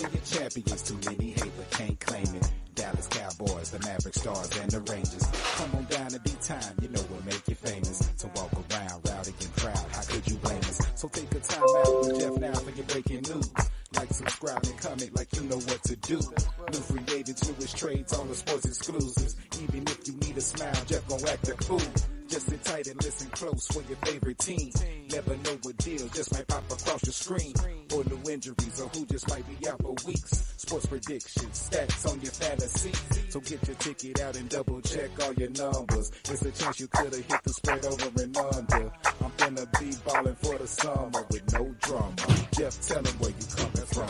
be a champions. Too many hate but can't claim it. Dallas Cowboys, the Maverick Stars, and the Rangers. Come on down and be time, you know what make you famous. To walk around rowdy and proud, how could you blame us? So take a time out with Jeff now for your breaking news. Like, subscribe, and comment like you know what to do. New free agents, newest trades, all the sports exclusives. Even if you need a smile, Jeff gon' act a fool. Just sit tight and listen close for your favorite team. Never know what deal just might pop across your screen. Or new injuries or who just might be out for weeks. Sports predictions, stats on your fantasy. So get your ticket out and double check all your numbers. There's a chance you could've hit the spread over and under. I'm finna be ballin' for the summer with no drama. Jeff, tell him where you coming from.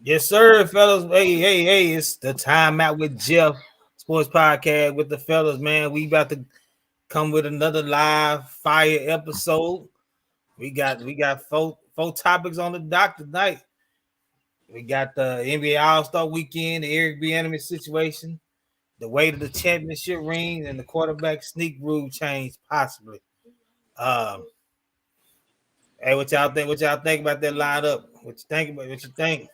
Yes, sir, fellas. Hey, it's the Time Out with Jeff Sports Podcast with the fellas, man. We about to come with another live fire episode. We got four topics on the dock tonight. We got the NBA All-Star Weekend, the Eric Bieniemy situation, the way to the championship ring, and the quarterback sneak rule change possibly. Hey, what y'all think? What y'all think about that lineup? What you think about? What you think?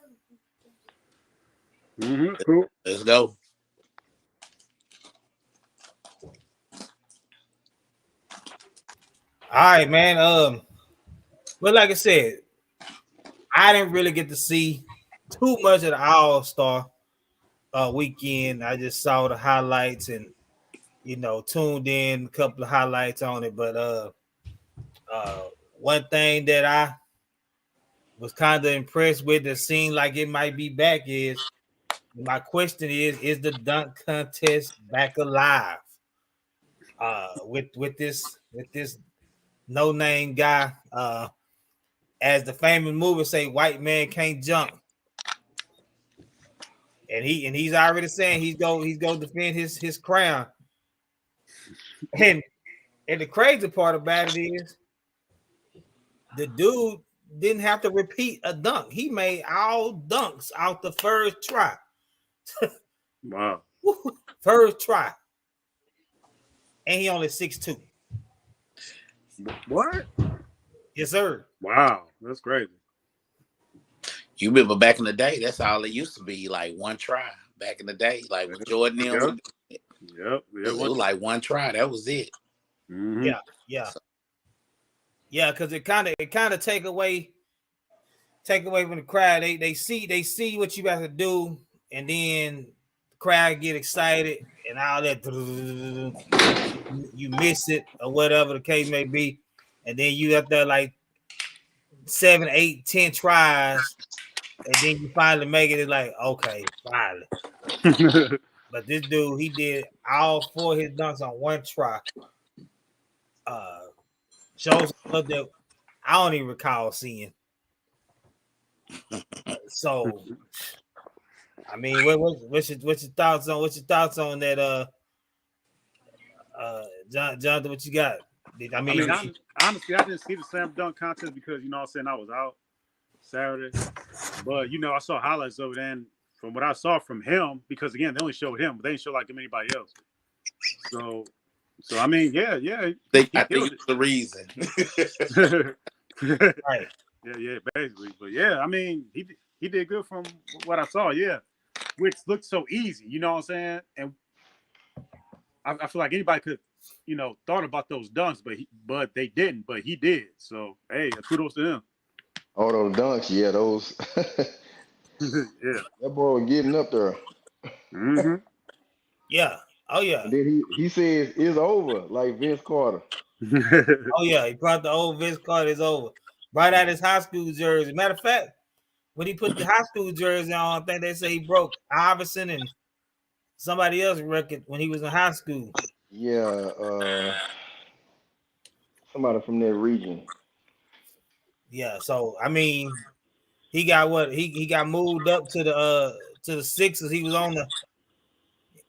Cool. Let's go. All right, man. But like I said, I didn't really get to see too much of the All-Star weekend. I just saw the highlights and tuned in a couple of highlights on it. But one thing that I was kind of impressed with that seemed like it might be back is my question is the dunk contest back alive? With this no-name guy, as the famous movie say, white man can't jump. And he's already saying he's go defend his crown. And the crazy part about it is the dude didn't have to repeat a dunk. He made all dunks out the first try. Wow. First try. And he only 6'2". What? Yes, sir. Wow, that's crazy. You remember back in the day, that's all it used to be, like one try. Back in the day, like with Jordan Hill. Yep. It was like one try. That was it. Mm-hmm. Yeah. Yeah, because it kind of take away from the crowd. They see what you got to do, and then the crowd get excited and all that. You miss it or whatever the case may be, and then you up there like 7, 8, 10 tries, and then you finally make it. It's like, okay, finally. But this dude, he did all 4 of his dunks on one try. Shows up that I don't even recall seeing. So, I mean, what's your thoughts on that? Jonathan, what you got? I mean, honestly, I didn't see the slam dunk contest because I was out Saturday, but I saw highlights of it, and from what I saw from him, because again, they only showed him, but they didn't show like anybody else. So I mean, yeah. I think it's the reason. Right. Yeah, basically. But yeah, I mean, he did good from what I saw, yeah. Which looked so easy, you know what I'm saying? And I feel like anybody could, thought about those dunks, but they didn't, but he did. So hey, kudos to him. Oh, those dunks, yeah, those. Yeah. That boy was getting up there. Mm-hmm. Yeah. Oh yeah. And then he says it's over, like Vince Carter. Oh yeah, he brought the old Vince Carter is over. Right out his high school jersey. Matter of fact, when he put the high school jersey on, I think they say he broke Iverson and somebody else's record when he was in high school. Yeah, somebody from that region. Yeah, so I mean, he got what he got moved up to the Sixers. He was on the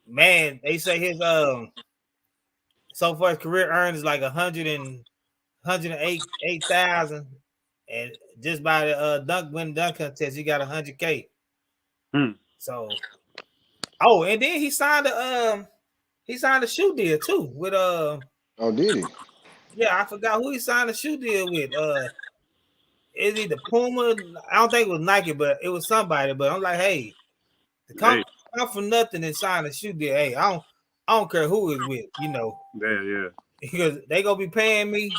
man. They say his so far his career earnings like 108,000, and just by the dunk contest, he got $100K. Hmm. So Oh, and then he signed a shoe deal too with Oh, did he? yeah, I forgot who he signed a shoe deal with. Is he the Puma? I don't think it was Nike, but it was somebody. But I'm like, hey, to come Hey, out for nothing and sign a shoe deal. Hey, I don't care who it's with, yeah. because they gonna be paying me.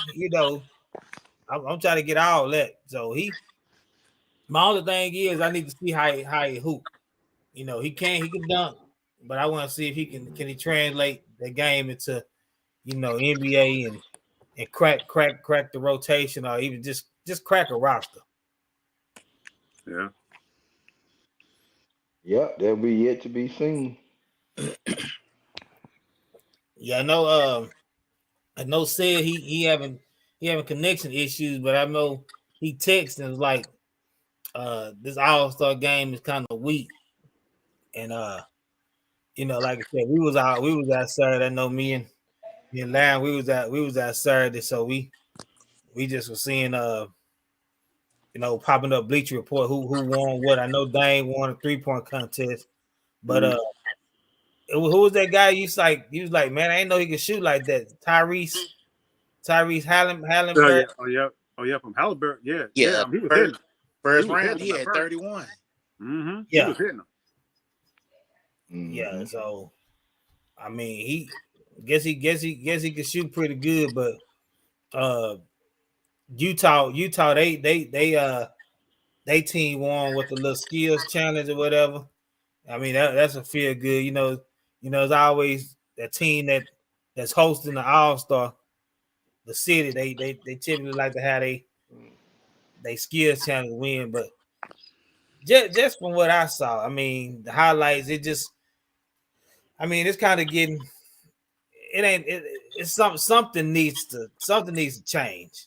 I'm trying to get all that. So my only thing is I need to see how he hoop. He can dunk, but I want to see if he translate the game into NBA and crack the rotation, or even just crack a roster. Yeah. Yep, that'll be yet to be seen. Yeah, I know said he having connection issues, but I know he texted and was like, this All-Star game is kind of weak. And like I said, we was out Saturday. I know me and Larry, we was out Saturday, so we just was seeing popping up Bleacher Report who won what. I know Dane won a 3-point contest, but who was that guy? He was like, man, I didn't know he could shoot like that. Tyrese Oh yeah. Hallenberg. Oh yeah. From Halliburton. Yeah. Yeah, He was hitting. first He was round hitting he them at had first. 31. Mm-hmm. He Yeah. was hitting them. Yeah, so I mean, he guess he could shoot pretty good, but Utah they team won with the little skills challenge or whatever. I mean that's a feel good. It's always that team that's hosting the All-Star, the city. They typically like to have they skills challenge win, but just from what I saw, I mean the highlights, it's kind of getting it's something needs to change.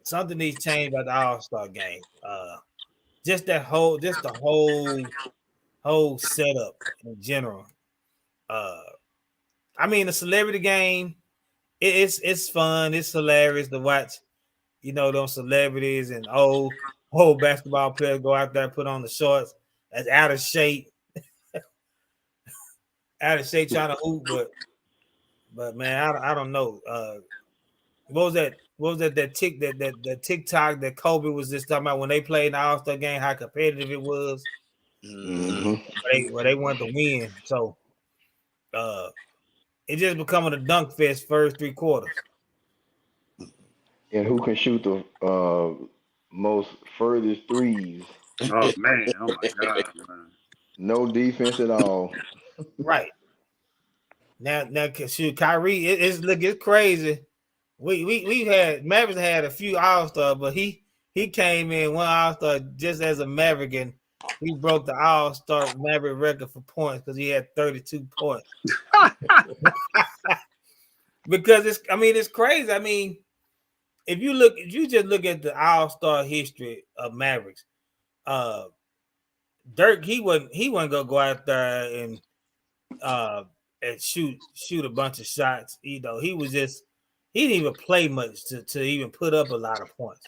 Something needs to change about the All-Star game. Just the whole setup in general. The celebrity game, it's fun, it's hilarious to watch. Those celebrities and old basketball players go out there and put on the shorts that's trying to hoop, but man, I don't know. What was that? That TikTok that Kobe was just talking about when they played in the All-Star game, how competitive it was. Where they wanted to win. So it just becoming a dunk fest first 3 quarters. And who can shoot the most furthest threes? Oh man. Oh my God, man. No defense at all. Right. Now shoot, Kyrie, it's crazy. We had Mavericks had a few All-Star, but he came in one All-Star just as a Maverick, and he broke the All-Star Maverick record for points because he had 32 points. Because it's crazy. I mean, if you just look at the All-Star history of Mavericks, Dirk, he wasn't gonna go out there and shoot a bunch of shots. He didn't even play much to even put up a lot of points.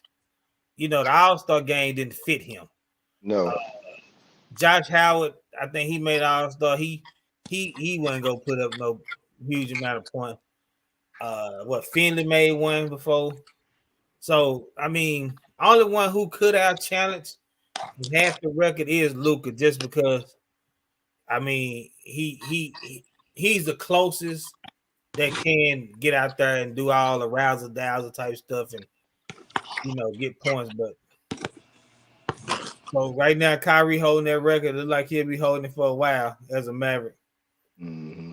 The All-Star game didn't fit him. No. Josh Howard, I think he made All-Star. He wasn't gonna put up no huge amount of points. Finley made one before. So only one who could have challenged half the record is Luka, just because he's the closest that can get out there and do all the razzle dazzle type stuff and get points. But so right now, Kyrie holding that record. Looks like he'll be holding it for a while as a Maverick. Mm-hmm.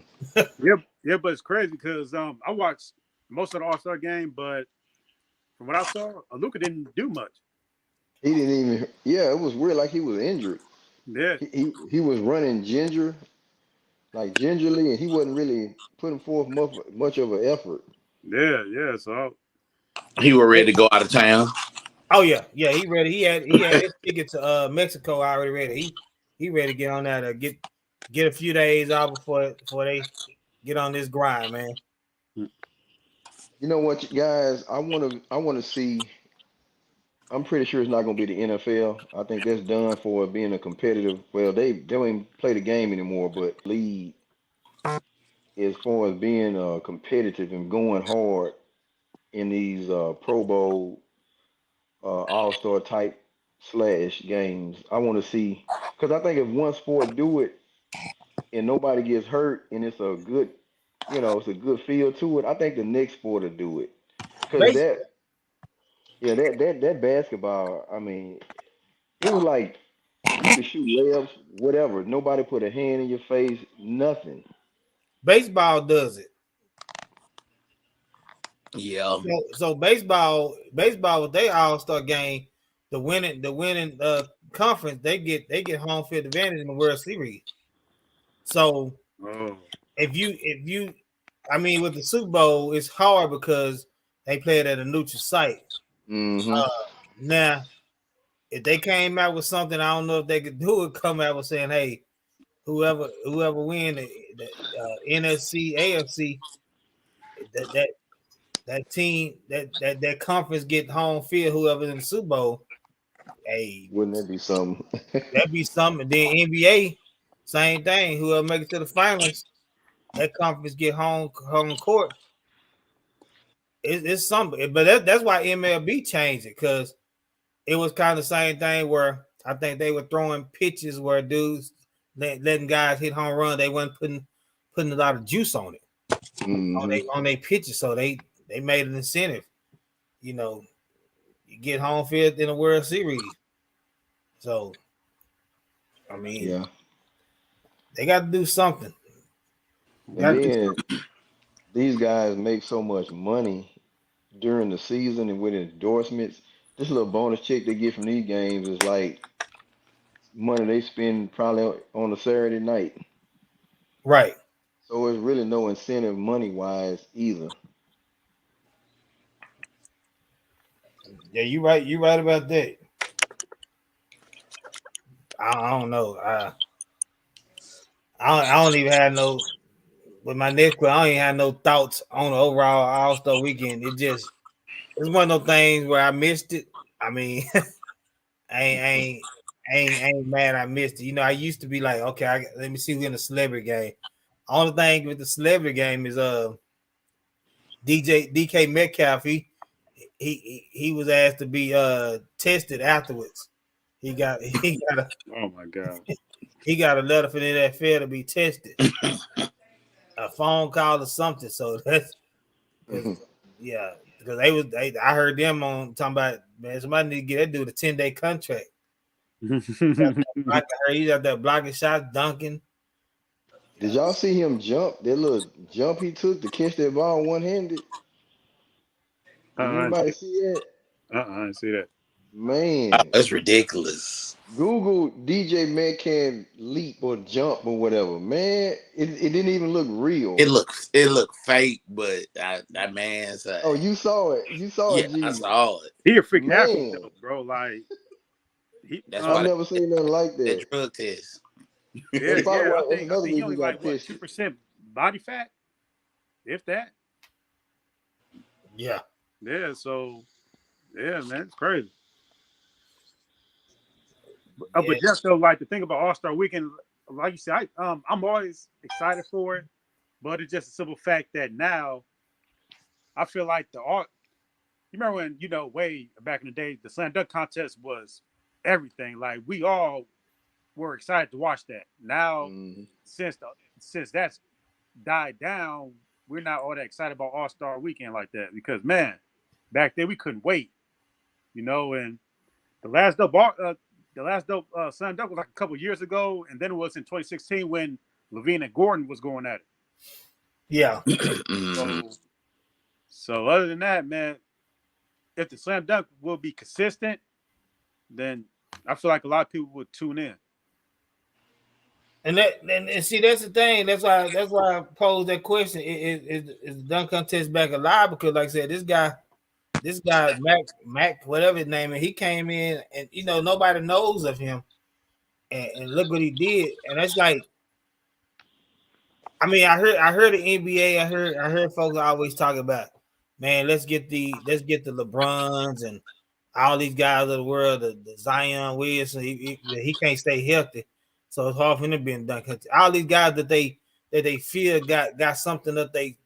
Yeah, but it's crazy because I watched most of the All-Star game, but from what I saw, Luka didn't do much. He didn't even. Yeah, it was weird. Like he was injured. Yeah. He was running gingerly, and he wasn't really putting forth much of an effort. Yeah. So He was ready to go out of town. Oh yeah, he ready. He had his ticket to Mexico already ready. He ready to get on that. Get a few days off before they get on this grind, man. You know what, guys? I want to see I'm pretty sure it's not going to be the NFL. I think that's done for being a competitive. Well, they don't even play the game anymore, but league as far as being competitive and going hard in these Pro Bowl All Star type slash games. I want to see because I think if one sport do it and nobody gets hurt and it's a good, it's a good feel to it. I think the next sport will do it because Base, yeah, that basketball. I mean, it was like you could shoot layups, whatever. Nobody put a hand in your face, nothing. Baseball does it. Yeah. So baseball with their all-star game, the winning conference, they get home field advantage in the World Series. So Oh, if you I mean with the Super Bowl, it's hard because they play it at a neutral site. Hmm. Uh now if they came out with something, I don't know if they could do it, come out with saying, hey, whoever win the NFC, AFC, that that team that conference get home field, whoever's in the Super Bowl, hey, Wouldn't that be something? that'd be something. Then NBA, same thing. Whoever make it to the finals, that conference get home court. It's something, but that's why MLB changed it because it was kind of the same thing where I think they were throwing pitches where dudes letting guys hit home run. They wasn't putting a lot of juice on it Hmm. on they pitches, so they made an incentive. You know, you get home field in the World Series. So I mean, Yeah. they got to do something. And Got to do then something. these guys make so much money during the season and with endorsements. This little bonus check they get from these games is like money they spend probably on a Saturday night. Right. So it's really no incentive money wise either. Yeah, you right. You right about that. I don't know. I don't even have no with my next question. I don't even have no thoughts on the overall All Star weekend. It's one of those things where I missed it. I mean, I ain't mad I missed it. You know, I used to be like, okay, let me see who in the celebrity game. Only thing with the celebrity game is DK Metcalf. He was asked to be tested afterwards. He got oh my God. he got a letter from the NFL to be tested, a phone call or something. So that's because yeah, because I heard them on talking about, man, somebody need to get that dude a 10-day contract. I heard he's out there blocking shots, dunking. Did y'all see him jump? That little jump he took to catch that ball one handed? Did I didn't anybody see, see that? I didn't see that. Oh, Man, that's ridiculous. Google DJ Metcalf leap or jump or whatever. Man, it didn't even look real. It looked fake, but that man's Oh, you saw it. You saw yeah, it, I G. saw it. He a freaking athlete Man, though, bro. Like he, That's I why never seen nothing like that that. drug test. That's probably yeah. I why. That's think another he reason only he got like what tested. 2% body fat, if that. Yeah, Yeah. So yeah, man, it's crazy. yeah, But just though, like the thing about All Star Weekend, like you said, I'm always excited for it. But it's just a simple fact that now I feel like the art. You remember when way back in the day, the slam dunk contest was everything. Like we all were excited to watch that. Now, Hmm. since that's died down, we're not all that excited about All Star Weekend like that because man, back then we couldn't wait. And the last dope slam dunk was like a couple years ago, and then it was in 2016 when Levine and Gordon was going at it. yeah. Mhm. So, so other than that, man, if the slam dunk will be consistent, then I feel like a lot of people would tune in. And see that's the thing. That's why I posed that question. Is the dunk contest back alive? Because like I said, this guy Mac whatever his name is, he came in and nobody knows of him, and look what he did. And that's like, I mean, I heard the NBA. I heard folks always talk about, man, let's get the LeBrons and all these guys of the world, the Zion Williamson, he can't stay healthy, so it's hard for him to be in dunk contest. All these guys that they feel got something that they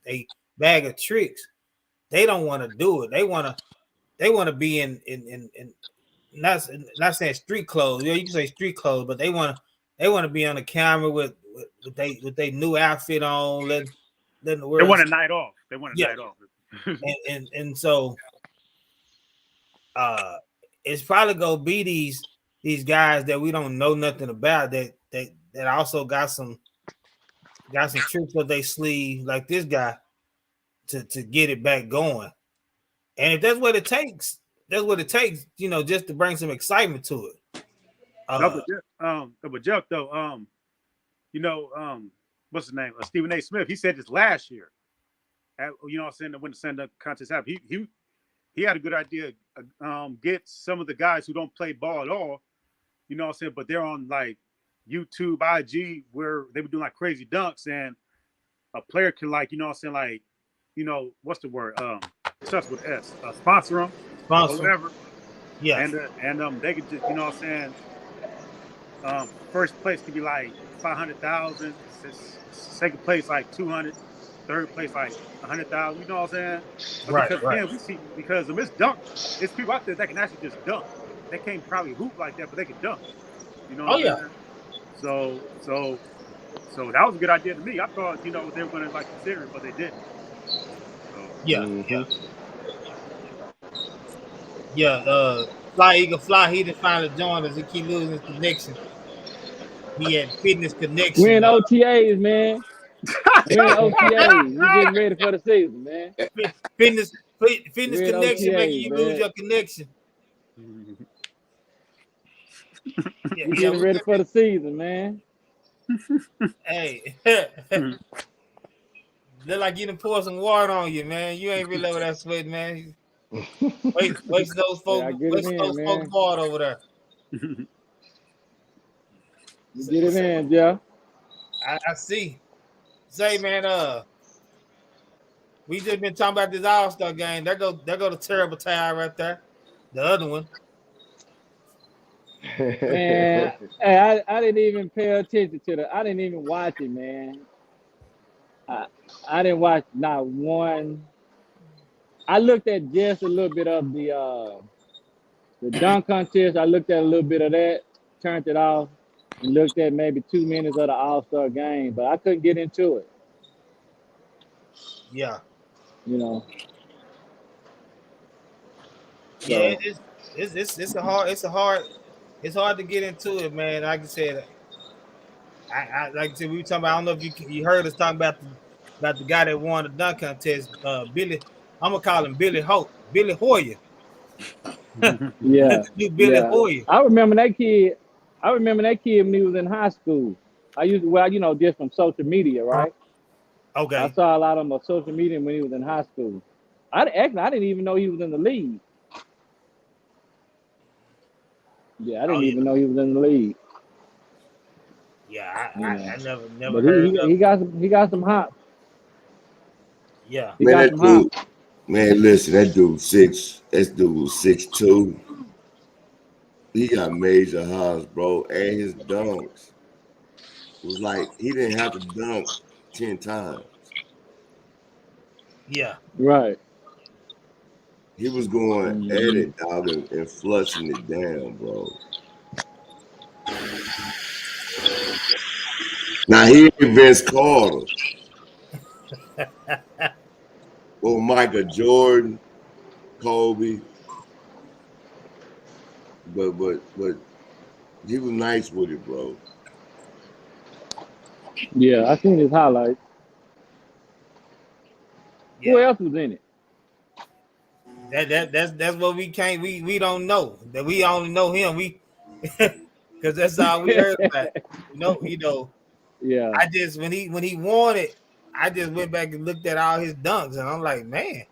bag of tricks, they don't want to do it. They want to be in not saying street clothes. Yeah, you can say street clothes, but they want to be on the camera with they new outfit on, letting the They world. want a night off. They want a Yeah. night off. and so it's probably gonna be these guys that we don't know nothing about that also got some tricks up their sleeve, like this guy, to get it back going. And if that's what it takes, just to bring some excitement to it. But Jeff, though, what's his name? Stephen A. Smith. He said this last year. When the stand-up contest happened, he had a good idea. Get some of the guys who don't play ball at all, but they're on like YouTube, IG, where they were doing like crazy dunks, and a player can what's the word? It starts with S. Sponsor them, or whatever. Yeah, and they could just, first place could be like 500,000, second place like 200, third place like 100,000. You know what I'm saying? Right. Then we see, because of this dunk, there's people out there that can actually just dunk. They can't probably hoop like that, but they can dunk. You know what I'm saying? So that was a good idea to me. I thought, they were going to consider it, but they didn't. So. Yeah. Fly Eagle Fly. He didn't finally join us. He keep losing his connection. He had fitness connection. We're in OTAs, man. We're in OTAs. We're getting ready for the season, man. Fitness connection OTAs, making you man. lose your connection. We're getting ready for the season, man. Hey. Look like you done pour some water on you, man. You ain't really over that sweat, man. Waste those folks water over there. You get it in, Jeff. I see. Say, man, we just been talking about this All-Star game. There go the terrible tie right there. The other one. Man, hey, I didn't even pay attention to I didn't even watch it, man. I didn't watch not one. I looked at just a little bit of the dunk contest. I looked at a little bit of that, turned it off, and looked at maybe 2 minutes of the All-Star game, but I couldn't get into it. Yeah. So. Yeah, it's hard to get into it, man. Like I said, we were talking about. I don't know if you heard us talking about the guy that won the dunk contest, Billy. I'm gonna call him Billy Hoyer. Yeah, Billy Hoyer. I remember that kid when he was in high school. I used just from social media, right? Okay. I saw a lot of him on social media when he was in high school. I didn't even know he was in the league. Yeah, I didn't even know he was in the league. Yeah, I never but heard of him. He got some hops. Yeah. Man, listen, that dude was 6'2". He got major hops, bro, and his dunks was like he didn't have to dunk 10 times. Yeah. Right. He was going at it, dog, and flushing it down, bro. Now he ain't Vince Carter. Or Michael Jordan, Kobe. But he was nice with it, bro. Yeah, I seen his highlights. Yeah. Who else was in it? That's what we can't we don't know. That we only know him. Because that's all we heard about. Yeah. I just when he won it, I just went back and looked at all his dunks, and I'm like, man,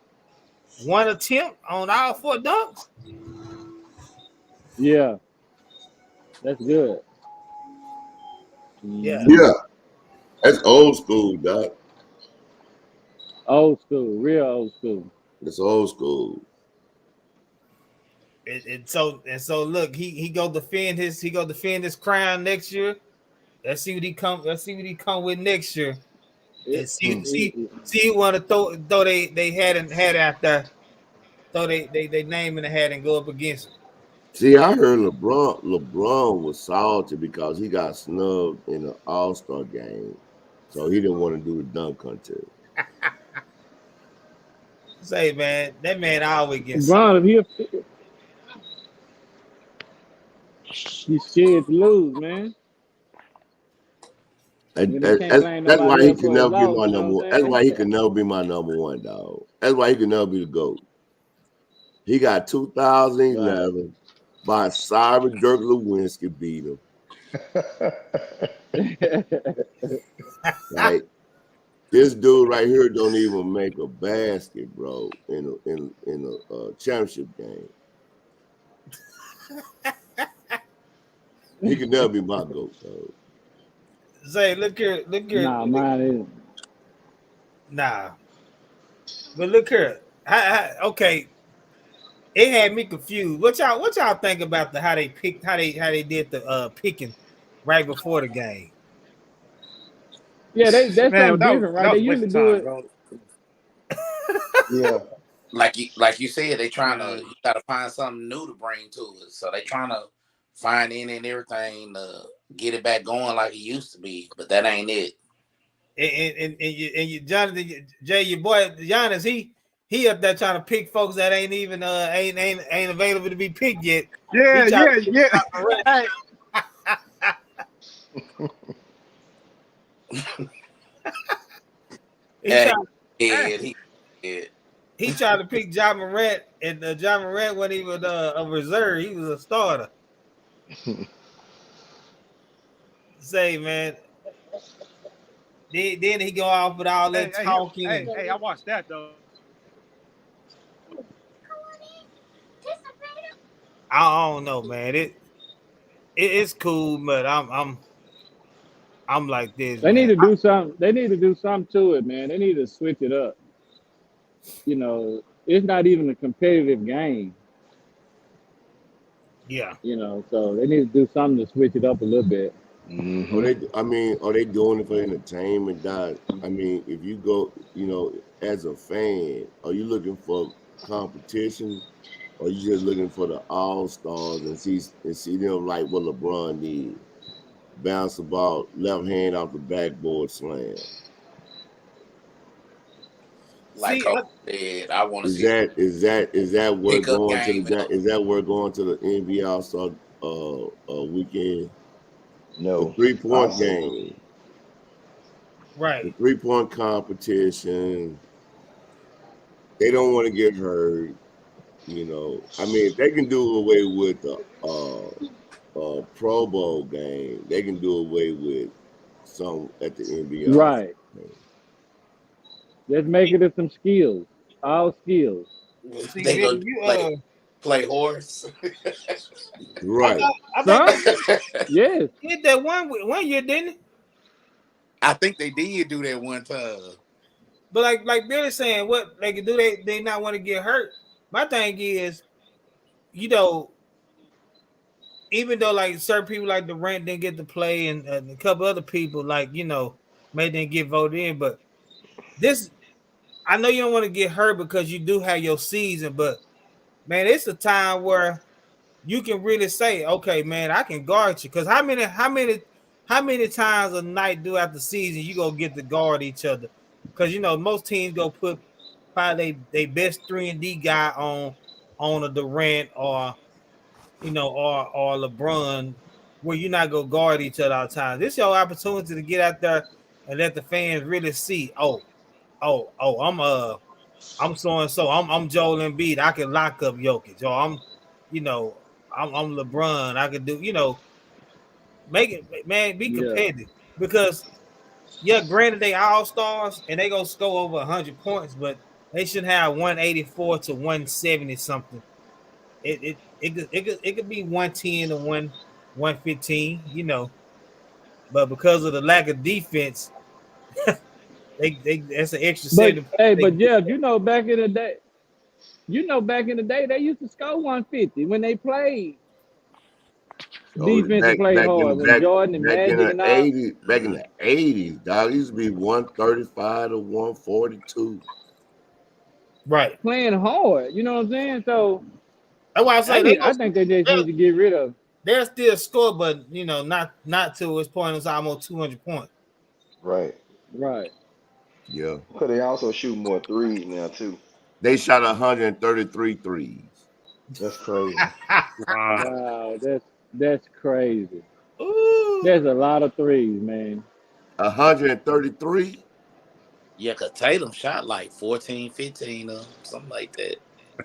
one attempt on all 4 dunks. Yeah, that's good. Yeah. Yeah, that's old school, doc. Old school, real old school. It's old school. So look, he go defend his crown next year. Let's see what he come with next year. And It, see who want to throw they hadn't had out there. Throw they name in the hat and go up against him. See, I heard LeBron was salty because he got snubbed in an All-Star game, so he didn't want to do the dunk contest. Say, man, that man always gets Bron, he's scared to lose, man. That's why he can never be my number one. That's why he can never be my number one, dog. That's why he can never be the GOAT. He got 2011 by Cyber Dirk Lewinsky beat him. Like this dude right here don't even make a basket, bro, in a championship game. He can never be my GOAT, though. Say, look here. Nah, mine isn't. Nah, but look here. Okay, it had me confused. What y'all think about how they picked how they did the picking right before the game? Yeah, that's Man, something that different, was right? They a waste usually of do time, it. bro. Yeah. Like you said, they trying to you gotta find something new to bring to it. So they trying to find in and everything to get it back going like it used to be, but that ain't it. And you Jonathan Jay, your boy Giannis, he up there trying to pick folks that ain't even ain't available to be picked yet. Yeah. Hey. He tried to pick Ja Morant, and Ja Morant wasn't even a reserve; he was a starter. Say, man. Then he go off with all that talking. Hey, I watched that though. I don't know, man. It's cool, but I'm like this. They man. need to do something. They need to do something to it, man. They need to switch it up. You know, it's not even a competitive game. Yeah. You know, so they need to do something to switch it up a little bit. Mm-hmm. Are they doing it for entertainment? I mean, if you go, as a fan, are you looking for competition, or are you just looking for the all-stars and see them like what LeBron did, bounce the ball left hand off the backboard slam? Like Coach said, I want to see Is that where going to game. is that where going to the NBA All-Star weekend? No. The 3-point game. Right. The 3-point competition. They don't want to get hurt. I mean, if they can do away with the Pro Bowl game, they can do away with some at the NBA. Right. Let's make it some skills. All skills. See, they man, go play horse. Right. I think Yes. he did that one year, didn't he? I think they did do that one time. But like Billy saying, what they can do, they not want to get hurt. My thing is, even though like certain people like Durant didn't get to play, and a couple other people like may didn't get voted in, but this, I know you don't want to get hurt because you do have your season, but man, it's a time where you can really say, okay, man, I can guard you. Because how many times a night throughout the season you go get to guard each other? Because most teams go put probably they best 3-and-D guy on a Durant or or LeBron, where you're not gonna guard each other all the time. This is your opportunity to get out there and let the fans really see. I'm so and so. I'm Joel Embiid. I can lock up Jokic. Or I'm LeBron. I can do. Make it, man. Be competitive because granted they all stars and they gonna score over 100 points, but they should have 184 to 170 something. It could be 110 to 115. But because of the lack of defense, they that's an extra 70. But Jeff, back in the day, You know, back in the day, they used to score 150 when they played. Oh, Defensive played hard when Jordan and back in Magic the and all 80s, back in the 80s, dog, it used to be 135 to 142. Right. playing hard. You know what I'm saying? So That's why I say they I think they just need to get rid of. they'll still score, but not to its point. It's almost 200 points. Right. Right. Yeah. Because they also shoot more threes now too. They shot 133 threes. That's crazy. Wow. Wow, that's crazy. Ooh. There's a lot of threes, man. 133? Yeah, because Tatum shot like 14, 15 something like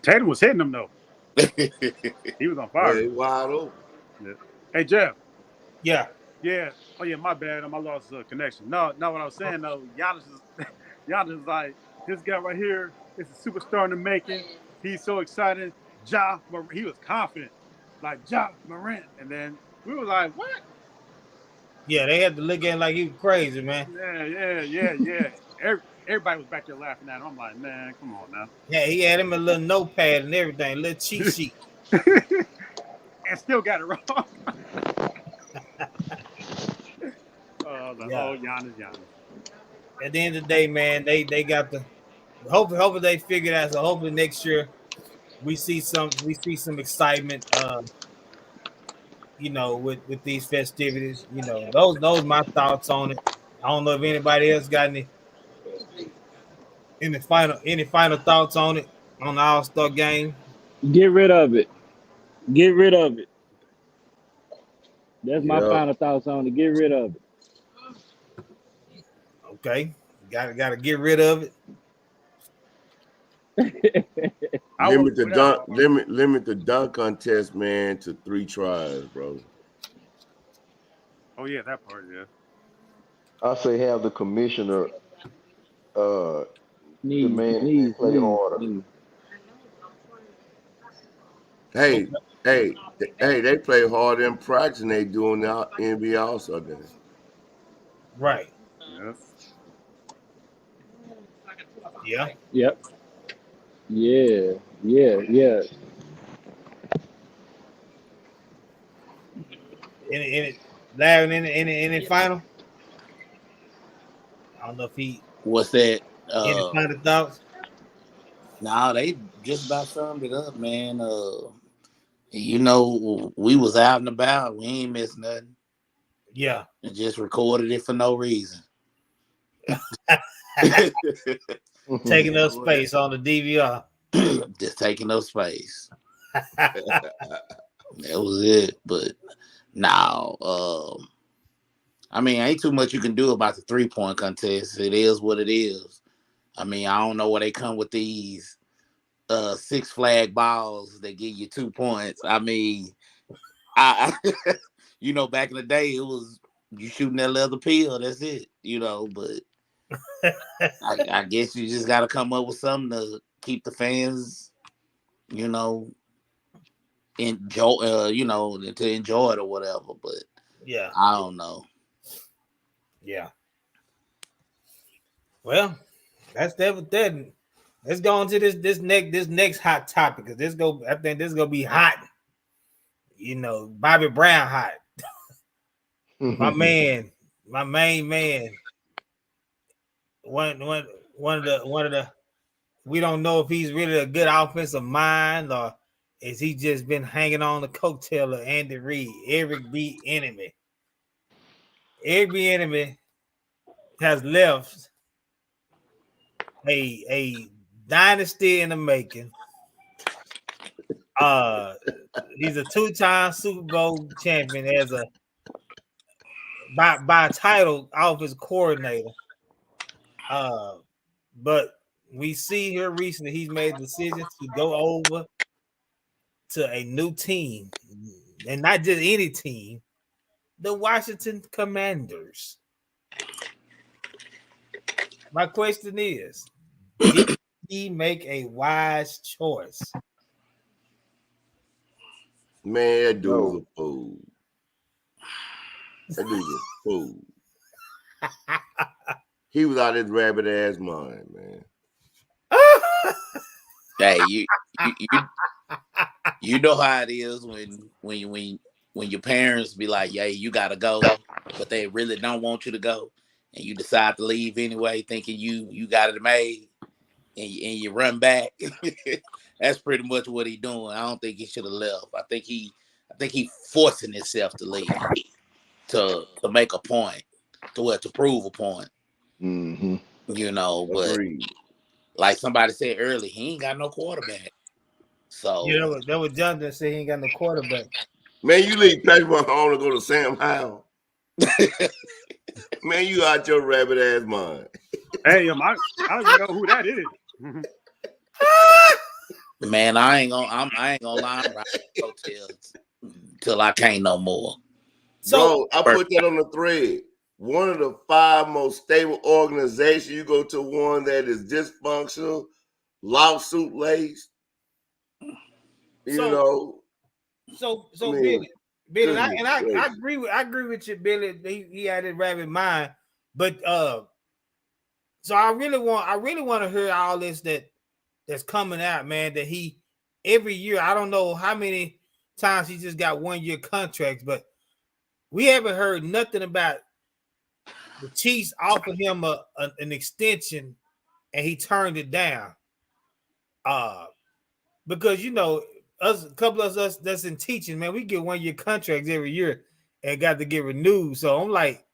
Tatum was hitting them though. that. He was on Yeah, fire. he wide open. Yeah. Hey Jeff. Yeah. Yeah. Oh yeah, my bad. I lost connection. No, what I was saying though, Giannis is like this guy right here is a superstar in the making. He's so excited. He was confident, like Ja Morant, and then we were like, what? Yeah, they had to look at it like he was crazy, man. Yeah. Everybody was back there laughing at him. I'm like, man, come on now. Yeah, he had him a little notepad and everything, a little cheat sheet. And still got it wrong. Giannis. At the end of the day, man, they got the hopefully they figure it out. So hopefully next year we see some excitement. With these festivities. Those my thoughts on it. I don't know if anybody else got any final thoughts on it on the All-Star game. Get rid of it. Get rid of it. That's my Yep. final thoughts on it. Get rid of Okay, gotta get rid of it. it. Limit the dunk contest, man, to 3 tries, bro. Oh yeah, that part, yeah. I say have the commissioner demand Need. they play harder. Hey, they play hard in practice and they doing the NBA All-Star game. Right. Yeah. Yeah. Yep. Yeah. Any final? I don't know if he What's that? any final thoughts. Nah, they just about summed it up, man. We was out and about. We ain't missed nothing. Yeah. And just recorded it for no reason. Taking up space on the DVR. Just taking up space. That was it. But now, I mean, ain't too much you can do about the 3-point contest. It is what it is. I mean, I don't know where they come with these 6 flag balls that give you 2 points. I mean, I back in the day, it was you shooting that leather pill. That's it. But I guess you just got to come up with something to keep the fans, enjoy, to enjoy it or whatever. But yeah, I don't know. Yeah. Well, that's that with that. Let's go on to this next hot topic because I think this is gonna be hot. Bobby Brown hot. My main man. One of the we don't know if he's really a good offensive mind or is he just been hanging on the coattail of Andy Reid, Eric Bieniemy. Eric Bieniemy has left a dynasty in the making. He's a 2-time Super Bowl champion as by title offensive coordinator. But we see here recently he's made a decision to go over to a new team, and not just any team, the Washington Commanders. My question is, did he make a wise choice? Man, that dude's a fool. That dude's a fool. He was out his rabbit ass mind, man. Hey, you know how it is when your parents be like, "Yeah, you gotta go," but they really don't want you to go, and you decide to leave anyway, thinking you got it made, and you run back. That's pretty much what he doing. I don't think he should have left. I think he forcing himself to leave to make a point, to prove a point. Mm-hmm. You know, but Agreed. like somebody said earlier, he ain't got no quarterback. So You know, that was Jonathan said he ain't got no quarterback. Man, you leave Patrick Mahomes to go to Sam Howell. Man, you out your rabbit ass mind. Hey, I don't even know who that is. man, I ain't gonna lie, I'm riding hotels till I can't no more. Bro, I put that on the thread. One of the 5 most stable organizations. You go to one that is dysfunctional, lawsuit laced. So I mean, Billy, I agree with you, Billy. He had his rabbit mind, but so I really want to hear all this that's coming out, man. That he every year, I don't know how many times he just got 1-year contracts, but we haven't heard nothing about the Chiefs offered him an extension and he turned it down. Because us, a couple of us that's in teaching, man, we get 1-year contracts every year and got to get renewed. So I'm like,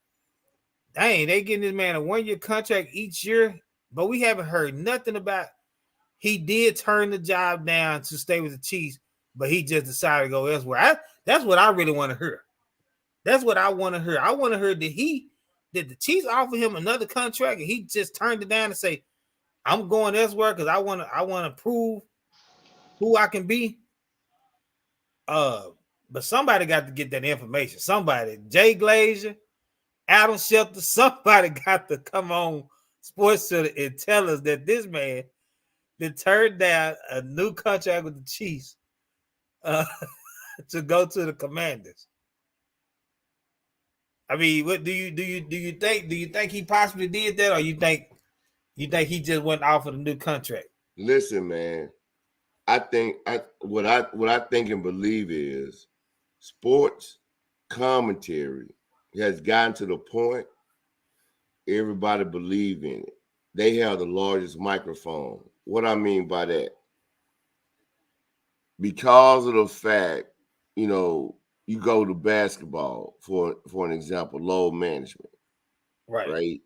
dang, they getting this man a 1-year contract each year, but we haven't heard nothing about. He did turn the job down to stay with the Chiefs, but he just decided to go elsewhere. That's what I really want to hear. That's what I want to hear. I want to hear did the Chiefs offer him another contract and he just turned it down and say, I'm going elsewhere because I want to prove who I can be. But somebody got to get that information. Somebody, Jay Glazer, Adam Schefter, somebody got to come on Sports Center and tell us that this man that turned down a new contract with the Chiefs to go to the Commanders. I mean, what do you think? Do you think he possibly did that, or you think he just went off of a new contract? Listen, man. What I think and believe is sports commentary has gotten to the point everybody believe in it. They have the largest microphone. What I mean by that, because of the fact, you go to basketball for an example, load management, right?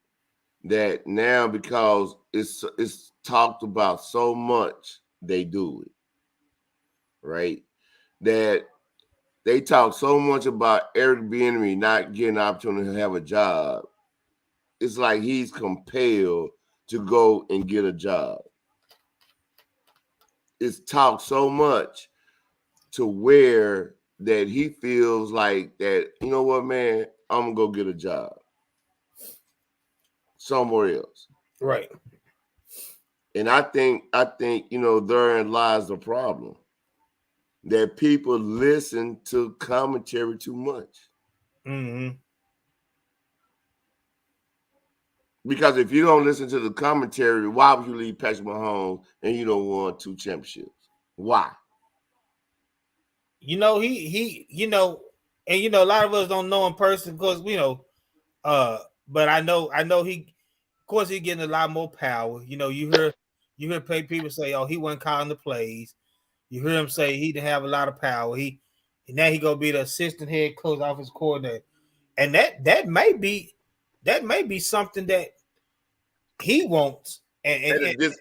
That now because it's talked about so much, they do it, right? That they talk so much about Eric Bieniemy not getting an opportunity to have a job. It's like he's compelled to go and get a job. It's talked so much to where that he feels like that, you know what, man, I'm gonna go get a job somewhere else. Right. And I think, therein lies the problem. That people listen to commentary too much. Mm-hmm. Because if you don't listen to the commentary, why would you leave Patrick Mahomes and you don't won 2 championships? Why? He and a lot of us don't know in person because but I know he, of course, he getting a lot more power. You hear people say, oh, he wasn't calling the plays. You hear him say he didn't have a lot of power. Now he gonna be the assistant head coach, offensive coordinator, and that may be something that he wants. And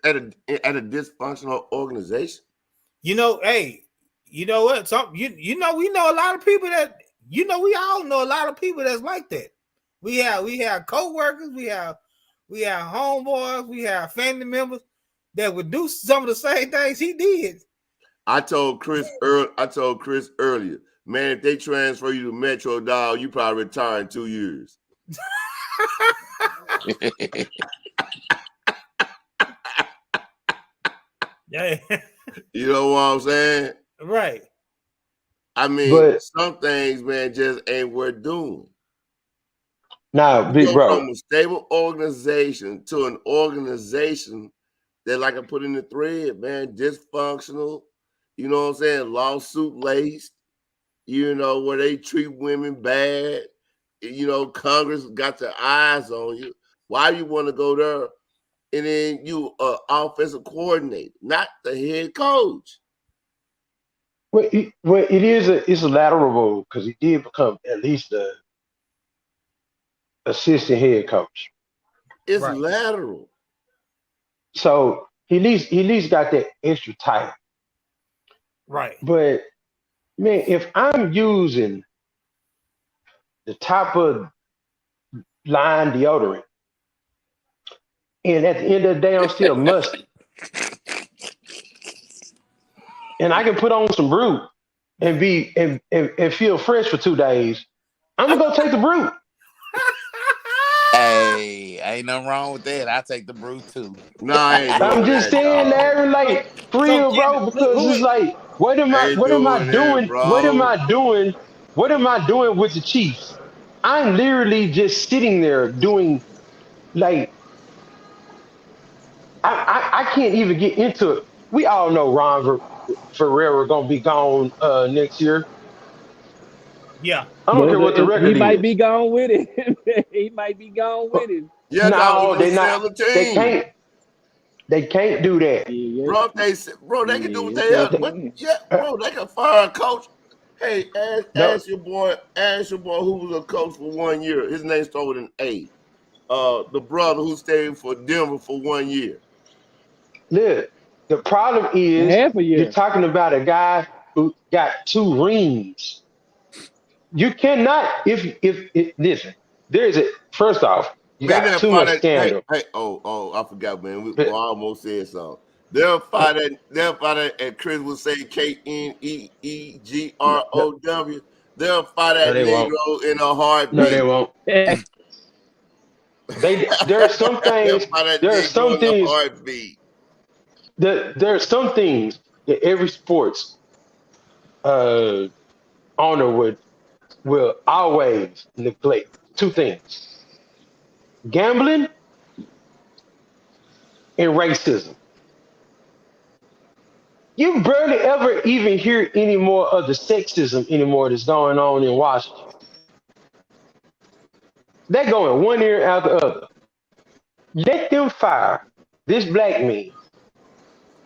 at a dysfunctional organization. Hey, you know what? We know a lot of people that we all know a lot of people that's like that. We have co-workers, we have homeboys, we have family members that would do some of the same things he did. I told Chris earlier, man, if they transfer you to Metro, dog, you probably retire in 2 years. Yeah. You know what I'm saying? Right. I mean, some things, man, just ain't worth doing. Nah, big bro. From a stable organization to an organization that like I put in the thread, man, dysfunctional, you know what I'm saying, lawsuit laced, you know, where they treat women bad, you know, Congress got their eyes on you. Why you want to go there? And then you offensive coordinator, not the head coach. Well, it's a lateral move because he did become at least a assistant head coach. It's Right. lateral. So he at least got that extra title. Right. But man, if I'm using the top of line deodorant, and at the end of the day I'm still musty, and I can put on some brew and and feel fresh for 2 days, I'm gonna go take the brew. Hey, ain't nothing wrong with that. I take the brew too. No, I ain't doing I'm just that, saying dog. that, like, for So, real, Ken, bro, because who it's is? like, what am I, Ain't what am I doing that, doing? What am bro. I doing? What am I doing with the Chiefs? I'm literally just sitting there doing, like, I can't even get into it. We all know Ferreira gonna be gone next year. Yeah. I don't care what the He record might be is. gone with it. He might be gone with it. Yeah, dog, No, we're gonna they're sell not. the They team. can't. They can't do that. Yeah, Bro, they can do what yes, they they have. What? can. Yeah, bro, they can fire a coach. Hey, No, ask your boy who was a coach for 1 year. His name started with an A. The brother who stayed for Denver for 1 year. look. The problem is Half a you're year. talking about a guy who got 2 rings. You cannot if listen. There's a first off. You Man, got they'll too fire much that. Hey, scandal. hey, I forgot, man. I But almost said something. They'll fire that. They'll fire that, and Chris will say no, no, KNEEGROW. They'll fire no, that they won't. Negro in a No, they heartbeat. won't. There are some They'll things. fire that There are some Negro in a things heartbeat. that there are some things that every sports uh, owner will always neglect. Two things: gambling and racism. You barely ever even hear any more of the sexism anymore that's going on in Washington. They're going one ear after the other. Let them fire this black man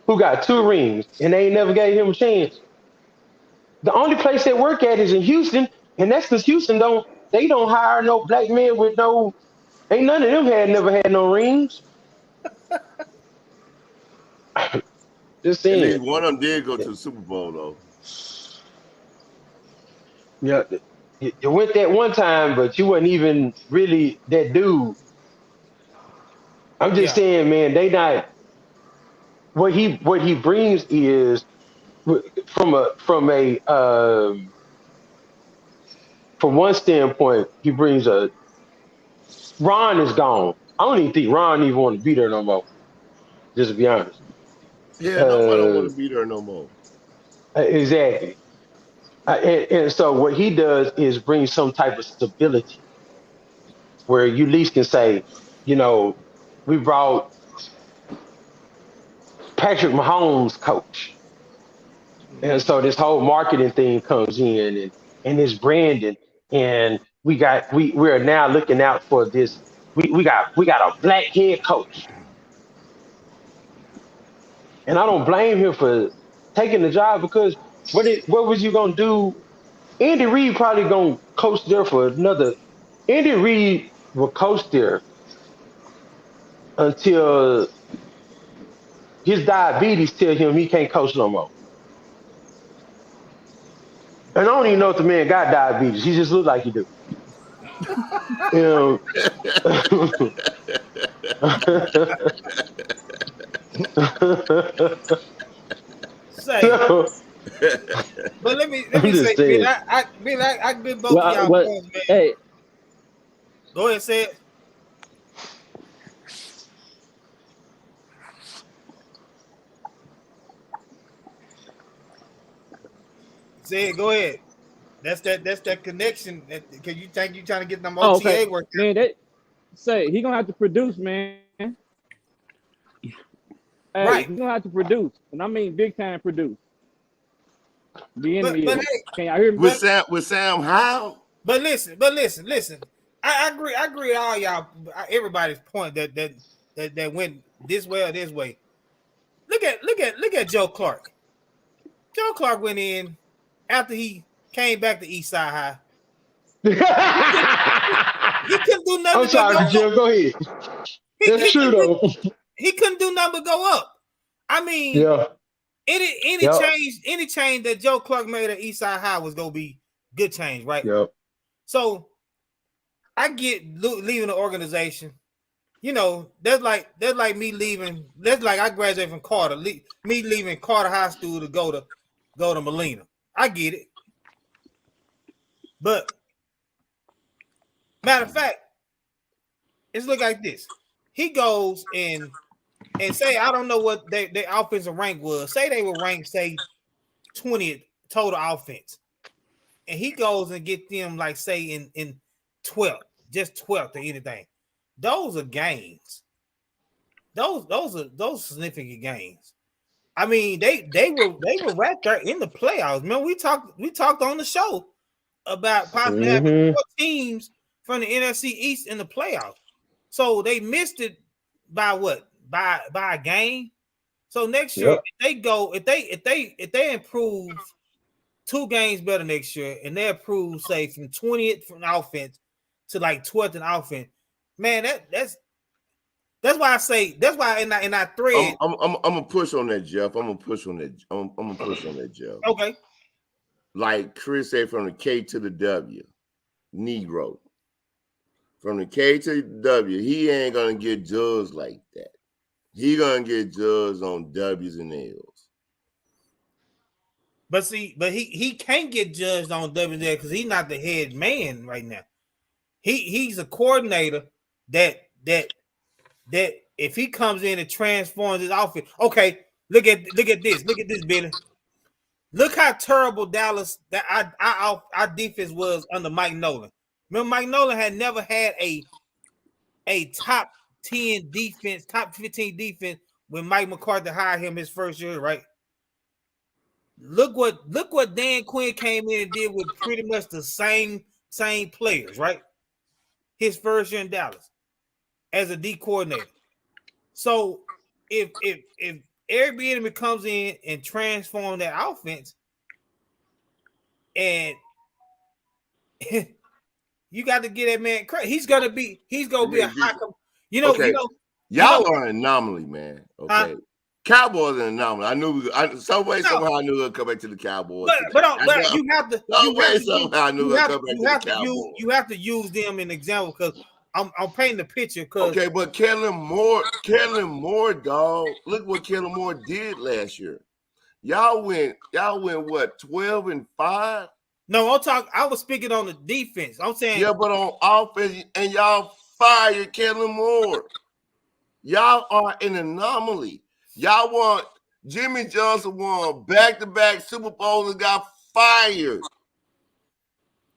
who got 2 rings and they ain't never gave him a chance. The only place they work at is in Houston, and that's because Houston don't hire no black men with no, ain't none of them never had no rings. Just At least saying. one of them did go to the Super Bowl, though. Yeah, you went that one time, but you wasn't even really that dude. I'm just Yeah. saying, man, they not what he brings is from from one standpoint, he brings a Ron is gone. I don't even think Ron even want to be there no more. Just to be honest. Yeah, nobody don't want Uh, to be there no more. exactly. And so what he does is bring some type of stability where you at least can say, you know, we brought Patrick Mahomes coach. And so this whole marketing thing comes in and this branding. And we're now looking out for this. We got a black head coach. And I don't blame him for taking the job because what was you gonna do? Andy Reid probably gonna coach there for another. Andy Reid will coach there until his diabetes tell him he can't coach no more. And I don't even know if the man got diabetes. He just looked like he do. You know? Say, So, but let I'm me just say, man, saying. I good both of Well, y'all what? points, man. Hey, Go ahead, say it. Say it. Go ahead. That's that connection. Cause you think you trying to get them oh, okay, OTA work. man. That say he gonna have to produce, man. Hey, Right. he's gonna have to produce, and I mean big time produce. But Bieniemy but is. hey, Can y'all hear me? With Sam Howell. but listen. I agree. I agree with all y'all. Everybody's point that went this way or this way. Look at Joe Clark. Joe Clark went in after he came back to Eastside High. He couldn't do nothing I'm but go sorry, up. Jim. Go ahead. He, That's he, true couldn't, though. he couldn't do nothing but go up. I mean, Yeah. any Yep. change that Joe Clark made at Eastside High was gonna be good change, right? Yep. So I get leaving the organization. You know, that's like me leaving. That's like I graduated from Carter. Me leaving Carter High School to go to Molina. I get it, but matter of fact, it's look like this. He goes and say I don't know what their offensive rank was. Say they were ranked say 20th total offense, and he goes and get them like say in 12th, just 12th or anything. Those are gains. Those significant gains. I mean, they were right there in the playoffs. Man, we talked on the show about possibly having 4 teams from the NFC East in the playoffs. So they missed it by what? By a game. So next year, Yep. if they improve 2 games better next year, and they improve say from 20th from offense to like 12th in offense, man, that's why I say that's why in that thread. I'm gonna push on that, Jeff. I'm gonna push on that, Jeff. Okay. Like Chris said, from the K to the W, Negro. From the K to the W, he ain't gonna get judged like that. He gonna get judged on W's and L's. But see, he can't get judged on W's because he's not the head man right now. He's a coordinator that if he comes in and transforms his outfit, okay. Look at this, Billy. Look how terrible Dallas that our defense was under Mike Nolan. Remember, Mike Nolan had never had a top 10 defense, top 15 defense when Mike McCarthy hired him his first year, right? Look what Dan Quinn came in and did with pretty much the same players, right? His first year in Dallas as a D coordinator. So if Eric Bieniemy comes in and transforms that offense, and you got to get that man credit. He's gonna be a high. Okay. Y'all are an anomaly, man. Okay. Cowboys are an anomaly. I knew somehow I knew we'd come back to the Cowboys. But you have to use them in example because I'm painting the picture. Okay, but Kellen Moore, dog. Look what Kellen Moore did last year. Y'all went what 12-5? No, I was speaking on the defense. I'm saying but on offense, and y'all fired Kellen Moore. Y'all are an anomaly. Y'all want Jimmy Johnson won back-to-back Super Bowls and got fired.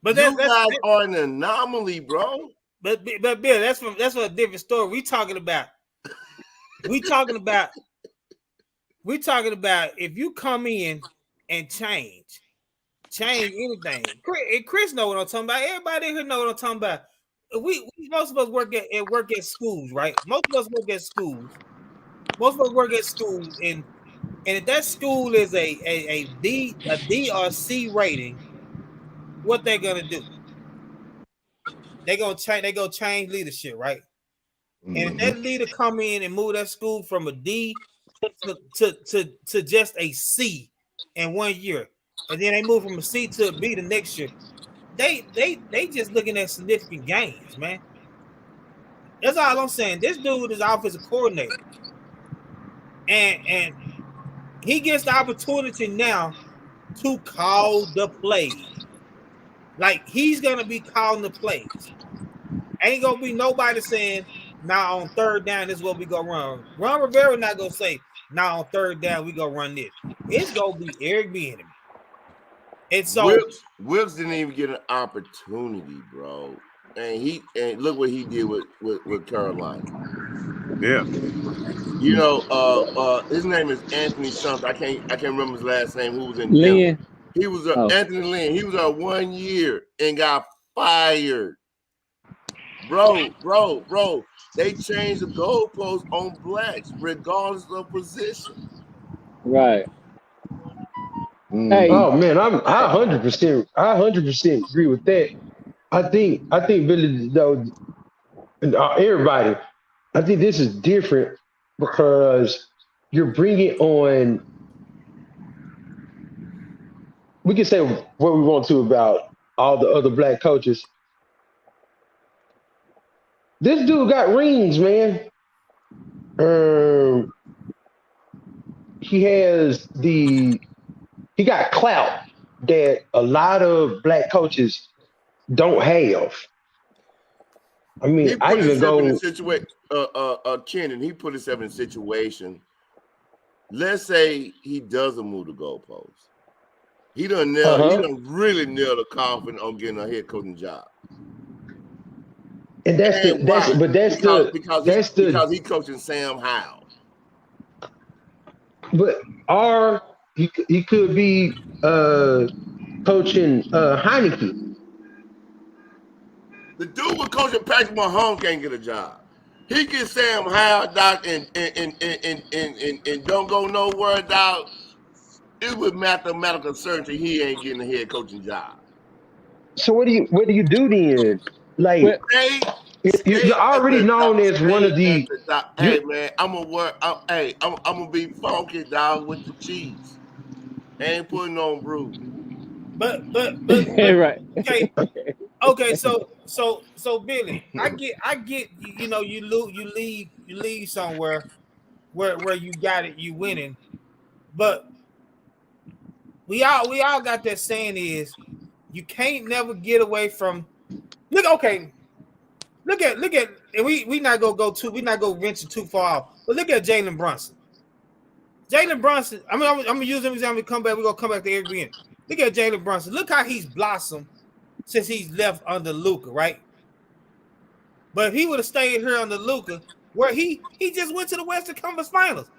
But you guys are an anomaly, bro. But Bill, that's a different story. We talking about if you come in and change anything. Chris know what I'm talking about. Everybody here know what I'm talking about. Most of us work at schools, right? Most of us work at schools, and if that school is a D or C rating, what they're gonna do? They're gonna change leadership, right? Mm-hmm. And if that leader come in and move that school from a D to just a C in 1 year, and then they move from a C to a B the next year, they just looking at significant gains, man. That's all I'm saying. This dude is offensive coordinator, and he gets the opportunity now to call the plays. Like he's gonna be calling the plays. Ain't gonna be nobody saying, "Now on third down, this is what we gonna run." Ron Rivera not gonna say, "Now on third down, we gonna run this." It's gonna be Eric Bieniemy. And so Wilkes didn't even get an opportunity, bro. And look what he did with Carolina. Yeah. You know, his name is Anthony something. I can't remember his last name. Who was in Denver? Lynn. He was Oh. Anthony Lynn. He was 1 year and got fired. Bro. They changed the goalposts on blacks, regardless of position. Right. Mm. Hey, Oh man, I 100% agree with that. I think Billy, though, everybody, I think this is different because you're bringing on. We can say what we want to about all the other black coaches. This dude got rings, man. Um, he got clout that a lot of black coaches don't have. I He mean, I put even himself in a go. situation. Kenan, he put himself in a situation. Let's say he doesn't move the goalposts. He done really nailed a confidence on getting a head coaching job. And that's because he's coaching Sam Howell. But or he could be coaching Heineke. The dude with coaching Patrick Mahomes can't get a job. He gets Sam Howell down and don't go nowhere down. It was mathematical certainty he ain't getting a head coaching job. So what do you do then? Like well, you're already known as one of the. Hey man, I'm gonna work. I'm gonna be funky dog with the Chiefs. Ain't putting on brew. But right. okay. So Billy, I get. You know, you leave somewhere where you got it, you winning. But we all got that saying is you can't never get away from. Look at, and we not gonna venture too far off. But look at Jalen Brunson. Jalen Brunson. I mean, I'm gonna use him example. We're gonna come back to Eric Bieniemy. Look at Jalen Brunson. Look how he's blossomed since he's left under Luka, right? But if he would have stayed here under Luka, where he just went to the Western Conference Finals.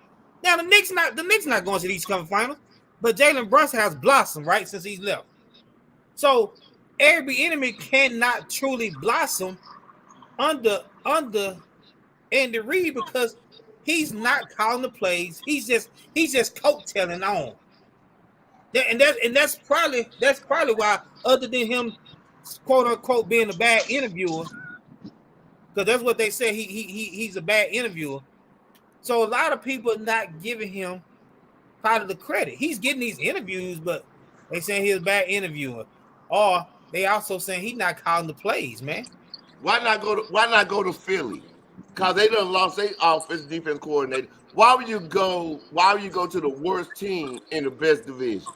Now the Knicks not going to the Eastern Conference Finals, but Jalen Brunson has blossomed right since he's left. So Eric Bieniemy cannot truly blossom under Andy Reid because he's not calling the plays. He's just coattailing on. And that's probably why, other than him, quote unquote, being a bad interviewer, because that's what they say, he's a bad interviewer. So a lot of people are not giving him part of the credit. He's getting these interviews, but they saying he's a bad interviewer, or they also saying he's not calling the plays, man. Why not go to Philly? Because they done lost their offense defense coordinator. Why would you go to the worst team in the best division?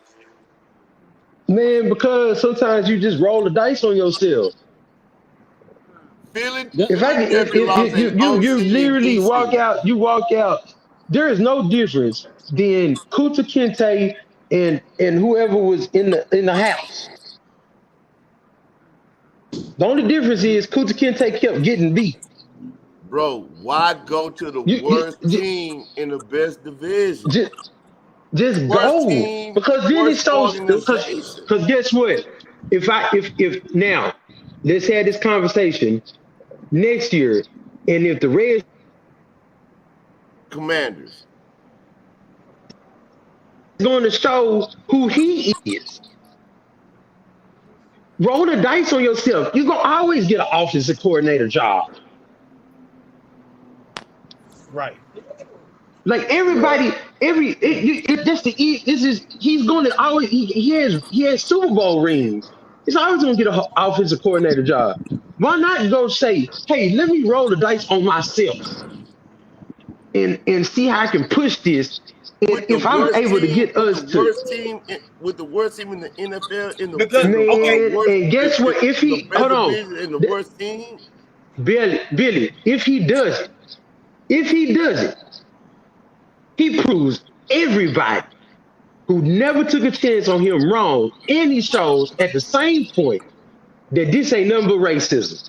Man, because sometimes you just roll the dice on yourself. Philly, If you literally walk out. There is no difference than Kuta Kinte and whoever was in the house. The only difference is Kuta Kinte kept getting beat. Bro, why go to the worst team in the best division? Just go, because then it shows. Because guess what? If now, let's have this conversation next year, and if the Reds Commanders going to show who he is, roll the dice on yourself. You're gonna always get an offensive coordinator job. Right. Like everybody, he's going to always. He has Super Bowl rings. He's always going to get an offensive coordinator job. Why not go say, hey, let me roll the dice on myself and see how I can push this. And if I'm able to get us to with the worst team in the NFL and guess what? If he hold on, in the worst team, Billy, if he does it, he proves everybody who never took a chance on him wrong, and he shows at the same point that this ain't nothing but racism.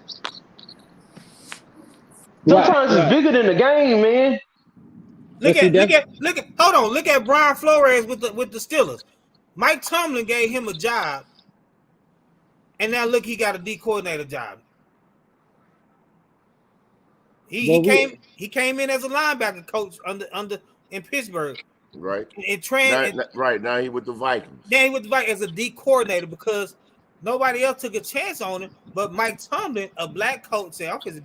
Right, Sometimes it's right. bigger than the game, man. But see, that's Hold on. Look at Brian Flores with the Steelers. Mike Tomlin gave him a job, and now look, he got a D coordinator job. He well, we came in as a linebacker coach under in Pittsburgh. Right. And Right now he with the Vikings. then he was like as a D coordinator because nobody else took a chance on him. But Mike Tomlin, a black coach, said, "I'm going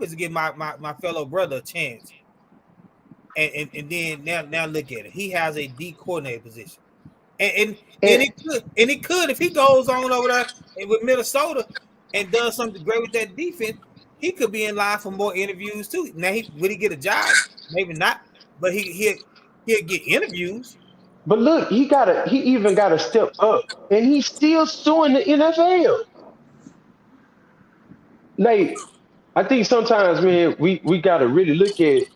to give my fellow brother a chance." And then now look at it. He has a D coordinator position, and it could if he goes on over there with Minnesota and does something great with that defense, he could be in line for more interviews too. Now, would he get a job? Maybe not, but he'll get interviews. But look, he even got to step up, and he's still suing the NFL. Like, I think sometimes, man, we got to really look at.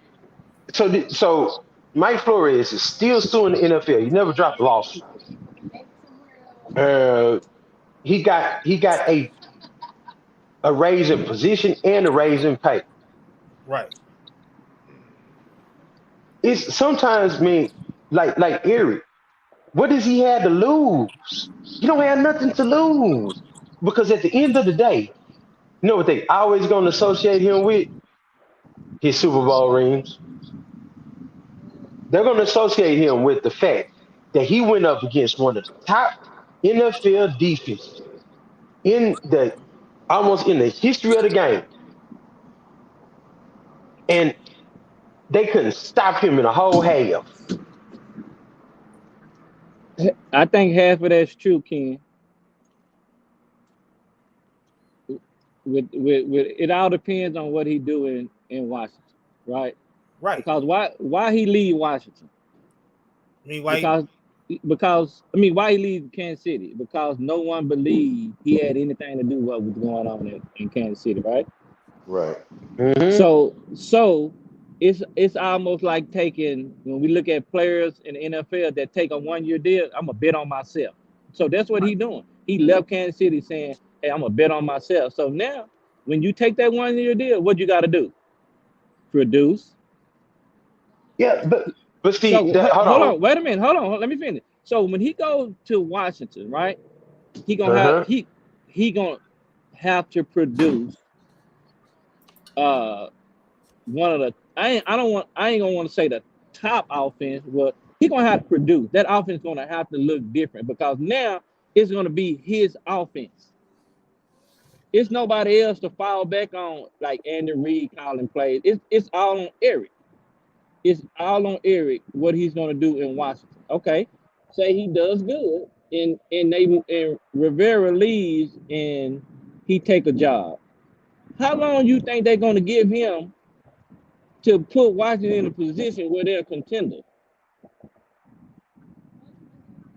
So Mike Flores is still suing the NFL. He never dropped a lawsuit. He got a raise in position and a raise in pay. Right. It's sometimes, man, like Eric. What does he have to lose? He don't have nothing to lose because at the end of the day, you know what they always going to associate him with? His Super Bowl rings. They're going to associate him with the fact that he went up against one of the top NFL defenses almost in the history of the game, and they couldn't stop him in a whole half. I think half of that's true, Ken. With it all depends on what he doing in Washington, right? Right. Because why he leave Washington? I mean, why? Because why he leave Kansas City? Because no one believed he had anything to do with what was going on in Kansas City, right? Right. Mm-hmm. So it's almost like taking, when we look at players in the NFL that take a 1-year deal, I'm gonna bet on myself. So that's what he's doing. He left Kansas City saying, "Hey, I'm gonna bet on myself." So now, when you take that 1-year deal, what you got to do? Produce. Yeah, but see, So hold on. wait a minute, hold on, let me finish. So when he goes to Washington, right, he gonna Uh-huh. he gonna have to produce one of the I ain't gonna want to say the top offense, but he gonna have to produce. That offense gonna have to look different because now it's gonna be his offense. It's nobody else to fall back on like Andy Reid calling plays. It's all on Eric. It's all on Eric what he's gonna do in Washington. Okay, say he does good, and Rivera leaves and he take a job. How long you think they're gonna give him to put Washington in a position where they're a contender?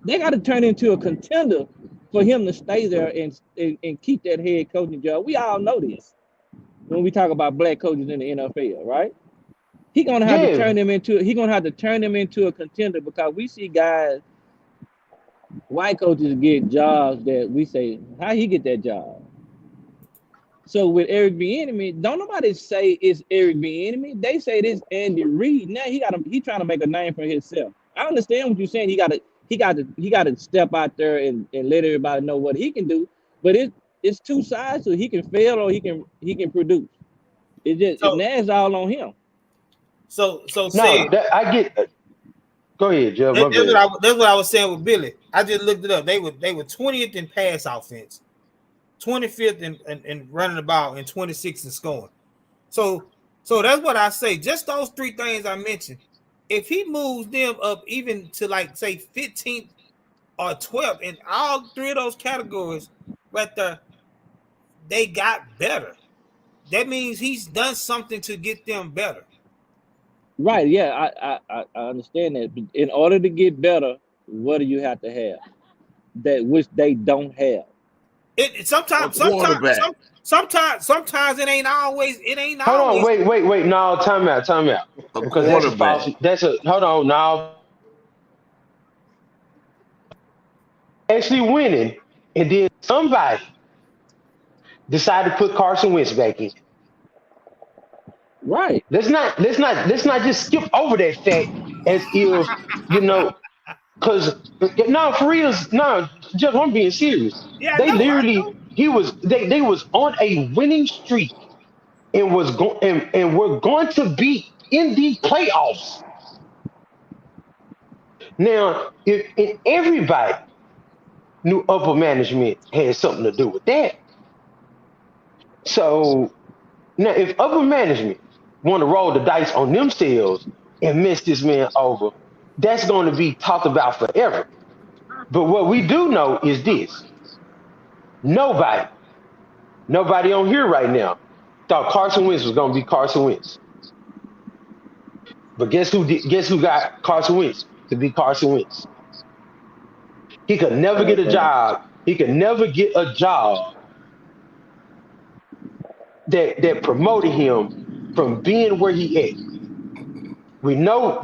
They got to turn into a contender for him to stay there and keep that head coaching job. We all know this when we talk about black coaches in the NFL, right? He's gonna have to turn them into a contender because we see guys, white coaches get jobs that we say, how he get that job? So with Eric Bieniemy, don't nobody say it's Eric Bieniemy. They say it's Andy Reid. Now he trying to make a name for himself. I understand what you're saying. He got to step out there and let everybody know what he can do. But it's two sides, so he can fail or he can produce. Now it's all on him. So I get. Go ahead, Jeff. That's what I was saying with Billy. I just looked it up. They were 20th in pass offense, 25th in running the ball, and 26th in scoring. So that's what I say. Just those three things I mentioned. If he moves them up even to like say 15th or 12th in all three of those categories, right there, they got better. That means he's done something to get them better. Right? Yeah, I understand that. But in order to get better, what do you have to have? That which they don't have. Sometimes it ain't always. Hold on, wait. No, time out. Because that's a false. Hold on, now. Actually winning, and then somebody decided to put Carson Wentz back in. Right. Let's not just skip over that fact as if you know, because no, for real, no, just I'm being serious. Yeah, They I literally know. they was on a winning streak and was going and we're going to be in the playoffs. Now, if everybody knew upper management had something to do with that, so now if upper management want to roll the dice on themselves and mess this man over, that's going to be talked about forever. But what we do know is this: nobody, nobody on here right now thought Carson Wentz was going to be Carson Wentz. But guess who did? Guess who got Carson Wentz to be Carson Wentz? He could never get a job. He could never get a job that promoted him from being where he at. We know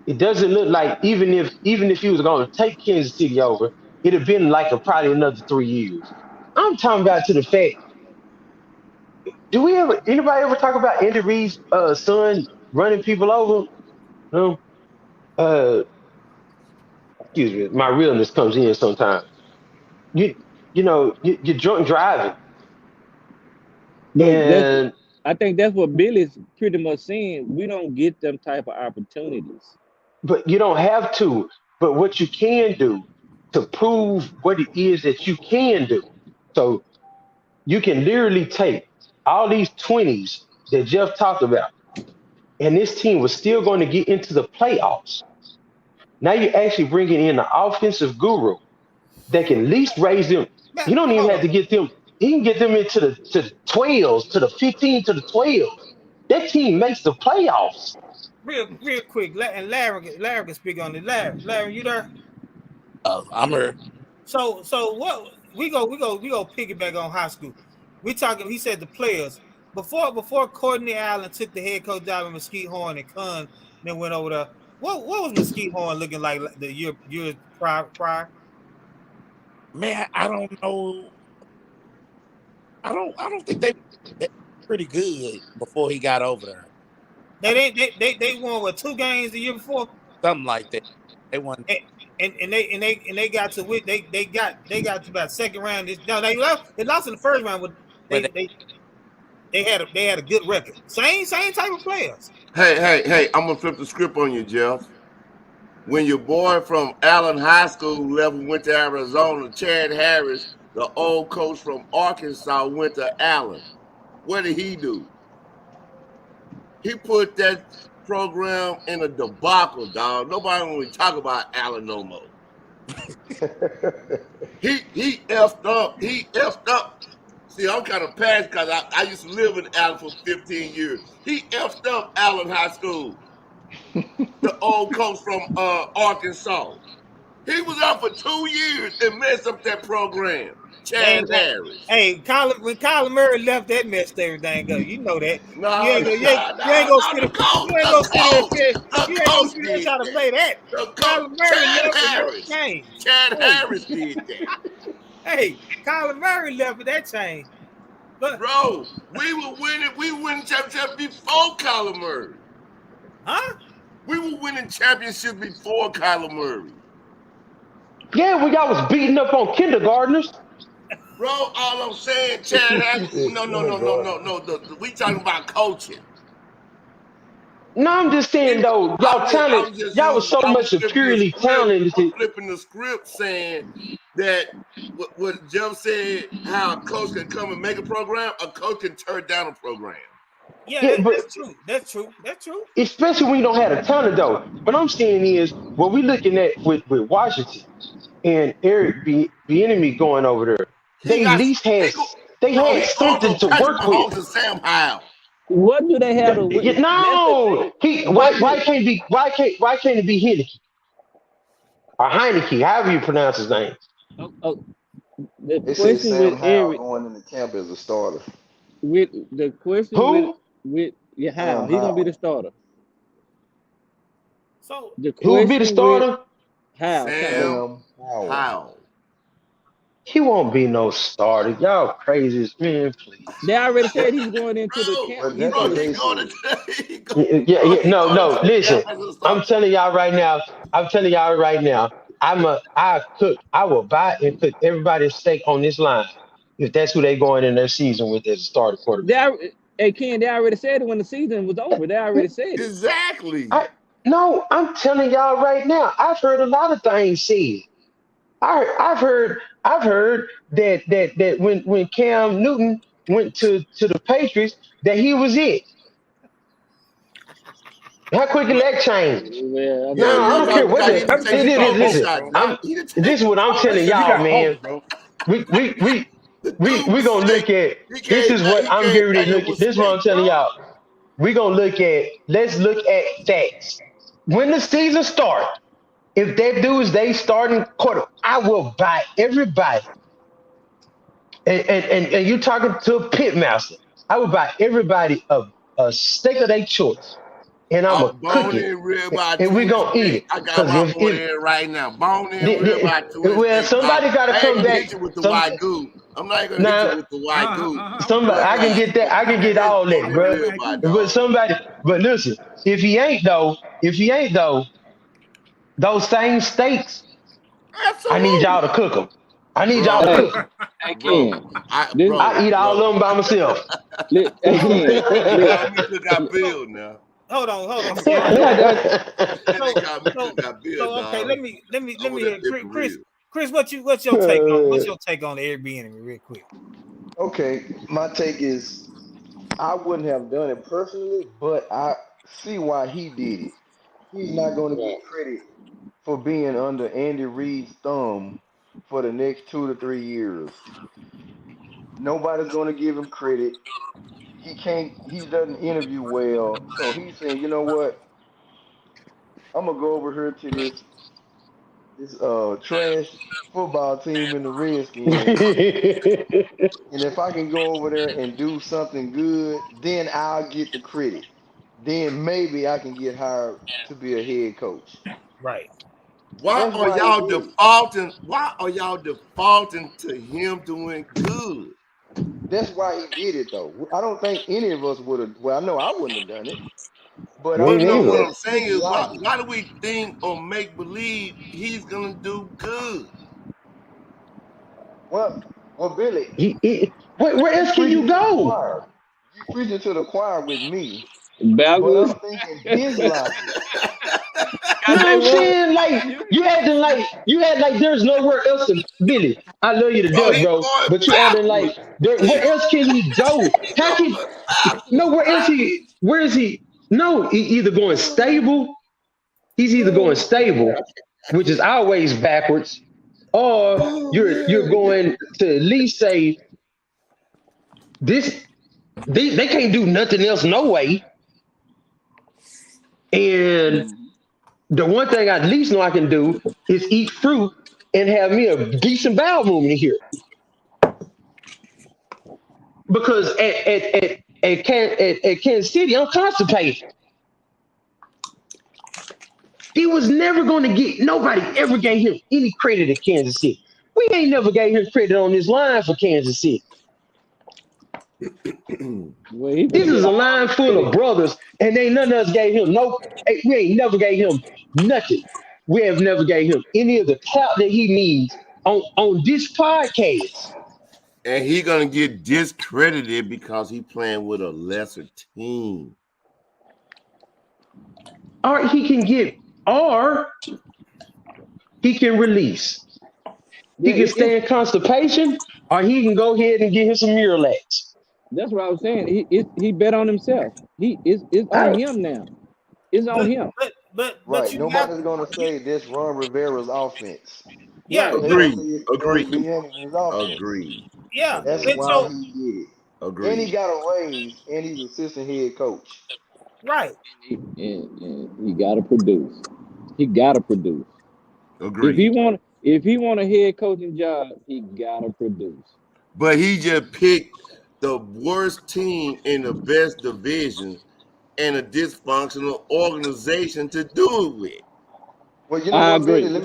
it doesn't look like even if he was going to take Kansas City over, it'd have been like probably another 3 years. I'm talking about to the fact. Do we ever anybody ever talk about Andy Reid's son running people over? No. Uh, excuse me, my realness comes in sometimes. You you're drunk driving, But and I think that's what Billy's pretty much saying. We don't get them type of opportunities. but you don't have to. But what you can do to prove what it is that you can do. So you can literally take all these 20s that Jeff talked about, and this team was still going to get into the playoffs. Now you're actually bringing in an offensive guru that can at least raise them. Man, He don't even hold have on. to get them. He can get them into the 12s, to the 15, to the 12s. That team makes the playoffs. Real quick. And Larry can speak on it. Larry, you there? I'm here. So what we go piggyback on high school. We talking. He said the players before Courtney Allen took the head coach job in Mesquite Horn and Khan then went over there. What was Mesquite Horn looking like the year prior? Man, I don't know. I don't think they were pretty good before he got over there. They won what 2 games the year before, Something like that. They won. and, and they got to win. They got to about second round. No, they lost in the first round, but But they, they had a good record. Same type of players. Hey, I'm gonna flip the script on you, Jeff. When your boy from Allen High School left and went to Arizona, Chad Harris, the old coach from Arkansas, went to Allen. What did he do? He put that program in a debacle, dog. Nobody want to talk about Allen no more. He effed up. He effed up. See, I'm kind of past because I used to live in Allen for 15 years. He effed up Allen High School. The old coach from Arkansas. He was out for 2 years and messed up that program. Chad Harris. Hey, when Kyler Murray left, that messed everything up. You know that. No, You ain't gonna sit there try to play that. Kyler Murray left and that changed. Chad Harris did that. Hey, Kyler Murray left and that changed. But bro, we were winning championships before Kyler Murray. Huh? We were winning championships before Kyler Murray. Yeah, when y'all was beating up on kindergartners. Bro, all I'm saying, Chad Harris. No. We talking about coaching. No, I'm just saying though, y'all was so much superiorly talented. I'm flipping the script saying that what Jeff said, how a coach can come and make a program, a coach can turn down a program. Yeah, that's true. Especially when you don't have the talent though. What I'm saying is what we're looking at with Washington and Eric Bieniemy going over there. They at least had something to work with. Sam Howell. What do they have to win? No, why can't it be Heineke or Heineke, however you pronounce his name? The They say question Sam with Howell Eric, going in the camp as a starter. with the question Who? with how Sam he's gonna be Howell. the starter. So The Who would be the question starter? with how Sam Howell. Howell. He won't be no starter. Y'all crazy, man. Please. They already said he's going into the Bro, camp. But He's that's going what to. they going said. to he go, Yeah, bro, yeah. he No, going no. to the Listen, camp as a I'm starter. telling y'all right now. I'm telling y'all right now. I will buy and put everybody's stake on this line if that's who they going in their season with as a starter They, quarterback. hey Ken, they already said it when the season was over. They already said it. Exactly. I no, I'm telling y'all right now. I've heard a lot of things said. I've heard that when Cam Newton went to the Patriots that he was it. How quick can that change? Well, I No, Yeah, mean, I real don't yeah, care talk, what Doc. the He done That's taken because you the got hope, COVID listen. shot, bro. Doc. I'm He done this is taken what I'm That's telling because you y'all, got hope, man. bro. We the we dude was gonna sick. look at He this came is back. what He I'm came getting ready back to and look at. was This is what sick, I'm telling bro. y'all. We gonna look at let's look at facts. When the season start, if that dude is they starting quarter, I will buy everybody. And you're talking to a pit master. I would buy everybody a steak of their choice, and I'm A gonna cook bone it, in ribeye and we gonna eat Tuesday. it. I got Cause my if order in right now. Bone in the, ribeye well, Tuesday, Doc. somebody got to I ain't come gonna back. hit you with the Some white goo. I'm not gonna hit you now, with the white goo. somebody But I can get that. I can get it's all bone that, in bro. ribeye, But dog. somebody, but listen, if he ain't though, those same steaks, I need y'all Absolutely, to cook them. I need y'all to bro. hey, cook them. hey Bro, Ken, this, I eat all of them by myself. hey Ken, They look, call me Cook I So Bill now. hold on, Ken. no, They So call me so Cook I Bill, okay. dog. Let I'm me with that hear different Chris. real. Chris, what's your take on the Airbnb real quick? Okay, my take is I wouldn't have done it personally, but I see why he did it. He's not going to get credit for being under Andy Reid's thumb for the next 2 to 3 years. Nobody's going to give him credit. He can't. He doesn't interview well, so he's saying, you know what? I'm gonna go over here to this trash football team in the Redskins, and if I can go over there and do something good, then I'll get the credit. Then maybe I can get hired to be a head coach. Right. Why That's are why he y'all did it. defaulting? Why are y'all defaulting to him doing good? That's why he did it, though. I don't think any of us would have. Well, I know I wouldn't have done it, but Me I'm But no, saying what neither. I'm that's saying his is, logic. why do we think or make believe he's gonna do good? Well, well, Billy, Where you else can preaching you to the go? choir. You preaching to the choir with me, but backwards. I'm thinking his logic. You I know tell what you I'm what, saying? Like you, you had like there's nowhere else to Billy. I love you to Bro, death, he's bro. going But you acting like backwards. where else can he go? He's How can going backwards. no where else he where is he? No, either going stable, he's either going stable, which is always backwards, or Oh you're man. going to at least say this they can't do nothing else no way. And Mhm. the one thing I at least know I can do is eat fruit and have me a decent bowel movement here. Because at Kansas City, I'm constipated. He was never going to get, nobody ever gave him any credit at Kansas City. We ain't never gave him credit on this line for Kansas City. well, he This gonna get is a all line the full credit. of brothers, and ain't none of us gave him no, we ain't never gave him nothing. We have never gave him any of the clout that he needs on this podcast. And he gonna get discredited because he playing with a lesser team. Or he can get, or he can release. Yeah, He can stay in constipation, or he can go ahead and get him some Miralax. that's what I was saying. He bet on himself. It's on I, him now. It's on But him. but Right. you have Nobody's gonna you say this Ron Rivera's offense. yeah, Right. They're but gonna say Agreed. it's Eric Agreed. Bieniemy's offense. Agreed. yeah, That's and Agreed. why so he did it. And he Agreed. got a raise, and he's assistant head coach. right. And he gotta produce. He gotta produce. Agreed. If he want a head coaching job, he gotta produce. But he just picked the worst team in the best division and a dysfunctional organization to do it with. Well, you know I what, Billy? agree. Let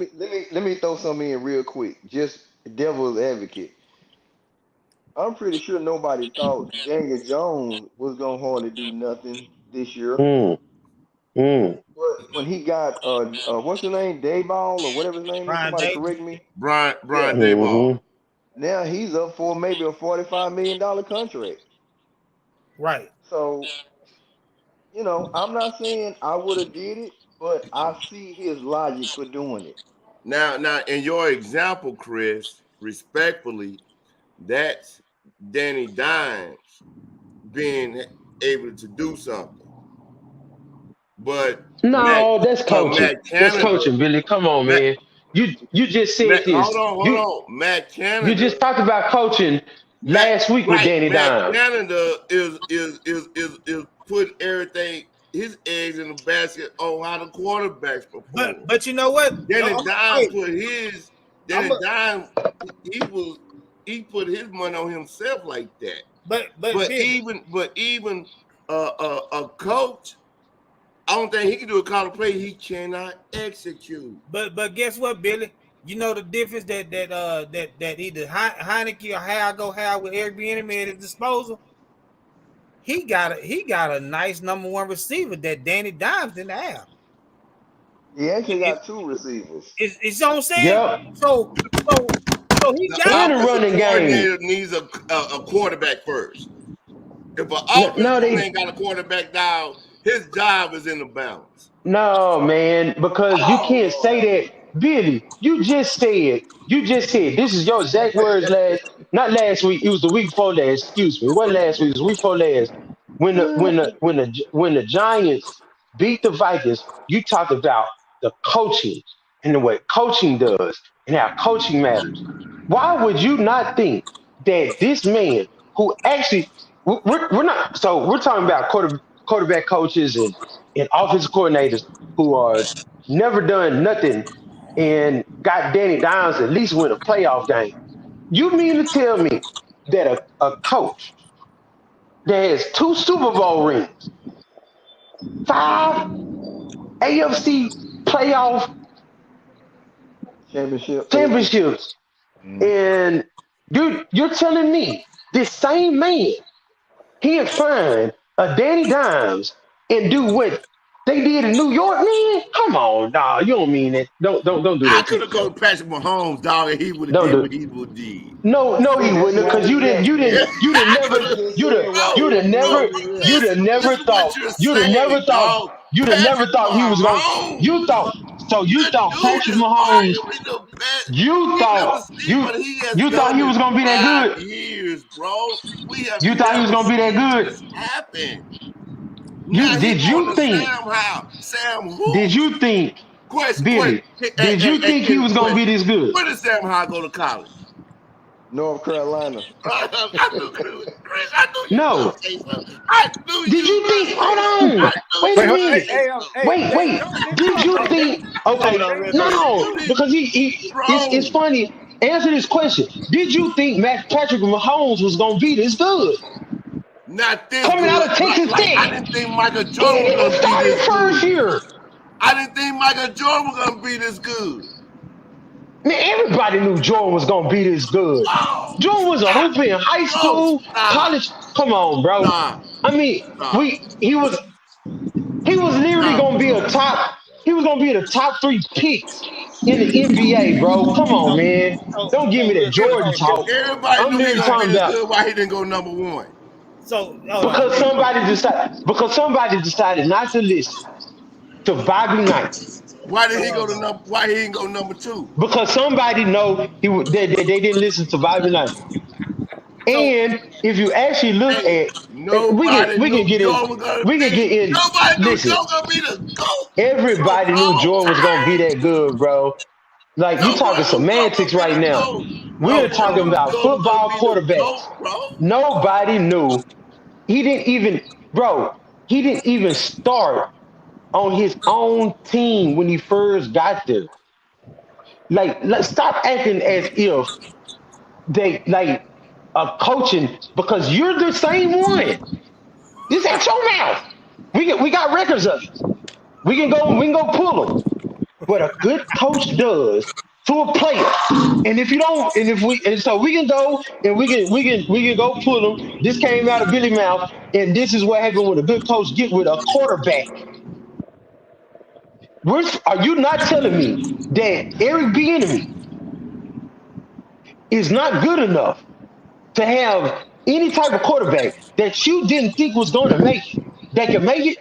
me throw something in real quick. Just devil's advocate. I'm pretty sure nobody thought Daniel Jones was gonna hardly do nothing this year. Mm, mm. But when he got what's his name, Dayball or whatever his name is, Brian somebody Davis. correct me. Brian Yeah. Dayball. Mm-hmm. Now he's up for maybe a $45 million contract. Right. So, I'm not saying I would have did it, but I see his logic for doing it. Now, in your example, Chris, respectfully, that's Danny Dimes being able to do something. But No, that's coaching. Matt That's Canada, coaching, Billy. Come on, Matt, man. You just said Matt, hold this. on. Matt You Canada, just talked about coaching last week with Danny Matt Dimes. Canada is putting everything his eggs in the basket on how the quarterbacks perform. But you know what? Danny Dimes Wait, put his Dimes he put his money on himself like that. but Billy, even a coach, I don't think he can do a call to play. He cannot execute. but guess what, Billy? You know the difference that either Heineke or Hal with Eric Bieniemy at his disposal. He got a nice number one receiver that Danny Dimes didn't have. He actually got two receivers. It's what I'm saying. Yep. So he The got In the running coordinator game. needs a quarterback first. If an No, offensive ain't got a quarterback down, his job is in the balance. no, man, because you can't Oh, say that. Billy, you just said this is your exact words not last week, it was the week before last, excuse me. It wasn't last week, it was the week before last. When the Giants beat the Vikings, you talked about the coaching and the way coaching does and how coaching matters. Why would you not think that this man who actually we're not so we're talking about quarterback coaches and offensive coordinators who are never done nothing and got Danny Dimes at least win a playoff game. You mean to tell me that a coach that has two Super Bowl rings, five AFC playoff championships. championships, Mhm. and you're telling me this same man he'd find a Danny Dimes and do what they did in New York, man? Come on, dog. You don't mean it. Don't do I that to could have yourself. called Patrick Mahomes, dog, and he would have Don't did do what it. he would did. No, he See, that's wouldn't, why because he left. you'd have He never, just said why he No, left. you'd have never listen what thought, you're saying, dog. you'd have never Patrick thought he was going. Mahomes, You thought, so you the thought dude Patrick is Mahomes, arguably the best. you We never thought see you what he has you thought done he in was gonna be that 5 good. years, bro. We have You thought he was never gonna be that seen good. this happen. You Now he did on you the think? Sam Howell. Sam Did who? you think, Question. Billy? Did you think he Kenny, was gonna be question. this good? Where did Sam Howell go to college? North Carolina. I knew, Chris, I knew you was No. gonna say something. I knew Did you you was think? gonna Hold say something. on. I knew Wait Wait, a you was hey, gonna minute. say hey, something. hey, Wait. hey, don't Did talk you about that. think? Hold Okay. on, real quick. No, Dude, because it's bro. funny. Answer this question. Did you think Patrick Mahomes was gonna be this good Not this coming out good. of Like, Texas I Tech? didn't think Michael He Jordan ain't was even gonna be started this first good. year. I didn't think Michael Jordan was gonna be this good. Man, everybody knew Jordan was gonna be this good. Oh, Jordan was a stop. hooper in high Bro, school, stop. college. Come on, bro. Stop. I mean, Stop. he was literally Stop, gonna be bro. he was gonna be the top three picks in the NBA, bro. Come on, man. Don't give me that Real quick, Jordan talk. Everybody I'm knew he literally gonna be talking this about good. Why he didn't go number one? so hold on, because somebody decided not to listen to Bobby Knight. Why did he go to number? Why he didn't go number two? Because somebody know they didn't listen to Bobby Knight. so And if you actually look Hey, at, nobody we can knew get in, Jordan was gonna we can be. get in. Nobody knew Listen, Jordan gonna be the GOAT everybody of knew all Jordan was gonna be time. that good, bro. Like you talking Nobody knew Jordan semantics gonna be right the now. GOAT. We're Nobody talking knew about Jordan was gonna football be the GOAT, quarterbacks. bro. Nobody knew. He didn't even, bro. He didn't even start on his own team when he first got there. Like, let's stop acting as if they like a coaching because you're the same one. This ain't your mouth. We got records of it. We can go pull them. What a good coach does to a player. And if you don't, so we can go and we can go pull them. This came out of Billy Mouth, and this is what happened when a good coach get with a quarterback. Are you not telling me that Eric Bieniemy is not good enough to have any type of quarterback that you didn't think was going to make it, that can make it?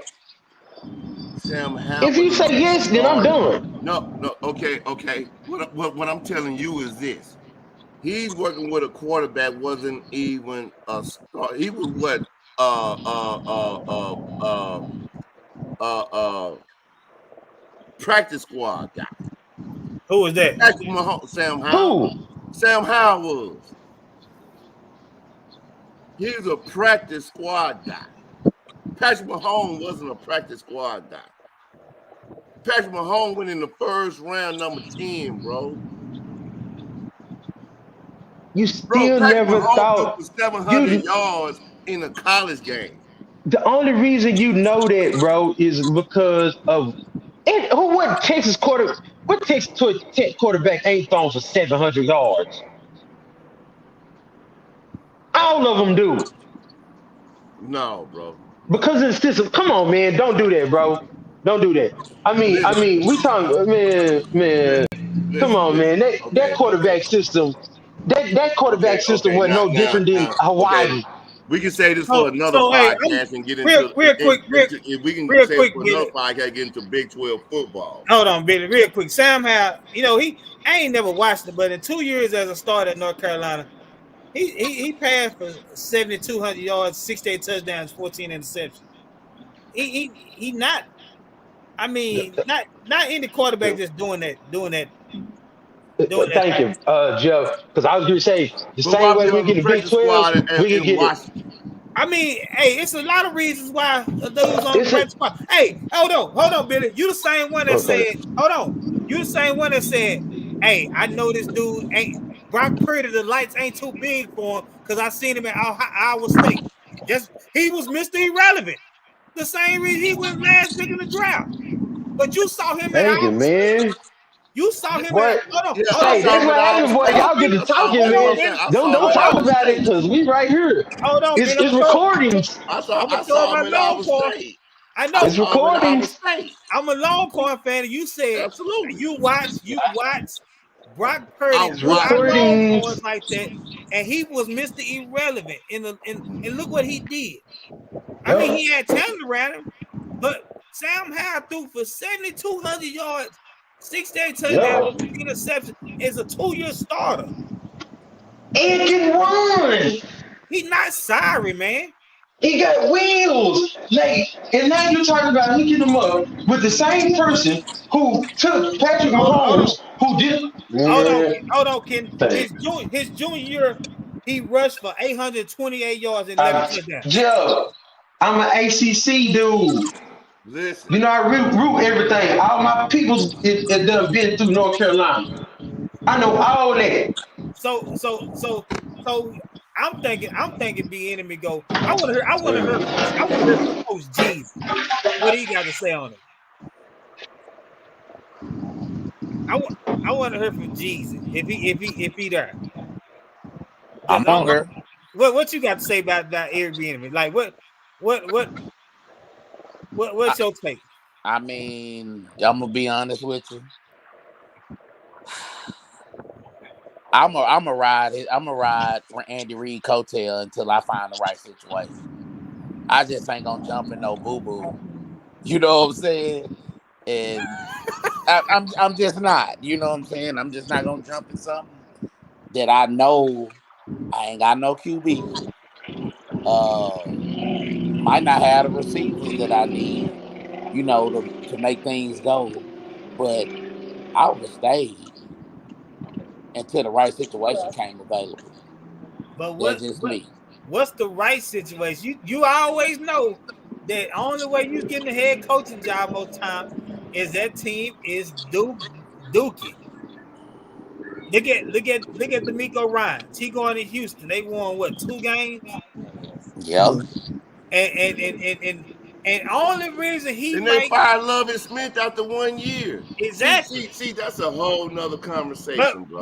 Sam Howell If you wasn't say even yes, then I'm starting. done. No, okay. What I'm telling you is this: he's working with a quarterback wasn't even a start. He was what practice squad guy. Who was that? Patrick Mahomes, Sam Howell. Who? Sam Howell was. He's a practice squad guy. Patrick Mahomes wasn't a practice squad guy. Patrick Mahomes went in the first round, number 10, bro. You still Patrick never Mahomes threw thought for 700 yards in a college game. the only reason you know that, bro, is because of what Texas Tech quarterback ain't thrown for 700 yards. All of them do. No, bro. Because of the system. Come on, man. Don't do that, bro. Don't do that. Listen, We talking, man. Come on, man. listen. That Okay. quarterback system, that quarterback system wasn't no different than Now, okay. Hawaii. We can say this for So, another hey, podcast and get real into quick, if we can real say it quick, for Billy. another podcast, get into Big 12 football. Hold on, Billy, real quick. Sam Howell, I ain't never watched it, but in 2 years as a starter at North Carolina, he passed for 7,200 yards, 68 touchdowns, 14 interceptions. He not. I mean, not any quarterback just doing that. Thank you, Jeff. Because I was going to say the But why same way be we on the get the Big practice 12, squad we can in get it. Washington? I mean, hey, it's a lot of reasons why a dude's on the It's practice squad. Hey, hold on, Billy. You the same one that okay. said, hold on. You the same one that said, hey, I know this dude ain't Brock Purdy, the lights ain't too big for him because I seen him at Iowa State. He was Mr. Irrelevant. The same reason he went last pick in the draft. But you saw him at Thank you, Iowa State. man. You saw him Boy, at Yeah, hold I on, hey, saw that's him Billy. what at Iowa happens, boy. State. Y'all get to talking, Hold on, man. Billy. I saw Don't him at talk Iowa about it State. because we right here. Hold on, Billy. It's recordings. I'm I gonna throw saw my him at Iowa Longhorn. State. I I know. It's saw him at Iowa recordings. State. I'm a Longhorn fan, and you said Absolutely. you watch Brock I Purdy It's beat our watched him. Longhorns recordings. like that, and he was Mr. Irrelevant. And look what he did. I mean, Yep. he had talent around him, but Sam Howell threw for 7,200 yards, 68 touchdowns, Yep. 15 interceptions. Is a 2-year starter. And can run. He's not sorry, man. He got wheels. Like, and now you're talking about hooking him up with the same person who took Patrick Hold on. Mahomes, who did. Hold on, Man, hold on, Ken. hey, His junior year, he rushed for 828 yards and 11 touchdowns. Joe, I'm an ACC dude. Listen. You know, I root everything. All my peoples that have been through North Carolina. I know all that. So I'm thinking Bieniemy go. I want to hear from Coach G's. What he got to say on it. I want to hear from Jeezy if he there. I'm on her. What you got to say about Eric Bieniemy? Like what's your take? I mean, I'm gonna be honest with you. I'm a ride for Andy Reid coattail until I find the right situation. I just ain't gonna jump in no boo boo. You know what I'm saying? And I'm just not. You know what I'm saying? I'm just not gonna jump in something that I know I ain't got no QB. Might not have the receivers that I need, to make things go. But I would have stayed until the right situation came available. But That's just me. what's the right situation? You always know that only way you getting the head coaching job most time is that team is Dookie. Look at D'Amico Ryans. He going to Houston. They won what 2 games? Yeah. And And only reason he And they might fired Loving Smith after 1 year. exactly. See, that's a whole nother But conversation, bro.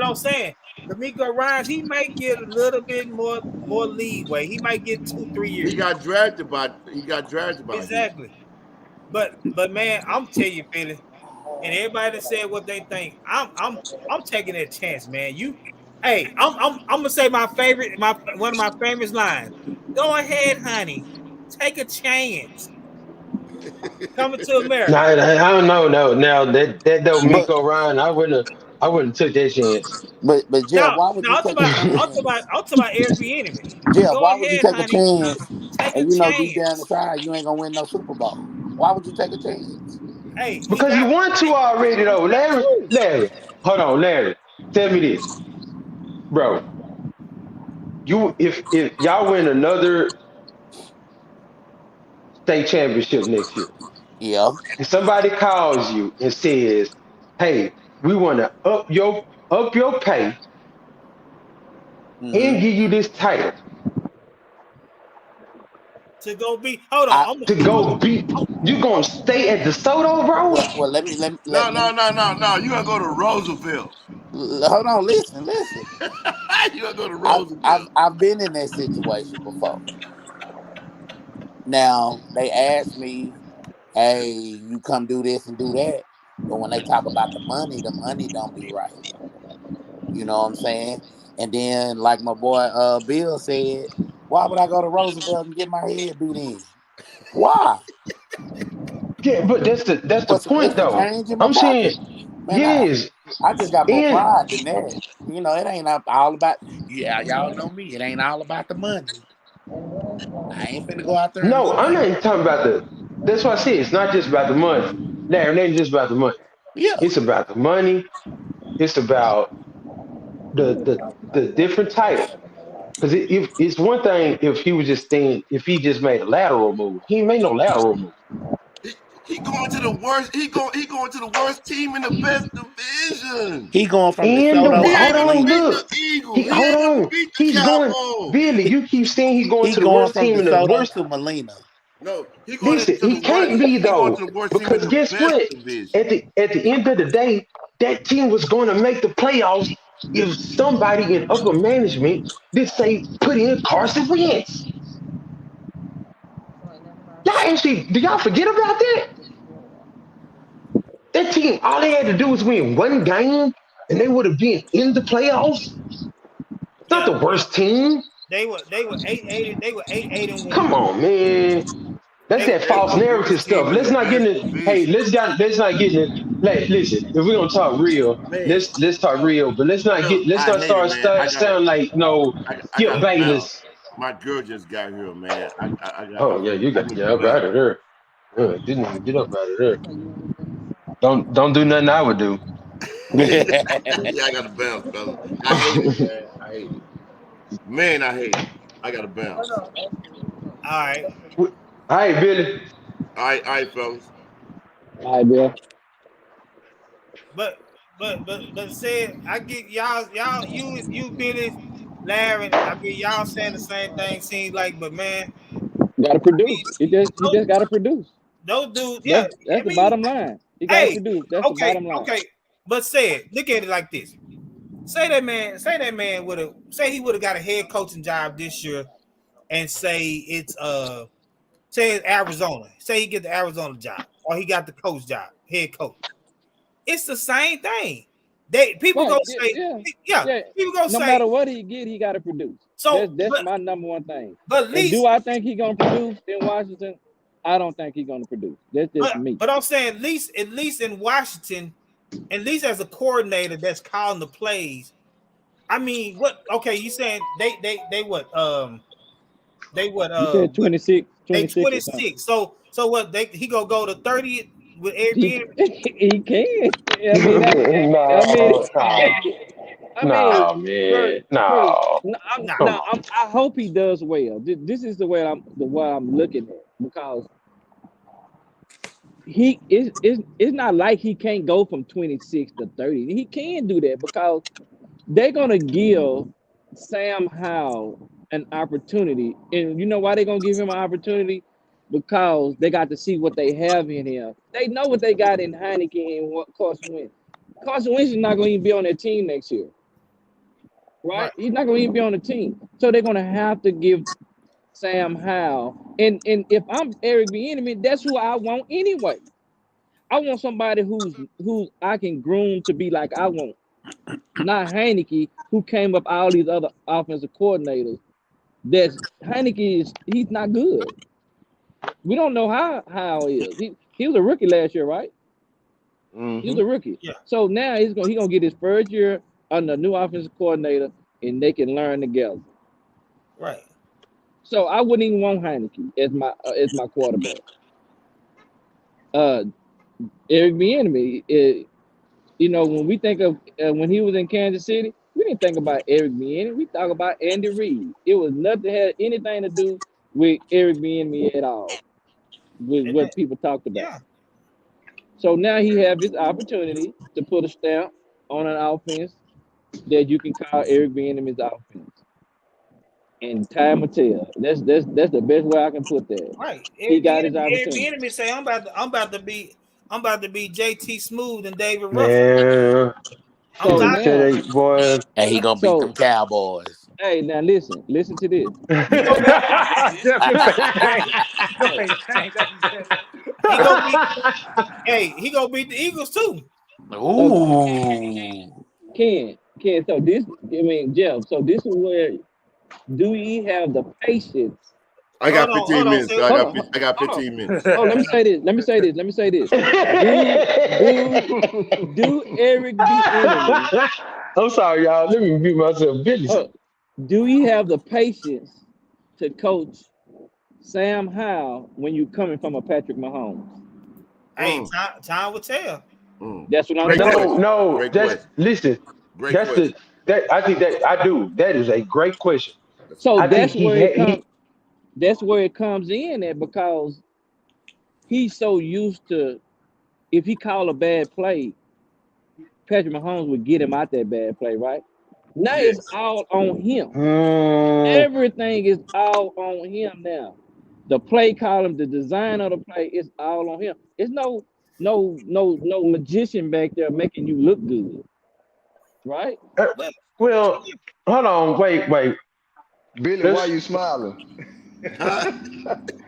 I'm saying D'Amico Ryans, he might get a little bit more leeway. He might get 2-3 years. He got drafted by Houston. Exactly. But man, I'm telling you, Billy, and everybody that said what they think, I'm taking that chance, man. I'm gonna say my one of my famous lines. Go ahead, honey, take a chance. Coming to America. Nah, I don't know. No, now that though But Miko Ryan, I wouldn't took that chance. Jeff, why would No, you take a I'm chance? talking about Eric Bieniemy. Jeff, Go why would you ahead, take a honey, chance take a and deep down chance. inside you ain't gonna win no Super Bowl? Why would you take a chance? Hey, Because you want to already though, he got Larry. two. Larry, hold on, Larry. Tell me this, bro. You if y'all win another state championship next year, Yeah. if somebody calls you and says, "Hey, we want to up your pay and Mm-hmm. give you this title To go be. Hold I on, to go beat," you gonna stay at DeSoto, bro? well No, let no, me no, no, no. You gotta go to Roosevelt. hold on, listen. You gotta go to Roosevelt. I've been in that situation before. Now they asked me, "Hey, you come do this and do that," but when they talk about the money don't be right. You know what I'm saying? And then, like my boy Bill said, why would I go to Roosevelt and get my head beat in? Why? Yeah, but that's the For some point extra though. change in my I'm pocket? saying Man, yes, I just got more and pride than that. You know, it ain't all about. Yeah, y'all know me. It ain't all about the money. I ain't finna go out there and no, look I'm not like. even talking about the. That's what I said. It's not just about the money. Larry, it ain't just about the money. Yeah. It's about the money. It's about the different titles. Because if it's one thing if he was just staying, if he just made a lateral move, he ain't made no lateral move. He going to the worst. He going to the worst team in the best division. He going from And the DeSoto He to ain't hold gonna on, beat Molina. the look, Eagles. he He hold ain't gonna on. beat the He's going, Cowboys. Billy. You keep saying he's going He to the going worst from team and the DeSoto worst. to Molina. No, he going Listen, to the he worst. can't be He going though, to the worst team in because the guess best what? division. At the end of the day, that team was going to make the playoffs if somebody in upper management did say put in Carson Wentz. Y'all actually, do y'all forget about that? That team, all they had to do was win one game, and they would have been in the playoffs. It's not yeah, the worst team. they were 8-8. They were 8-1. Come on, man. That's They were that They false were the narrative worst stuff. team in Let's the not get best in it. Hey, division. let's not get in it. Like, listen, if we're gonna talk real, Man, let's talk Phelps, real. But Phelps, let's I not hate it, start man. sound like no I Skip gotta bounce. Bayless. My girl just got here, man. Oh yeah, you I got need yeah to up out bounce. of there. Yeah, didn't even get up out of there. Don't do nothing I would do. Yeah, I gotta bounce, fellas. I hate it, man. I hate it. Man, I hate it. I gotta bounce. all right. All right, Billy. All right, fellas. All right, Bill. But said I get y'all you Billy, Larry. I mean y'all saying the same thing. Seems like, but man, Got to I produce. mean He just got to produce. those dudes. Yeah, That's I the mean, bottom line. He got to hey, produce. That's the okay, bottom line. okay. But said, look at it like this. Say that man would have say he would have got a head coaching job this year, and say it's Arizona. Say he get the Arizona job, or he got the coach job, head coach. It's the same thing. People Right? go Yeah, say, yeah, yeah, yeah. people go No say. matter what he get, he got to produce. So, That's my number one thing. but at And do least, I think he gonna produce in Washington? I don't think he's gonna produce. That's just me. but I'm saying at least in Washington, at least as a coordinator that's calling the plays. I mean, what? Okay, you saying they You said what 26, they 26 or something. 26. So what he gonna go to 30 with He Airbnb? he can. I mean, I mean, No, I mean, no, bro, man, bro. no. No, Nah. Come on. I hope he does well. This is the way I'm looking at, because it's not like he can't go from 26 to 30. He can do that because they're gonna give Sam Howell an opportunity, and you know why they're gonna give him an opportunity? because they got to see what they have in him. They know what they got in Heineken and what Carson Wentz. Carson Wentz is not going to even be on their team next year, right? Right. He's not going to even be on the team. So they're going to have to give Sam Howell. And if I'm Eric Bieniemy, that's who I want anyway. I want somebody who's I can groom to be like I want, not Heineke, who came up all these other offensive coordinators. That's Heineke he's not good. We don't know how Howell is. He was a rookie last year, right? He was a rookie. Yeah. So now he gonna get his first year under a new offensive coordinator, and they can learn together. Right. So I wouldn't even want Heineke as my quarterback. Eric Bieniemy, when we think of when he was in Kansas City, we didn't think about Eric Bieniemy. We talk about Andy Reid. It was nothing had anything to do with Eric Bieniemy at all, with And what people talked about. yeah. So now he have his opportunity to put a stamp on an offense that you can call Eric Bieniemy's offense. And time will tell. That's the best way I can put that. Right. He got his Eric opportunity. Bieniemy say I'm about to be JT Smooth and David Ruffin. Man, I'm So tired. tell now, they boy. And he gonna beat them Cowboys. hey, now listen to this. He gonna beat the Eagles too. Ooh. Ken, so this, Jeff, so this is where do we have the patience? I got Hold on, 15 minutes. Sid. So Hold on, I got 15 minutes. Oh, let me say this. Do Eric Bieniemy? I'm sorry, y'all. Let me mute myself. Business. Do we have the patience to coach Sam Howell when you're coming from a Patrick Mahomes? Hey, time will tell. That's what I'm Great saying. question. No. Great That's question. listen. Great That's question. I think that I do. That is a great question. So I that's think where it comes. That's where it comes in at, because he's so used to, if he call a bad play, Patrick Mahomes would get him out that bad play, right? Now it's all on him. Everything is all on him now. The play column, the design of the play, is all on him. It's no magician back there making you look good, right? Well, hold on. Wait. Billy, why you smiling?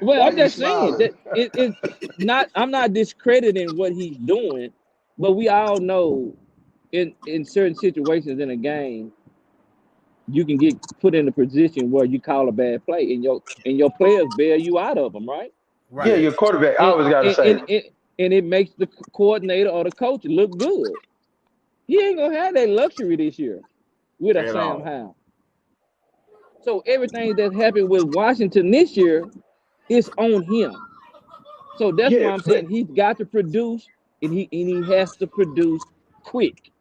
Well, Why I'm you just saying smiling? that it's not. I'm not discrediting what he's doing, but we all know in certain situations in a game, you can get put in a position where you call a bad play, and your players bail you out of them, right? Right. Yeah, your quarterback. I always gotta say. And it makes the coordinator or the coach look good. He ain't gonna have that luxury this year with a Sam Howell. So everything that happened with Washington this year is on him. So that's why I'm saying he's got to produce, and he has to produce quick.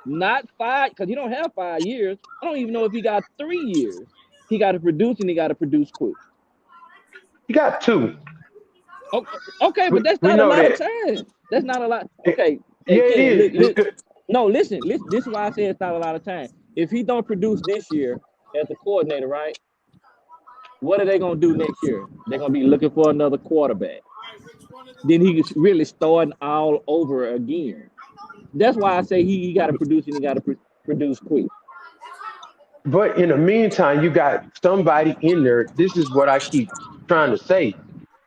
Not 5, because he don't have 5 years. I don't even know if he got 3 years. He got to produce, and he got to produce quick. You got 2. Okay, but that's not a lot of time. That's not a lot. Okay. Yeah, it is. No, listen. This is why I say it's not a lot of time. If he don't produce this year as a coordinator, right? What are they gonna do next year? They're gonna be looking for another quarterback. Then he's really starting all over again. That's why I say he got to produce, and he got to produce quick. But in the meantime, you got somebody in there. This is what I keep trying to say.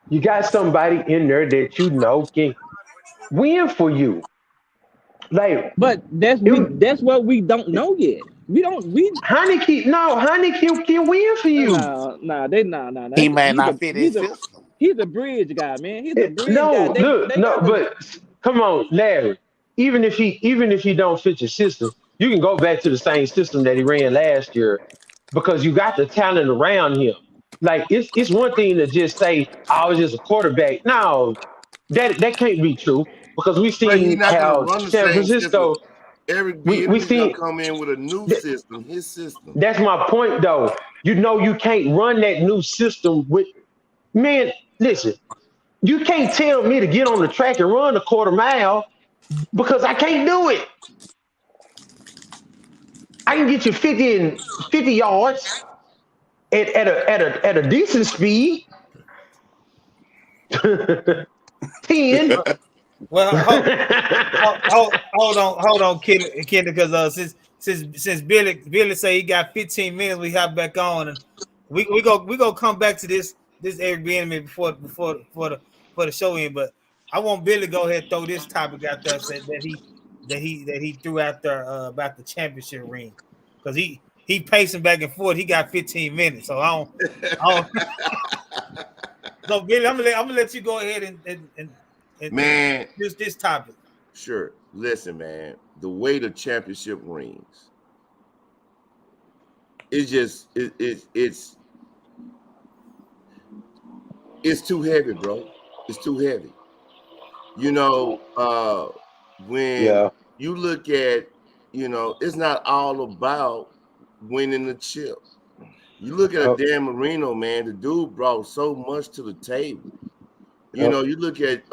You got somebody in there that can win for you. But that's what we don't know yet. Heineke can win for you. He may not fit his system. He's a bridge guy, man. He's a bridge guy. But come on, Larry. Even if he don't fit your system, you can go back to the same system that he ran last year, because you got the talent around him. Like it's one thing to just say, I was just a quarterback. No, that can't be true, because we've seen how San Francisco. Eric we Bieniemy gonna come in with a new system, his system. That's my point, though. You can't run that new system with. Man, listen, you can't tell me to get on the track and run a quarter mile, because I can't do it. I can get you 50 yards at a decent speed. 10. Well, hold on, Kenny, because since Billy say he got 15 minutes, we hop back on, and we go come back to this Eric Bieniemy before the show in. But I want Billy to go ahead and throw this topic out there that he threw out there about the championship ring, because he pacing back and forth. He got 15 minutes, so I don't. So Billy, I'm gonna let you go ahead and Man, this topic. Sure. Listen, man, the way the championship rings, it's too heavy, bro. It's too heavy. You know, when you look at, it's not all about winning the chip. You look at Dan Marino, man, the dude brought so much to the table. You look at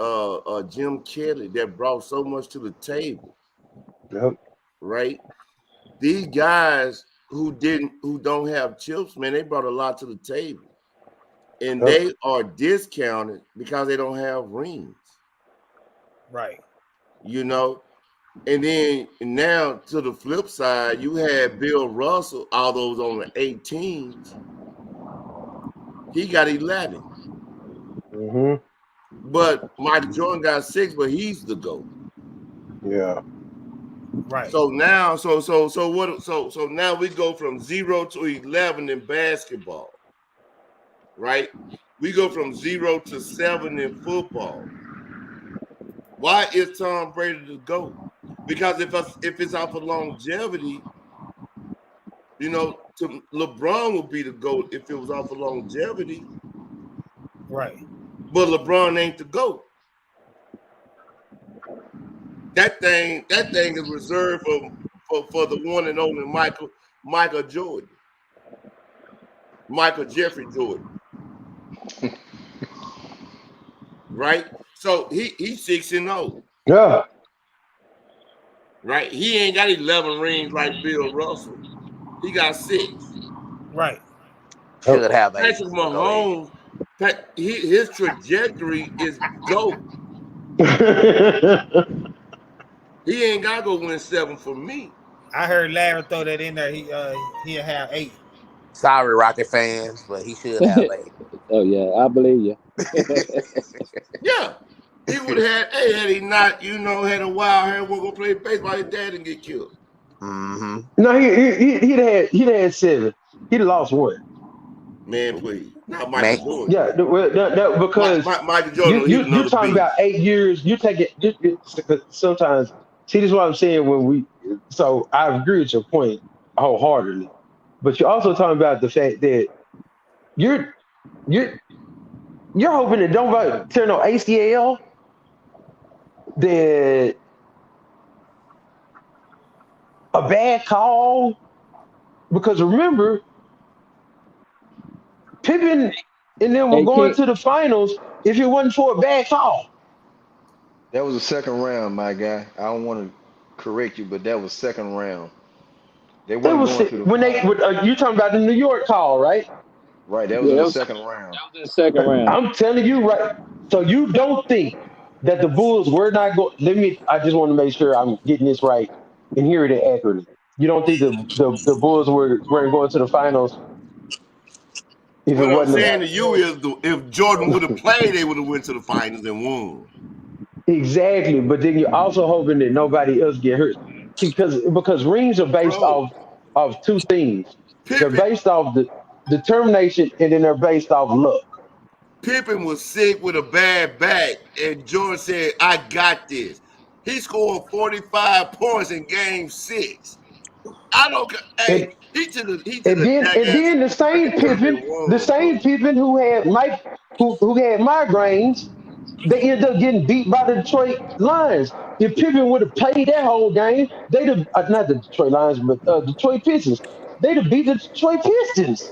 Jim Kelly that brought so much to the table. Yep. Right? These guys who don't have chips, man, they brought a lot to the table. And they are discounted because they don't have rings. Right. And then now to the flip side, you had Bill Russell, although on the 18s, he got 11. Mm-hmm. But Michael Jordan got 6, but he's the GOAT. Yeah. Right. So now, so now we go from 0 to 11 in basketball. Right? We go from 0 to 7 in football. Why is Tom Brady the GOAT? Because if it's off of longevity, LeBron would be the GOAT if it was off of longevity. Right. But LeBron ain't the GOAT. That thing is reserved for the one and only Michael Jordan. Michael Jeffrey Jordan. Right? So he's 6-0. Yeah. Right? He ain't got 11 rings like Bill Russell. He got 6. Right. Should have Patrick Mahomes, his trajectory is GOAT. He ain't got to go win 7 for me. I heard Larry throw that in there. He'll have 8. Sorry, Rocket fans, but he should have 8. Oh yeah, I believe you. Yeah. He would have had he not, had a wild hair, would go play baseball, his dad didn't get killed. Mm-hmm. No, he'd had 7. He'd have lost 1. Man, please. Not Michael Jordan. Yeah, no, because Michael Jordan, you're talking about 8 years. You take it sometimes. See, this is what I'm saying so I agree with your point wholeheartedly. But you're also talking about the fact that you're hoping that don't turn on ACL, that a bad call, because remember, Pippen and them were going to the finals if it wasn't for a bad call. That was the second round, my guy. I don't want to correct you, but that was second round. They weren't going to the finals. You talking about the New York call, right? Right, that was in the second round. That was in the second round. I'm telling you, right. So you don't think that the Bulls were not going? I just want to make sure I'm getting this right and hear it accurately. You don't think the Bulls weren't going to the finals if it What I'm wasn't? saying to you is, if Jordan would have played, they would have went to the finals and won. Exactly, but then you're also hoping that nobody else get hurt because rings are based off 2 things. Pippen, They're based off the determination, and then they're based off luck. Pippen was sick with a bad back, and Jordan said, "I got this." He scored 45 points in Game 6. I don't. Hey, he took and then the same Pippen who had who had migraines, they ended up getting beat by the Detroit Lions. If Pippen would have played that whole game, they'd have not the Detroit Lions, but Detroit Pistons. They'd have beat the Detroit Pistons.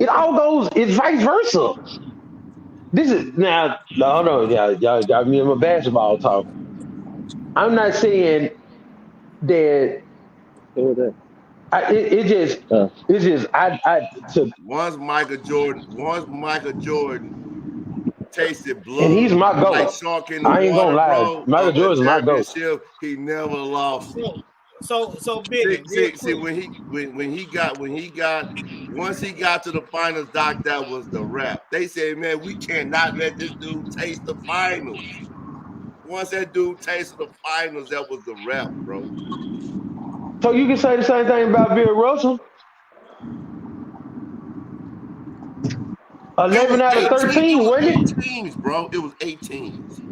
It's vice versa. This is now. Hold on, y'all got me in my basketball talk. I'm not saying that. Once Michael Jordan tasted blood And he's my goat. like shark in the I ain't water, gonna lie. bro. Michael Of a Jordan's my goat. championship, he never lost it. So Biggie, real quick. See when he got once he got to the finals, Doc, that was the wrap. They said, man, we cannot let this dude taste the finals. Once that dude tasted the finals, that was the wrap, bro. So you can say the same thing about Bill Russell. 11 out of 13, wasn't it? 8 teams, bro. It was 8 teams.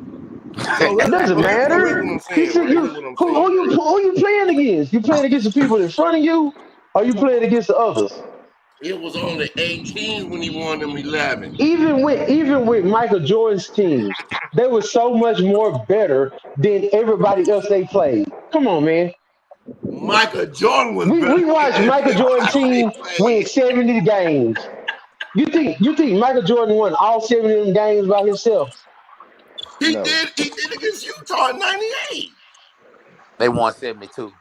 So it doesn't matter. He said who you playing against? You playing against the people in front of you, or you playing against the others? It was only 18 when he won them 11. Even with Michael Jordan's teams, they were so much more better than everybody else they played. Come on, man. Michael Jordan was better. We watched Michael Jordan team win 70 games. You think Michael Jordan won all 70 of them games by himself? He did against Utah in 98. They won 72.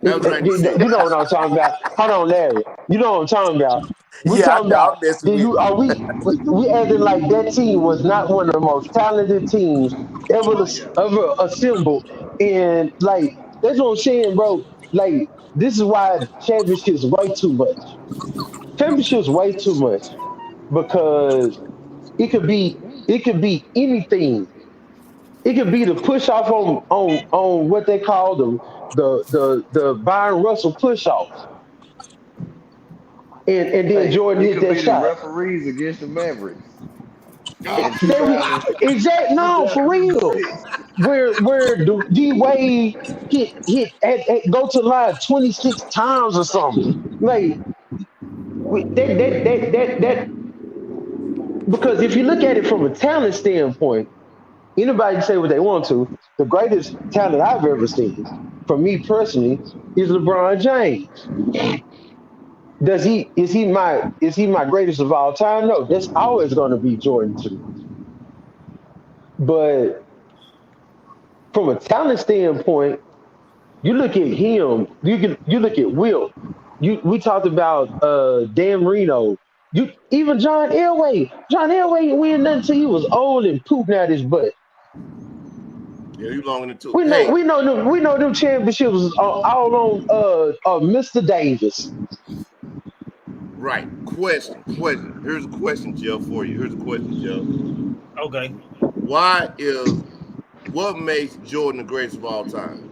You know what I'm talking about. Hold on, Larry. You know what I'm talking about. We Yeah, talking about we acting like that team was not one of the most talented teams ever assembled. And like that's what I'm saying, bro. Like this is why championships way too much. Championships way too much because it could be anything. It could be the push off on what they call the Byron Russell push off. And then Jordan hit that shot. The referees against the Mavericks. Exactly. No, for real. Where D Wade hit go to the line 26 times or something. Like that because if you look at it from a talent standpoint, anybody can say what they want to. The greatest talent I've ever seen, for me personally, is LeBron James. Is he my greatest of all time? No, that's always going to be Jordan to me. But from a talent standpoint, you look at him. You look at Will. We talked about Dan Marino. Even John Elway. John Elway didn't win nothing until he was old and pooping out his butt. Yeah, you long in the tooth. We know them championships was all on Mr. Davis. Right. Question. Here's a question, Joe, for you. Okay. What makes Jordan the greatest of all time?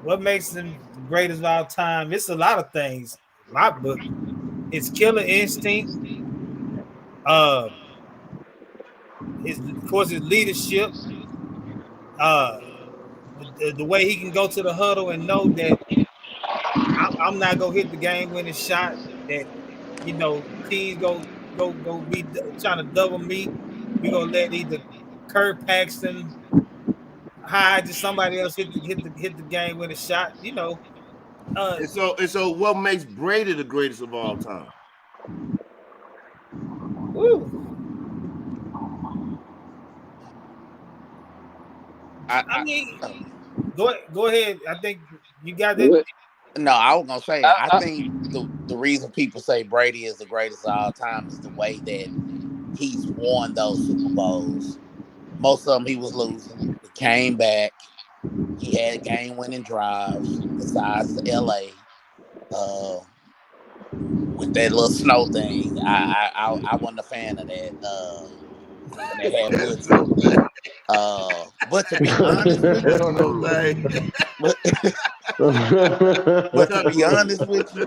What makes him the greatest of all time? It's a lot of things. My book. It's killer instinct. Of course, his leadership. The way he can go to the huddle and know that I'm not gonna hit the game-winning shot. That teams go be trying to double me. We gonna let either Kurt Paxton, Hyde, or somebody else hit the game-winning shot. And so, what makes Brady the greatest of all time? Woo. I mean, go ahead. I think you got that. No, I was gonna say. I think the reason people say Brady is the greatest of all time is the way that he's won those Super Bowls. Most of them he was losing. He came back. He had game-winning drives. Besides the LA, with that little snow thing, I wasn't a fan of that. They had Woodson. But to be honest with you,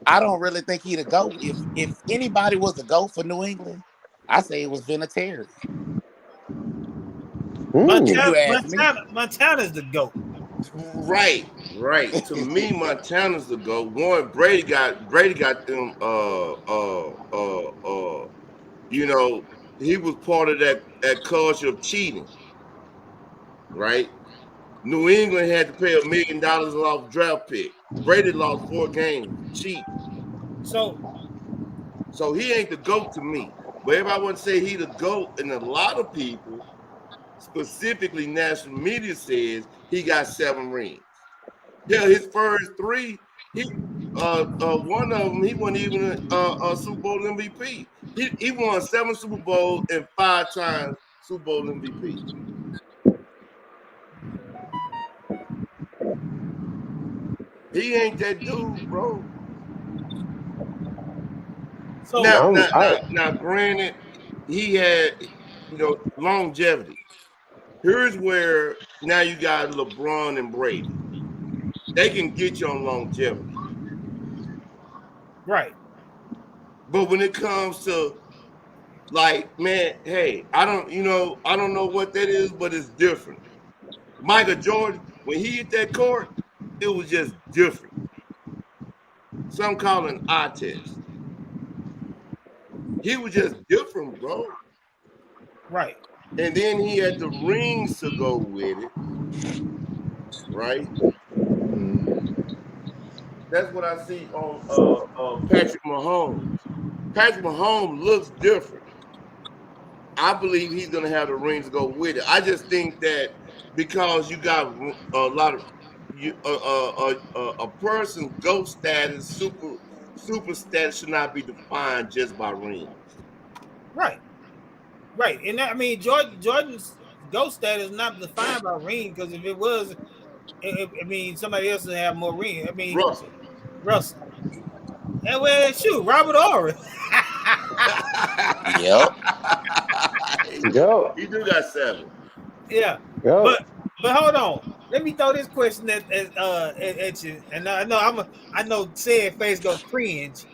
I don't really think he'd a GOAT. If anybody was a GOAT for New England, I say it was Vinatieri. Montana's the GOAT. Right. To me, Montana's the GOAT. One, Brady got them. He was part of that culture of cheating. Right. New England had to pay $1 million off draft pick. Brady lost 4 games. Cheat. So he ain't the GOAT to me. But everybody want to say he the GOAT, and a lot of people, specifically national media, says he got 7 rings. Yeah, his first 3 He one of them, he wasn't even a Super Bowl MVP. He won 7 Super Bowls and 5 times Super Bowl MVP. He ain't that dude, bro. So Now, granted, he had longevity. Here's where now you got LeBron and Brady. They can get you on longevity. right. But when it comes to like, man, hey, I don't know what that is, but it's different. Michael Jordan, when he hit that court, it was just different. Some call it an eye test. He was just different, bro. Right. And then he had the rings to go with it, right? That's what I see on Patrick Mahomes. Patrick Mahomes looks different. I believe he's going to have the rings to go with it. I just think that because you got a lot of a person's GOAT status, super status should not be defined just by rings. Right. Right. And I mean, Jordan's GOAT status is not defined by ring, because if it was, I mean, somebody else would have more ring. I mean, Russell. And well, shoot, Robert Ory. Yep. He do got 7. Yeah. Yep. But hold on. Let me throw this question at you. And I know saying face go cringe.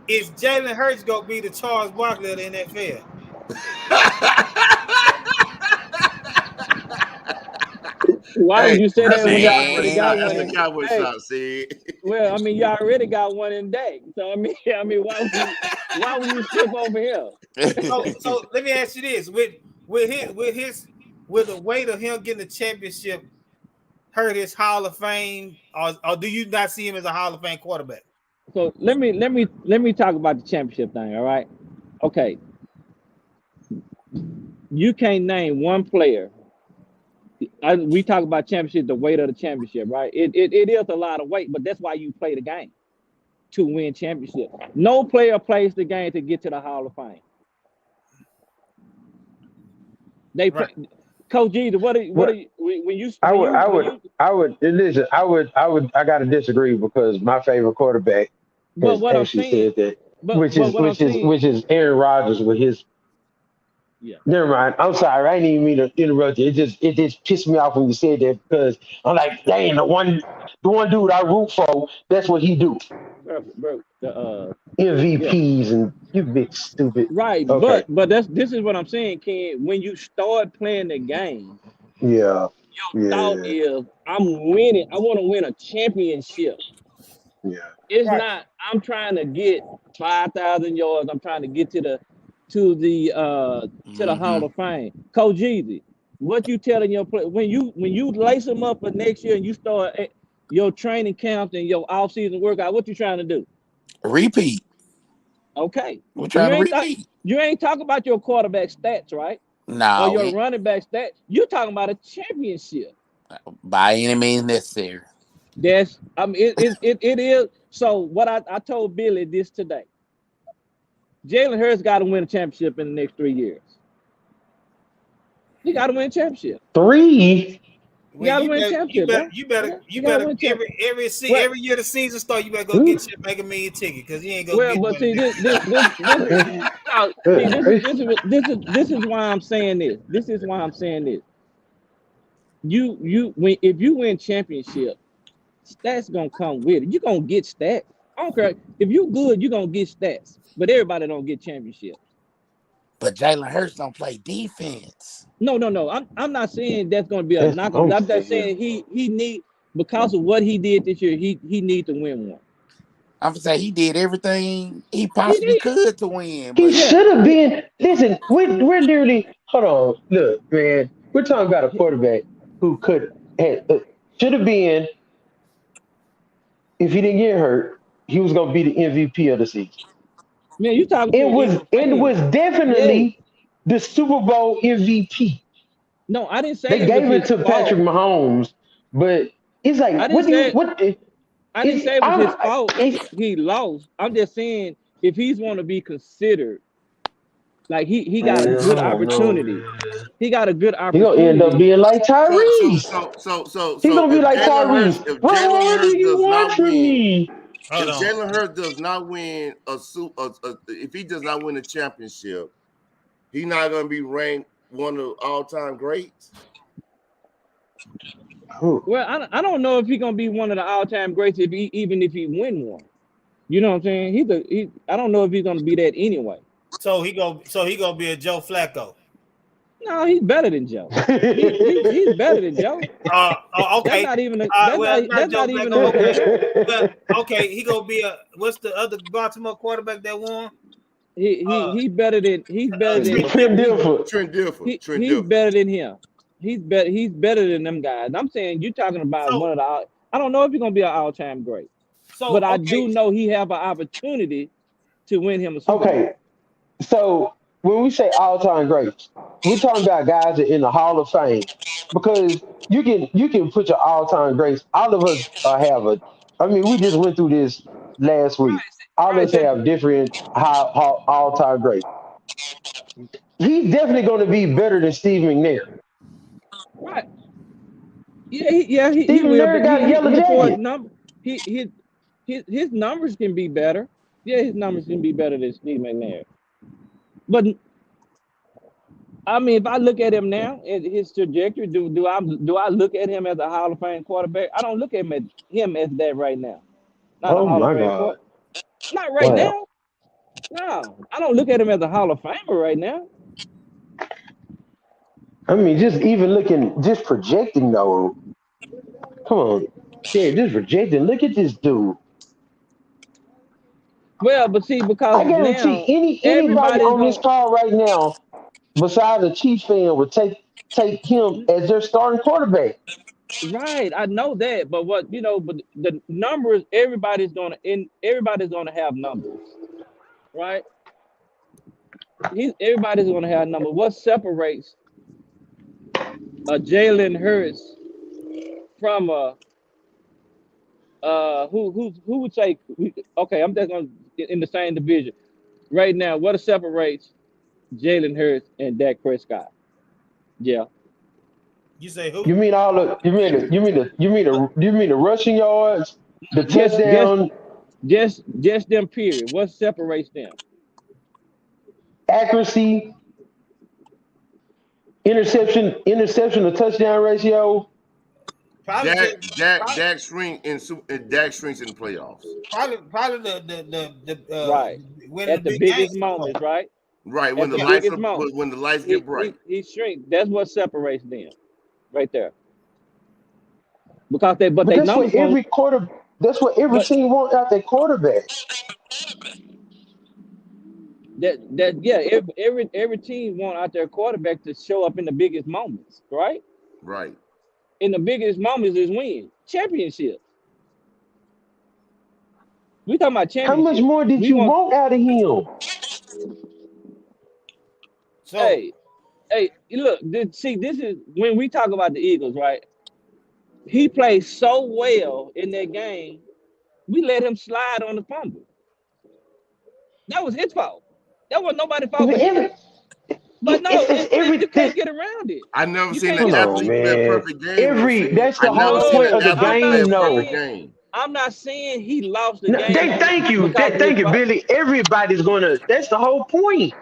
Is Jalen Hurts gonna be the Charles Barkley of the NFL? Why would you say that when you already got That's one? a Cowboy shot, see. Well, I mean, you already got one in Dak. So I mean, why would you skip over here? So let me ask you this: with the weight of him getting the championship hurt his Hall of Fame, or do you not see him as a Hall of Fame quarterback? So let me talk about the championship thing. All right, okay. You can't name one player. We talk about championship, the weight of the championship, right? It is a lot of weight, but that's why you play the game, to win championship. No player plays the game to get to the Hall of Fame. They play. Right. Coach G, what are you when you? I gotta disagree because my favorite quarterback has actually said that, which is Aaron Rodgers with his. Yeah. Never mind. I'm sorry. I didn't even mean to interrupt you. It just pissed me off when you said that because I'm like, dang, the one dude I root for, that's what he do. Bro, MVPs and you big stupid. Right, okay. but this is what I'm saying, Ken. When you start playing the game, your thought is, I'm winning. I want to win a championship. Yeah. It's not. I'm trying to get 5,000 yards. I'm trying to get to the Hall of Fame. Coach Jeezy, what you telling your play when you lace them up for next year and you start your training camps and your off-season workout? What you trying to do? Repeat. Okay. We're trying to repeat. You ain't talking about your quarterback stats, right? No. Or your running back stats. You're talking about a championship. By any means necessary. That's. I mean, it is. So what I told Billy this today. Jalen Hurts got to win a championship in the next 3 years. He got to win a championship. 3? You got to win a championship. You better every year the season start, you better go get your Mega Million ticket because you ain't gonna get see, this is why I'm saying this. This is why I'm saying this. If you win championship, stats gonna come with it. You're gonna get stats. I don't care. If you good, you're gonna get stats. But everybody don't get championships. But Jalen Hurts don't play defense. No. I'm not saying that's gonna be a knock. I'm just saying he need, because of what he did this year, he need to win one. I'm gonna say he did everything he possibly could to win. He should have been. Listen, we're literally. Hold on, look, man. We're talking about a quarterback who should have been. If he didn't get hurt, he was gonna be the MVP of the season. Man, you talking? It was definitely the Super Bowl MVP. No, I didn't say they gave it to Patrick Mahomes, but it's like what? I didn't say it was his fault. It's, He lost. I'm just saying if he's want to be considered, like he got a man, I good don't know, opportunity. man. He got a good He gonna end up opportunity. being like So so Tyrese. so so so He so gonna be if like Jalen Hurts Tyrese. if Jalen What do Hurts you does want not from win, me? Hold if on. Jalen Hurts does not win if he does not win a championship, he's not gonna be ranked one of all-time greats. Well, I don't know if he's gonna be one of the all-time greats even if he win one. You know what I'm saying? I don't know if he's gonna be that anyway. So he gonna be a Joe Flacco. No, he's better than Joe. He's better than Joe. Okay. That's not even a Well, not that's Joe not even a Flacco. Okay. comparison. Well, okay, he gonna be what's the other Baltimore quarterback that won? He's better than Trent Trent Dilfer. Dilfer. Trent Dilfer. he's better than him. He's better than them guys. I'm saying you're talking about one of the. I don't know if he's gonna be an all-time great, but I do know he have an opportunity to win him a Super Bowl. Okay, so when we say all-time greats, we're talking about guys that in the Hall of Fame because you can put your all-time greats. All of us have a. I mean, we just went through this last week. All of Right. us have different how all-time greats. He's definitely going to be better than Steve McNair. Right. He Steve will. McNair But got a yellow he for his jacket. number, his numbers can be better. Yeah, his numbers can be better than Steve McNair. But I mean, if I look at him now, at his trajectory, do I look at him as a Hall of Fame quarterback? I don't look at him as that right now. Not a Oh Hall of my Fame God! quarterback. Not right Wow. now. No, I don't look at him as a Hall of Famer right now. I mean, just even looking, just projecting though. Come on, yeah, just projecting. Look at this dude. Well, but see, because I guarantee now anybody everybody's on this going call right now, besides a Chiefs fan, would take him as their starting quarterback. right. I know that, but but the numbers, everybody's gonna have numbers, right? Everybody's gonna have numbers. What separates a Jalen Hurts from a who would say okay? I'm just gonna in the same division right now. What separates Jalen Hurts and Dak Prescott? Yeah. You say who? You mean all the you mean the rushing yards, the Just just touchdown just them. Period. What separates them? accuracy, interception to touchdown ratio. Probably Dak shrinks in the playoffs. probably the Right. winning the At the big games. biggest moments, right? Right when At the the lights biggest moment, when the lights get bright. he shrink. That's what separates them, right there. Because but But they that's what numbers going. every But team wants out their quarterback. yeah, every team want out their quarterback to show up in the biggest moments, right? Right. In the biggest moments is win championship. We talking about How much championship. more did We you want. want out of him? So Hey, look. See, this is when we talk about the Eagles, right? He played so well in that game. We let him slide on the fumble. That was his fault. That was nobody's fault But but his. But no, it's every you can't get around it. I never You seen can't an get come on, around athlete it. play a man. perfect game though. See, That's I the never whole seen No, point an of the I'm athlete play not a game, perfect though. saying game. I'm not saying he lost the No, game thank you. because of his Thank you, fault. Billy. Everybody's gonna. That's the whole point.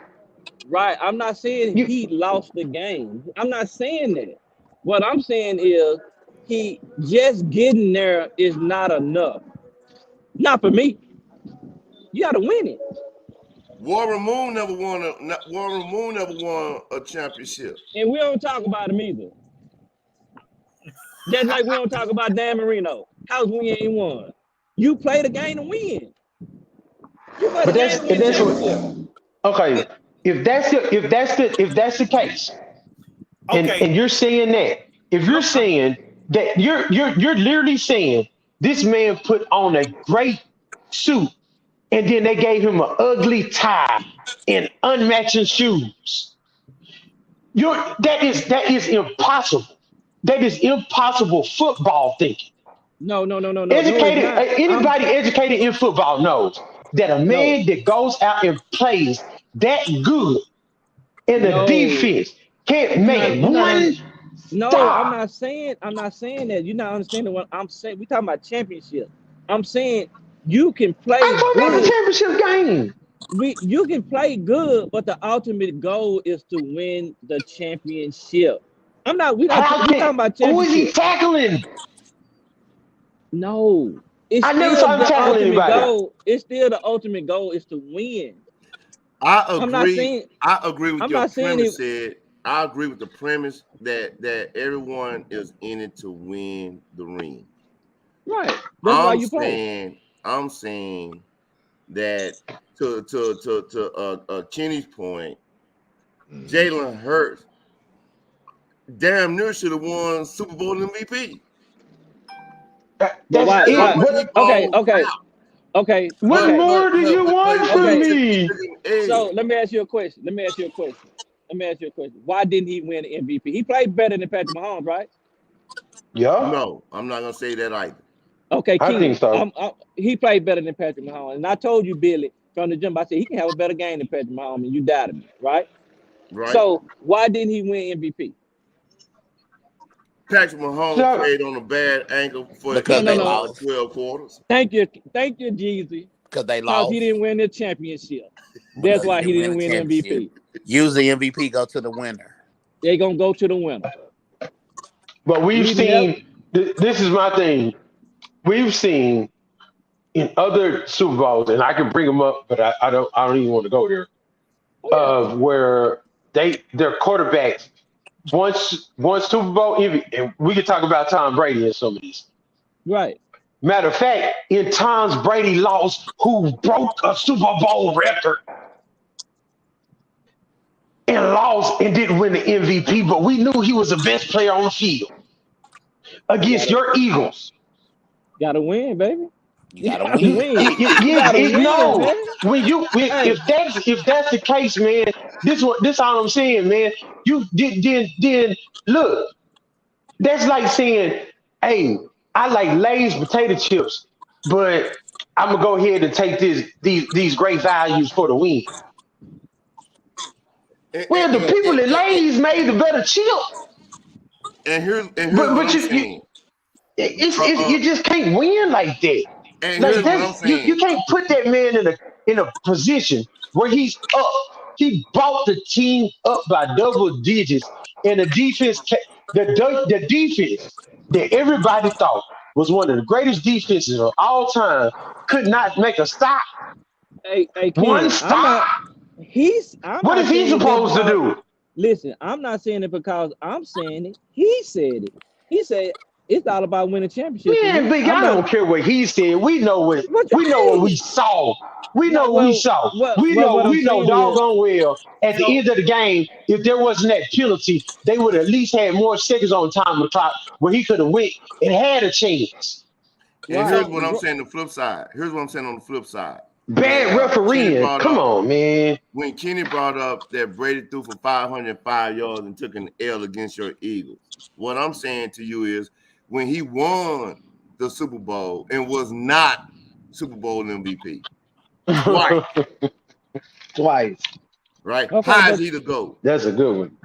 Right. I'm not saying You he lost the game. I'm not saying that. What I'm saying is he just getting there is not enough. Not for me. You got to win it. Warren Moon never won a championship. And we don't talk about him either. Just like we don't talk about Dan Marino. House we ain't won. You play the game to win. You play the but game that's to and win that's championship. what. Okay, if that's the case, and okay. and you're saying that, if you're saying that you're literally saying this man put on a great suit and then they gave him an ugly tie and unmatching shoes. That is impossible. That is impossible football thinking. No, it's Educated, not. anybody educated in football knows that a No, man that goes out and plays that good in the no. defense can't You're make not. You're not one on. No, I'm stop. not saying. I'm not saying that. You're not understanding what I'm saying. We talking about championship. I'm saying you can play I'm talking about the good. championship game. You can play good, but the ultimate goal is to win the championship. I'm not. We not. How We can talking about who is he championship. tackling? No, it's I never still saw him the tackle ultimate anybody. goal. It's still the ultimate goal is to win. I I'm not agree. saying. I agree with I'm your not saying it. premise. Said I agree with the premise that everyone is in it to win the ring. Right. That's why I'm you play. saying that to Cheney's point, Jalen Hurts damn near should have won Super Bowl MVP. That's But why? it. Why? What he Okay. balls Okay. out. Okay. What Okay. more do you want But from Okay. he me? took him edge. So let me ask you a question. Why didn't he win the MVP? He played better than Patrick Mahomes, right? Yeah, No, I'm not gonna say that either. Okay, I think Keenan. so. He played better than Patrick Mahomes. And I told you, Billy, from the jump, I said he can have a better game than Patrick Mahomes, and you doubted me, right? Right? So why didn't he win MVP? Patrick Mahomes So, played on a bad ankle for No, Because no, they no. 12 quarters. Thank you, Jeezy. Because they Because he lost. didn't win the championship. That's Because he why he didn't win didn't a win championship. MVP. Usually MVP go to the winner. They're gonna go to the winner. but we've We never. seen. This is my thing. We've seen in other Super Bowls, and I can bring them up, but I don't. I don't even want to go there. Oh yeah, Where their quarterbacks once Super Bowl MVP, and we can talk about Tom Brady in some of these. right. Matter of fact, in times Brady lost, who broke a Super Bowl record and lost and didn't win the MVP, but we knew he was the best player on the field You against gotta your Eagles. win, baby. You You gotta gotta win. win. You gotta win, No. man. Hey, If that's the case, man, this all I'm saying, man. You then look. That's like saying, hey, I like Lay's potato chips, but I'm gonna go ahead and take these great values for the win. And, Well, and, the and, people and, at Lay's made the better chip, here's but what but I'm you saying. you just can't win like that. And Like here's what I'm that's you saying. can't put that man in a position where he's up. He brought the team up by double digits, and the defense that everybody thought was one of the greatest defenses of all time could not make a stop. hey, One Ken. stop. I'm What not is he saying that supposed to because. do? Listen, I'm not saying it because I'm saying it. He said it. He said it's all about winning championships for Man, me. big, I'm I not. don't care what he said. What We know what you we mean? saw. We No, know what we well, saw. well, well. What I'm We know saying is, doggone well at the So end of the game, if there wasn't that penalty, they would at least had more seconds on time on the clock where he could have went and had a chance. And right? here's so what I'm saying. The flip side. Here's what I'm saying on the flip side. When Bad Kenny refereeing. brought Come up on, man. when Kenny brought up that Brady threw for 505 yards and took an L against your Eagles. What I'm saying to you is when he won the Super Bowl and was not Super Bowl MVP twice, Twice. right? Okay, How is but he the GOAT? That's a good one.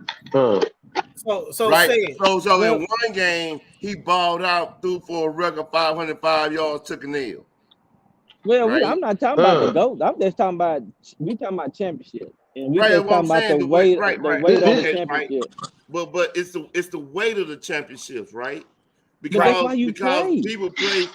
Right? say it. So in well, one game, he balled out, threw for a record 505 yards, took an L. Right? I'm not talking about the Uh. GOAT. I'm just talking about we talking about championship, and we Right, that's just what I'm talking about saying. The way, right, the right. weight of the Okay, right. championship. But it's the weight of the championships, right? But that's Right. why you Because play. people play.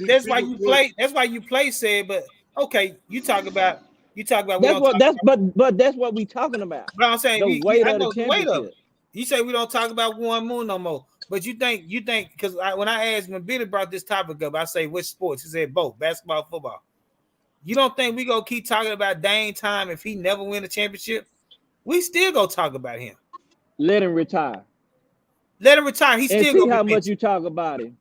That's why People you put. play. That's why you play. Said, but okay, you talk about. We That's don't what talk that's about. but that's what we talking about. But I'm saying The weight I of the know the weight of it. championship. You say we don't talk about Warren Moon no more. But you think because when I asked when Billy brought this topic up, I say which sports? He said both basketball, football. You don't think we gonna keep talking about Dame time if he never win a championship? We still gonna talk about him. Let him retire Let him retire. He and still see gonna how be much mentioned. you talk about him.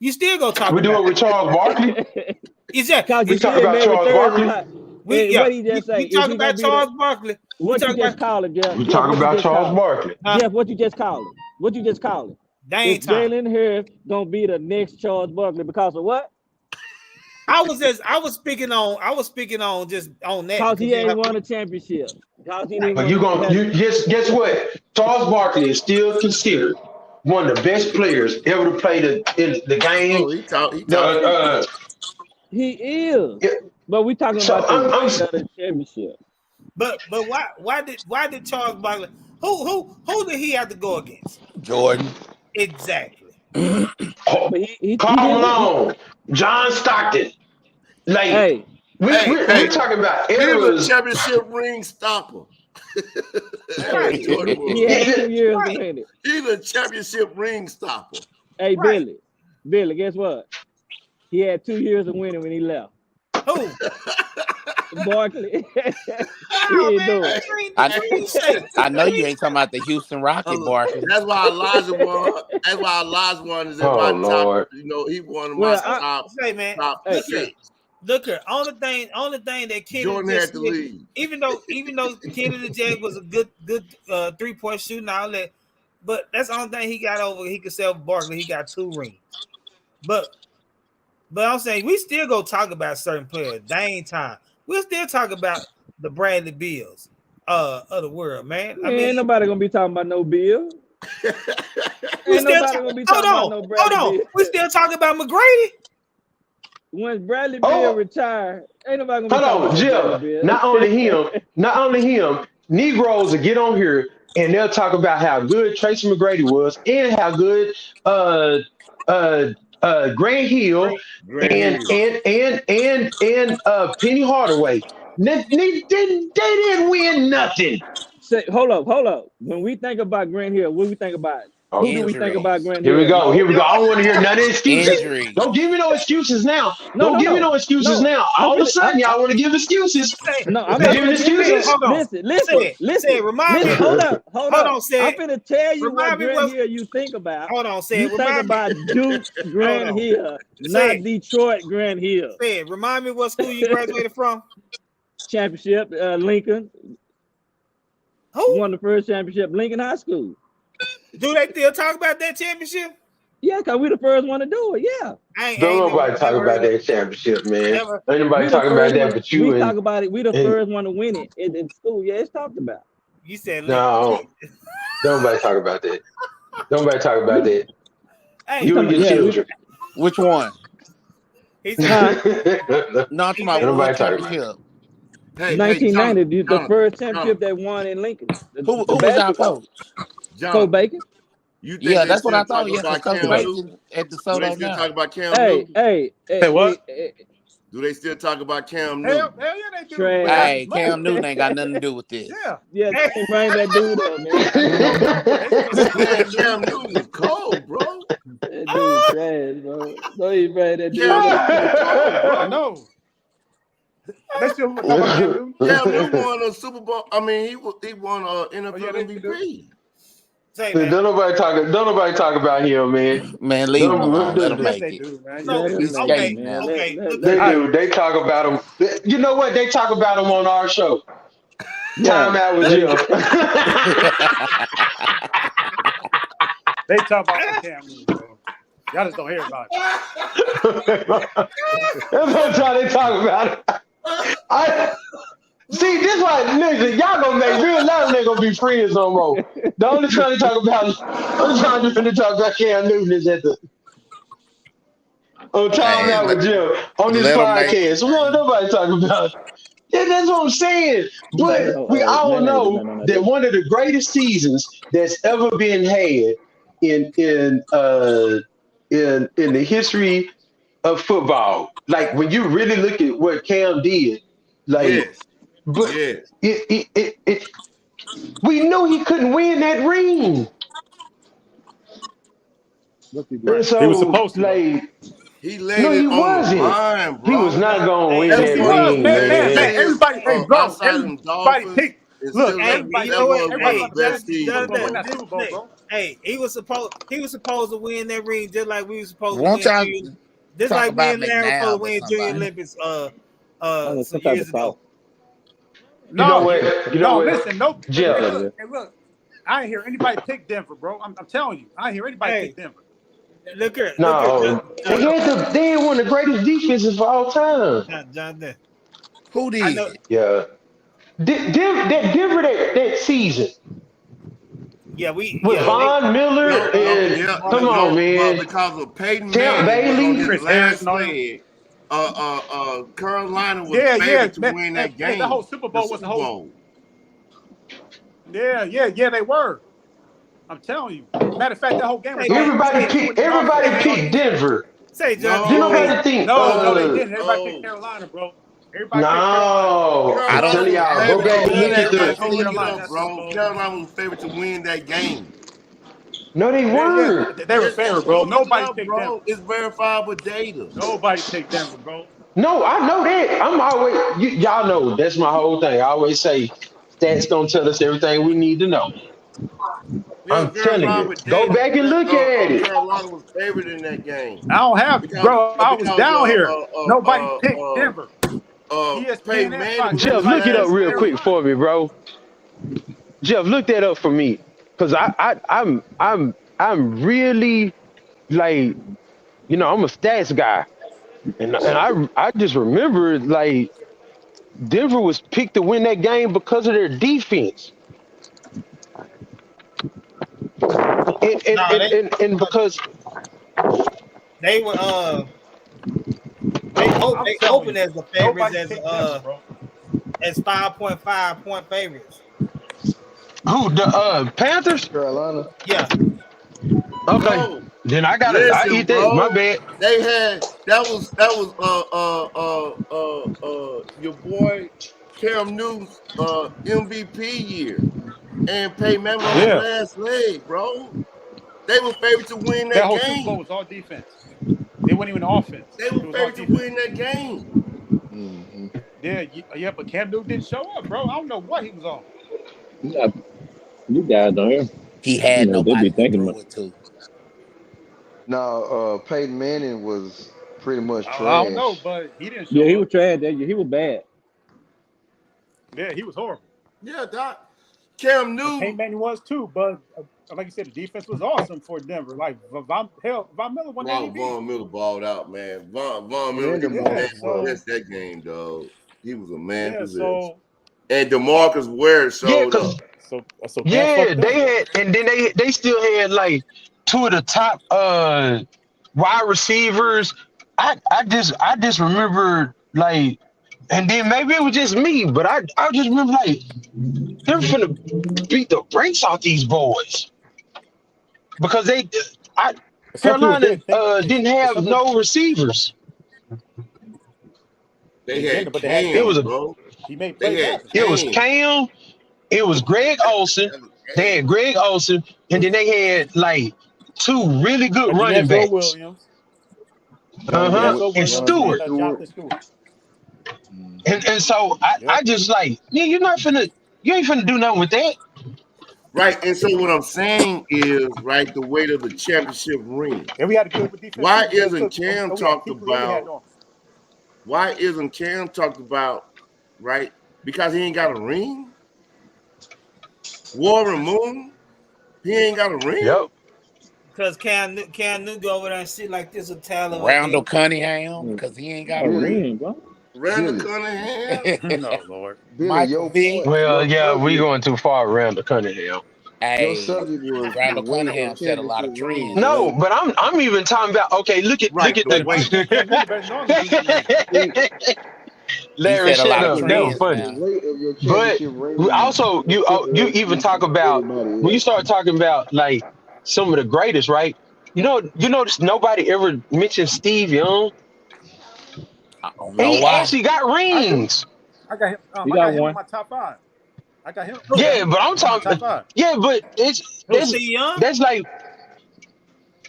You still gonna talk We do about it with Charles Barkley. it. Is that Because you We see talk him about every Charles Thursday Barkley. night. And what he just say? we Is talk he gonna about be Charles there? Barkley. We What you talk just about call him, Jeff? We Jeff, talk what you about just Charles call him? Barkley. huh? Jeff, what you just call him? What you just call him? Dang Is time. Jalen Hurts gonna be the next Charles Barkley because of what? I was speaking on just on that Because because he ain't won a championship. Because he didn't But want you guess what? Charles Barkley is still considered one of the best players ever to play the game. Oh, he talk. He is. Yeah, But we talking so about the I'm winning of the championship. but why did Charles Barkley who did he have to go against? Jordan. Exactly. But he Karl didn't. Malone, John Stockton. Like Hey, we're talking about He was eras. a championship ring stopper. Right. Jordan was. he had 2 years to win it. He's a championship ring stopper. Hey, Right. Billy, guess what? He had 2 years of winning when he left. Who? Barkley. Oh, He man, do it. that's what you say. I know you ain't talking about the Houston Rocket Barkley. That's why Elijah won. That's why Elijah won is in Oh, my Lord. top. You know, he won my Well, top. Say, man, top Hey, six. look here. Only thing that Kenny Jordan just had to did, leave. even though Kenny the Jet was a good 3-point shooter and all that, but that's the only thing he got over. He could sell Barkley. He got 2 rings. But I'm saying we still go talk about certain players. Dang time. We'll still talk about the Bradley Bills of the world, man. I Man, mean, ain't nobody gonna be talking about no Bill. we Ain't still nobody gonna be talking about no Bradley hold on. Bill. We still talking about McGrady. Once Bradley Oh. Bill retired, ain't nobody gonna be Hold talking on, about Jim. no Bradley Bill. Not only him, Negroes will get on here and they'll talk about how good Tracy McGrady was and how good Grant Hill and Penny Hardaway. They didn't win nothing. Say, hold up. When we think about Grant Hill, what do we think about? Who do we think Injuries. about Grant Here Hill? we go. No, Here we go. I don't want to hear none of excuses. Injuries. Don't give me no excuses now. No, Don't give me no excuses no. now. All of a sudden, y'all want to give excuses. No, I'm They not giving gonna give you. excuses? Hold on. Listen. Remind me. Hold up. Hold on, Sid. I'm finna tell you what Remind me Grant what- Hill you think about. Hold on, Sid. You think Remind me. about Duke Grant on. Hill, not Sid. Detroit Grant Hill. Sid, remind me what school you graduated from. Championship, Lincoln. Who? Won the first championship, Lincoln High School. Do they still talk about that championship? Yeah, because we the first one to do it. Yeah. Don't nobody talk about that championship, man. Never. Ain't nobody We the talking about first that one- but you we talk and about it. We the first one to win it in school. Yeah, it's talked about. You said no. Don't nobody talk about that. Don't nobody talk about that. Hey, You and your children. Which one? he said, No, I'm talking about Nobody what talking about championship. 1990, the Jonathan, first championship they won in Lincoln. Who was our coach? Cole Bacon. You think Yeah, they that's what I still thought. talking Yeah, because about Coach Cam Bacon Newton? at the Do they Soto still now. talk about Cam Hey, Newton? Hey, what? Do they still talk about Cam Newton? Hell yeah, they do. Trash. Hey, Cam Newton ain't got nothing to do with this. Yeah. Yeah, they bring that dude up, man. Man, Cam Newton was cold, bro. That dude trash, bro. Don't even bring that dude Cam up. Newton was cold, bro. I know. They still talking about Cam Newton. Cam Newton won a Super Bowl. I mean, he won NFL yeah, they do. MVP. say, Don't man. nobody talk about him, man. Man, leave him alone. Let him Yes, make they it. do, man. No, Let him He's make skating it, now. man. Okay, Let- look, let- They do. They talk about him. You know what? They talk about him on our show. Yeah. Time out with Jeff. They talk about Cam Newton, bro. Y'all just don't hear about it. That's what they talk about. See, this why niggas, y'all gonna make real life niggas gonna be friends no more. The only time to talk about Cam Newton is at the on time out with Jim on this let 'em make podcast. What nobody talking about? Yeah, that's what I'm saying. But we all know that one of the greatest seasons that's ever been had in the history of football. Like when you really look at what Cam did, like Yes. but Yes. we knew he couldn't win that ring. Right. So, He was supposed to. like, He laid no, it he on wasn't. the line, bro. He was not going to win Hey, Yes, that he was, ring, man. Everybody, hey, bro, outside of them everybody Dolphins, picked. it's Look, still everybody, you know what? one of Hey, the best he was seasons, gonna win bro. that Super Bowl, bro. Hey, he was supposed to win that ring just like we were supposed Won't to y'all win. Just talk like me about and Larry were supposed to McNabb or win Junior somebody? Olympics some some type years of salt. ago. You know what? You know what? Listen, no. Jeff. Hey, look. I ain't hear anybody pick Denver, bro. I'm telling you, I ain't hear anybody Hey, pick Denver. look at No, they had one of the greatest defenses of all time. Jonathan. Who I know. did? Yeah. Denver that season Yeah, with they Von Miller and come on, But man, because of Peyton Champ Manning was on Bailey. his Chris Harris last and all them. leg, Carolina was Yeah, favored to win man, that that whole game, Super the Bowl was Super the whole. Bowl. Yeah, they were. I'm telling you. Matter of fact, that whole game was Hey, all Everybody defense. It wasn't even offense. everybody It was all picked defense. Denver. say Did Jonathan. Hey, nobody No, think No, they didn't. Everybody picked no. Carolina, bro. Everybody picked Carolina, bro. No, I'm I don't. Carolina telling was y'all, go favored to back and win look at that. Everybody I the. picked told you Carolina in that, that Super bro. Bowl. Carolina was favored to win that game. No, they Yeah, weren't. they were fair, bro. Go look it Nobody up, picked Denver. bro. It's verifiable data. Nobody picked Denver, bro. No, I know that. I'm always y'all know that's my whole thing. I always say stats don't tell us everything we need to know. Yeah, I'm it's telling you, verifiable go data back and that look at it. Carolina was favored in that game I don't have, because bro. I was because down here. Nobody picked Denver. ESPN Peyton and Manning Fox. was on Jeff, his Everybody look it up picked last real quick leg. Carolina. for me, bro. Jeff, look that up for me, cause I'm really like I'm a stats guy, and I just remember like Denver was picked to win that game because of their defense, and no, and and, and because they were I'm they telling opened you, as the favorites nobody picked Denver, bro. as 5.5 point favorites. who the Panthers? Carolina. Yeah, Okay, No, then I listen, eat that. My bro. bad. They had that was your boy Cam Newton's MVP year, and Peyton Manning was on his Yeah, last leg, bro. They were favored to win that that whole Super Bowl game. was all defense. It wasn't even offense. They It were was all favored to defense. win that game. Hmm. Yeah, but Cam Newton didn't show up, bro. I don't know what he was on. Yeah, you guys don't hear. He You had know they be nobody to thinking throw about. it to. Now, Peyton Manning was pretty much I don't know, trash. but he didn't Yeah, show he up. was trash that year. He was bad. Yeah, he was horrible. Yeah, Doc. Cam And Peyton Newton. Manning was too, but like you said, the defense was awesome for Denver. Like Von Miller won the MVP. Von Miller balled out, man. Von Miller, And he was a man Yeah, DeMarcus so Ware. possessed that game, dog. He was a man yeah, possessed. so And DeMarcus Ware Yeah, showed cause up. so Cam yeah, fucked they up, bro. had, and then they still had like two of the top wide receivers. I just remember like, and then maybe it was just me, but I just remember like they're finna beat the brakes off these boys because I Some people Carolina did think didn't and have some people no receivers. They they had didn't, but they had It Cam, was Cam. bro. He made They plays had happen. it was Cam. Cam, it was Greg Olson. That was They Cam. had Greg Olson, and then they had like two really good running D'Angelo backs. Williams, Uh-huh. And Jonathan Stewart. Stewart. Jonathan Stewart. Hmm. And so I Yep. just like, yeah, you ain't finna do nothing with that. Right. And so what I'm saying is, right, the weight of the championship ring. And we had a good defense Why too. But isn't Cam we had talked Keith Lee had about? on. Why isn't Cam talked about? Right? Because he ain't got a ring. Warren Moon, he ain't got a ring. Yep. because Cam Newton go over there and sit like this a talent like Randall that. Cunningham, because he ain't got a A Billy, ring. ring, bro. Randall Billy, Cunningham. No, Lord. Billy, Michael Vick. Well, your yeah, we subject, going too far around the Cunningham. your Hey, subject was the Randall weight of Cunningham set a lot championship of rings, trends. No, right? but I'm even talking about okay, look at Right, the But if weight. people Cam Newton better know him to do something. See, He Larry, set a shut lot of up. That was trends funny. the now. weight of your But championship ring also will you separate even you talk from about everybody when you else. start talking about like some of the greatest, right? You notice nobody ever mentioned Steve Young, I don't and know he why. actually got I do. rings. I got him. He I got got him in one. my top five. I got him. I got Who? Yeah, him but I'm in my top talking. five. Yeah, but it's Who? Steve Young? that's like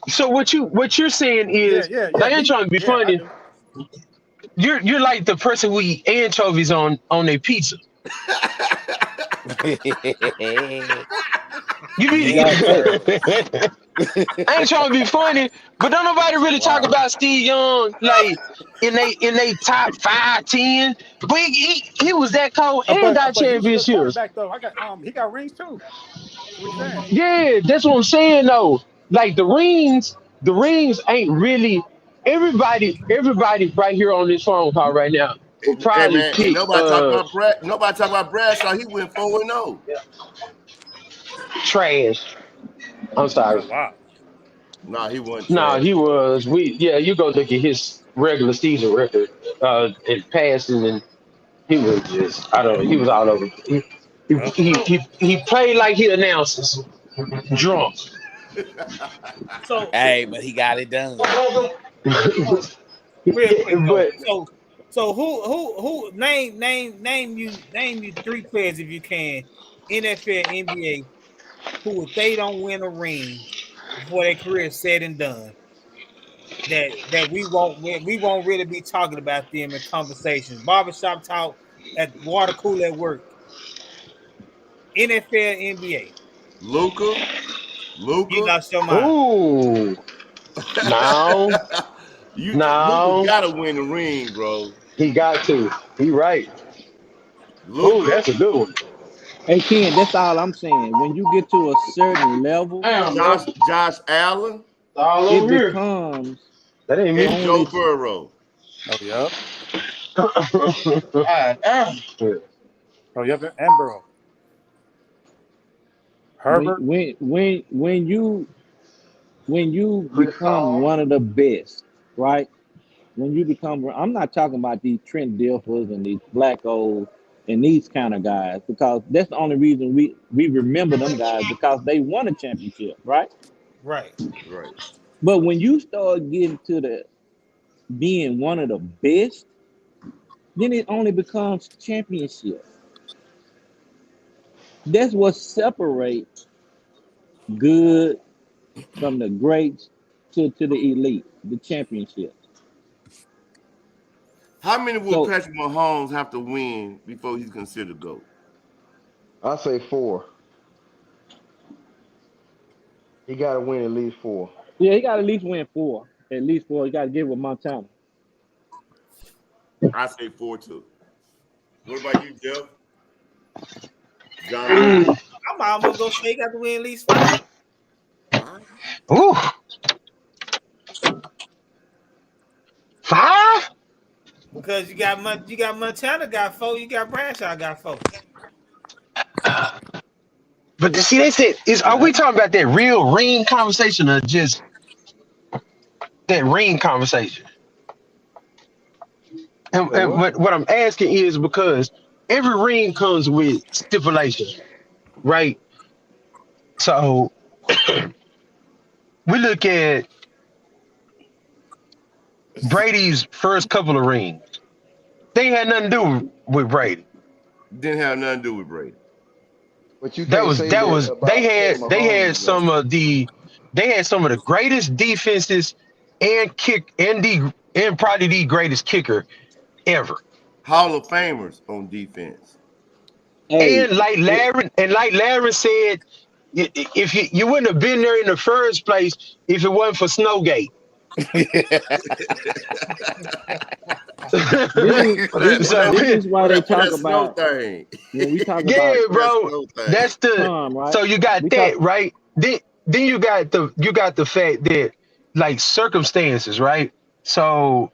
so. What you're saying is Yeah. they ain't trying to be I funny. do. You're like the person who eat anchovies on their pizza. You You be. got hey, I ain't trying to be funny, but don't nobody really talk Wow. about Steve Young like in they top 5, 10. But he was that cold and got But he was a good championships. quarterback though. He got rings too. What you saying? Yeah, that's what I'm saying though. Like the rings ain't really everybody right here on this phone call right now will Hey probably man, and pick nobody talk about Brad. Nobody talk about Bradshaw. He went 4-0. trash. I'm sorry. Oh wow. Nah, he wasn't No, trash. he was. You go look at his regular season record, in passing, and he was just, I don't know, he was all over. He, Well, he, he, he played like he announces, drunk. So, Hey, but he got it done. so real quick though. But So who name you 3 players if you can, NFL, NBA, who if they don't win a ring before their career is said and done, that we won't really be talking about them in conversations, barbershop talk, at water cooler at work, NFL, NBA. Luca, You Luca, lost your mind. ooh, no, Luca no, gotta win the ring, bro. he got to. He right. Ooh, Luca, that's a good one. hey Ken, that's all I'm saying. When you get to a certain level, Damn, bro, Josh Allen, all it over here. becomes That ain't and me. Joe only Burrow. oh yeah. God damn. Oh yeah. And Burrow. when Herbert. when when when you when you Chris become Paul. one of the best, right? When you become, I'm not talking about these Trent Dilfers and these Blackos and these kind of guys, because that's the only reason we remember them guys, because they won a championship, right? Right. Right. But when you start getting to the being one of the best, then it only becomes championship. That's what separates good from the greats to the elite, the championship. How many will So Patrick Mahomes have to win before he's considered GOAT? I say 4. He got to win at least 4. yeah, he got to at least win four. At least four. He got to get with Montana. I say 4 too. What about you, Jeff? Jonathan? I'm almost gonna say he got to win at least 5. Five? Ooh, 5. Because you got Montana got 4, you got Bradshaw got 4. But see, they said, are we talking about that real ring conversation or just that ring conversation? Say And what? what I'm asking is because every ring comes with stipulations, right? So we look at Brady's first couple of rings. They had nothing to do with Brady. Didn't have nothing to do with Brady. But you That can't was say that that was they about Pat had they had Mahomes though. some of the greatest defenses and probably the greatest kicker ever. Hall of Famers on defense. Hey, And like Larry said, if you wouldn't have been there in the first place if it wasn't for Snowgate. this is What this So that, this is why what they that, what talk that snow about thing? when we talk yeah, about What that bro, snow thing? that's the Tom, right? so you got We talk that right. Then you got the fact that like circumstances, right? So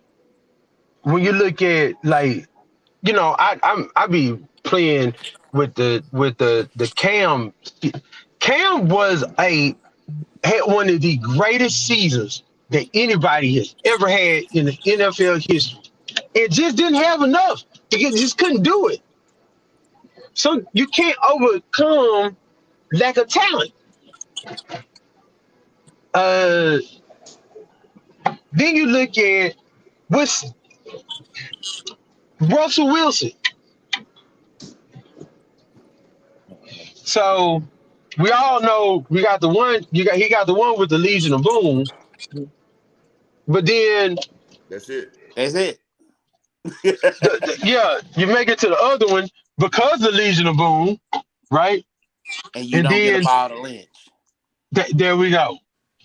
when you look at like I be playing with the Cam. Cam had one of the greatest seasons that anybody has ever had in the NFL history. It just didn't have enough. It just couldn't do it. So you can't overcome lack of talent. Uh, then you look at what's Russell Wilson. So we all know we got the one. He got the one with the Legion of Boom, but then That's it. That's it. yeah, you make it to the other one because the Legion of Boom, right? and you And don't get a then ball to Lynch. there we go.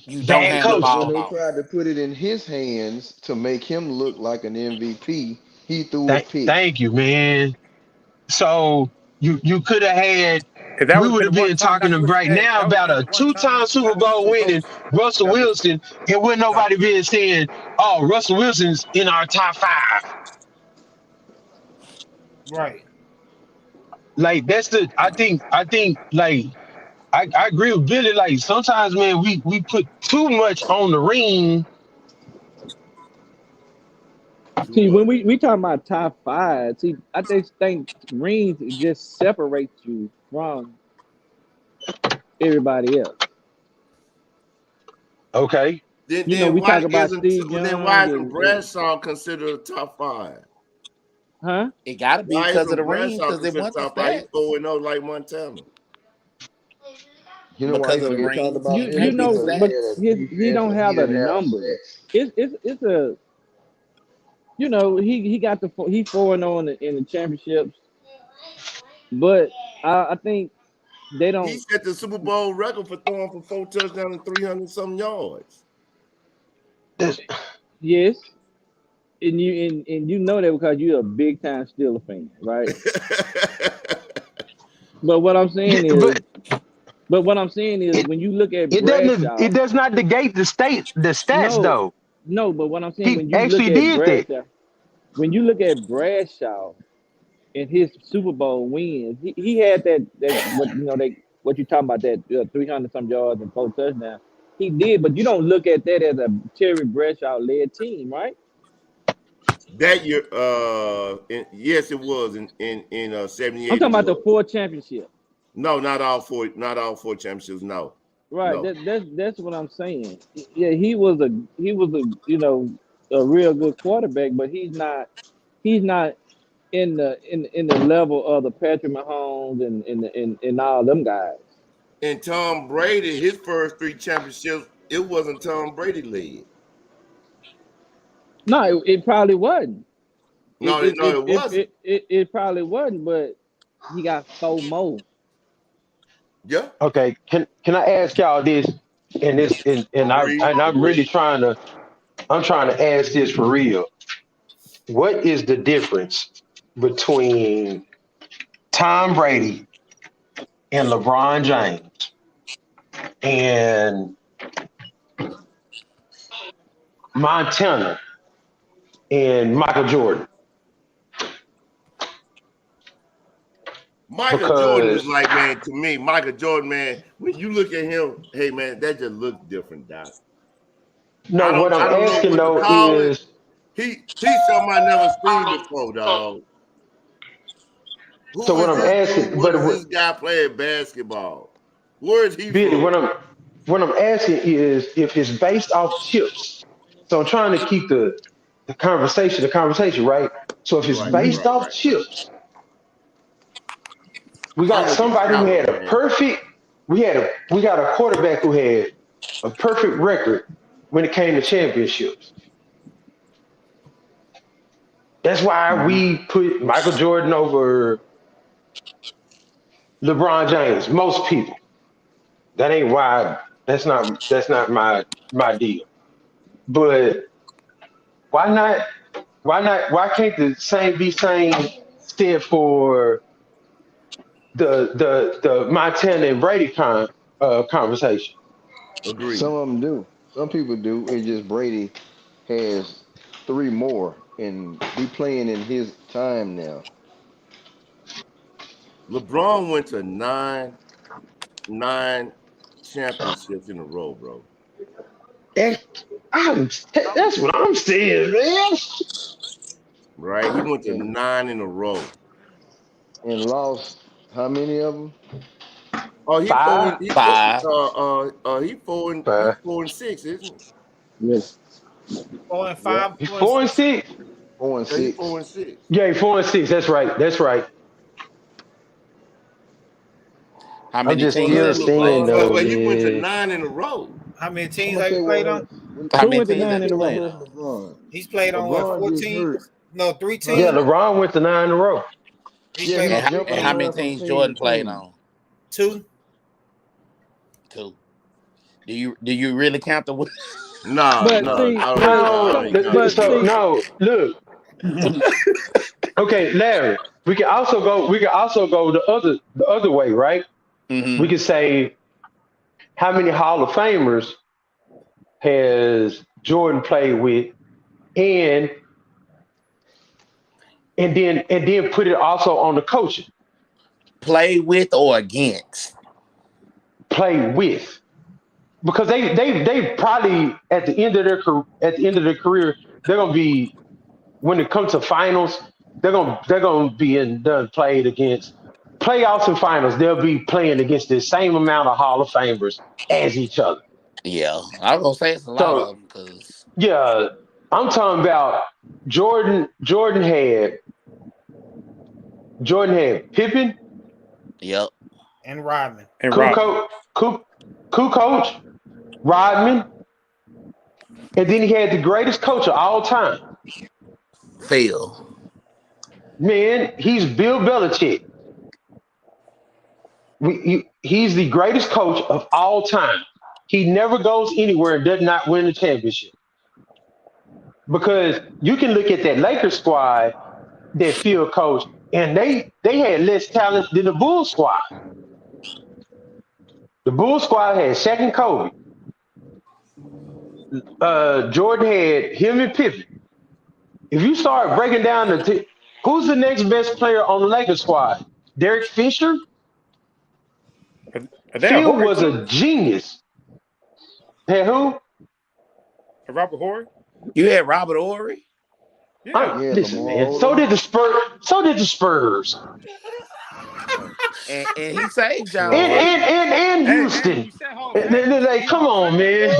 You don't Bad hand the coaching. When ball they off. tried to put it in his hands to make him look like an MVP, he threw a pick. Thank you, man. So you could have had. If that We would have would been have the one been time talking Dr. right Hey, now that would have about been a the one time two-time Super Dr. Bowl Wilson winning coached. Russell That would Wilson, and wouldn't Dr. nobody been saying, "Oh, Russell Wilson's in our top 5." Right. Like that's the. I think like I agree with Billy. Like sometimes, man, we put too much on the ring. Too See, when much. we talking about top five, see, I just think rings just separate you from everybody else. Okay. Then You know, then we why talk about isn't Steve then why Young isn't and Bradshaw considered a top 5? huh? It got to be Why because of isn't the ring, Bradshaw because they considered want the top 5? He's stats. 4-0 like Montana. You know why Because he of don't the get talked rings, about, you You Billy? can't beat know, the Because he but had stats. a he defense don't and he have the didn't have numbers. sacks. It's a you know he got the he 4-0 in the championships, but I think they He don't. set the Super Bowl record for throwing for 4 touchdowns and 300 some yards. That's, Yes, and you know that because you're a big time Steeler fan, right? But what I'm yeah, saying is, but what I'm saying is, it when you look at it doesn't Bradshaw, it does not negate the stats no, though. no. But what I'm saying, He when you look actually at did that. Bradshaw, when you look at Bradshaw and his Super Bowl wins, he had that what you know they what you talking about that 300 some yards and 4 touchdowns. He did, but you don't look at that as a Terry Bradshaw led team, right? That year, yes, it was in I'm 78. It talking about the was. 4 championships. No, not all 4 championships. No, Right. no. That's what I'm saying. Yeah, he was a a real good quarterback, but he's not in the level of the Patrick Mahomes and all them guys. And Tom Brady, his first 3 championships, it wasn't Tom Brady led. No, it probably wasn't. It No, it, no, it it it wasn't. it it it probably wasn't, but he got 4 more. Yeah, Okay, can I ask y'all this? And this agreed, and I'm really agreed. trying to ask this for real. What is the difference between Tom Brady and LeBron James and Montana and Michael Jordan? Michael Jordan is Because like, man, to me, Michael Jordan, man, when you look at him, hey, man, that just looks different, Doc. no, what I I'm don't know asking what to though call it. is He's something I never seen before, dog. so Who what is I'm this dude? asking, What but is what, this guy playing basketball? Where is he Billy, from? what I'm asking is if it's based off chips. So I'm trying to keep the conversation, right? So if it's Right, based right, off right. chips, we I'm got with the somebody who talent, had a man. perfect. We got a quarterback who had a perfect record when it came to championships. That's why we put Michael Jordan over LeBron James. Most people. That ain't why. That's not my deal. But why not? Why not? Why can't the same be same said for the Montana and Brady conversation? Agreed. Some of them do. Some people do. It's just Brady has 3 more, and he playing in his time now. LeBron went to nine championships in a row, bro. That, that's what I'm saying, man. Right? He went to And 9 in a row. lost how many of them? Oh, he four and Five, he four 5. he five. 4-6, isn't he? Yes. 4 and Yep. 5, He 4 and four and 6. six. 4 and Yeah, he 6. 4-6. Yeah, 4 and 6. That's right. That's right. How I'm many just Well, teams still look, have he saying played But though, for? but he went to man. 9 in a row. how many I'm teams gonna have tell you you what played on? happened. How Who many went to teams nine have in he a Let's row? played ask on? LeBron. He's played on what, LeBron just 14? hurt, No, three huh? Yeah, teams. LeBron went to 9 in a row. He Yeah, played he on was jumping And how 14. many around from teams team to Jordan played team. on? 2. Two. Do you really count the? No, But no, see, I don't. No, I ain't got but so see, no. Look, okay, Larry. We can also go. We can also go the other way, right? Mm-hmm. We could say how many Hall of Famers has Jordan played with, and and then put it also on the coaching Play with or against? play with, because they probably at the end of their career they're gonna be, when it comes to finals, they're gonna be done played against playoffs and finals. They'll be playing against the same amount of Hall of Famers as each other. Yeah, I was gonna say it's a lot of So them because yeah, I'm talking about Jordan. Jordan had Pippen, yep. And Rodman. And Rodman. Kukoc, Rodman, and then he had the greatest coach of all time. Phil. Man, he's Bill Belichick. He's the greatest coach of all time. He never goes anywhere and does not win the championship. Because you can look at that Lakers squad that Phil coached, and they had less talent than the Bulls squad. The Bulls squad had Shaq and Kobe. Jordan had him and Pippen. If you start breaking down who's the next best player on the Lakers squad? Derek Fisher? Are they a Phil Horry was too? a genius. Hey, who? A Robert Horry? You had Robert Ory. Yeah. Yeah, Listen, Lamar man. So Odom. did the Spurs. So did the Spurs. And he saved And y'all. Lord. and Hey, Houston. you said Hall of And Fame. like, come on, man.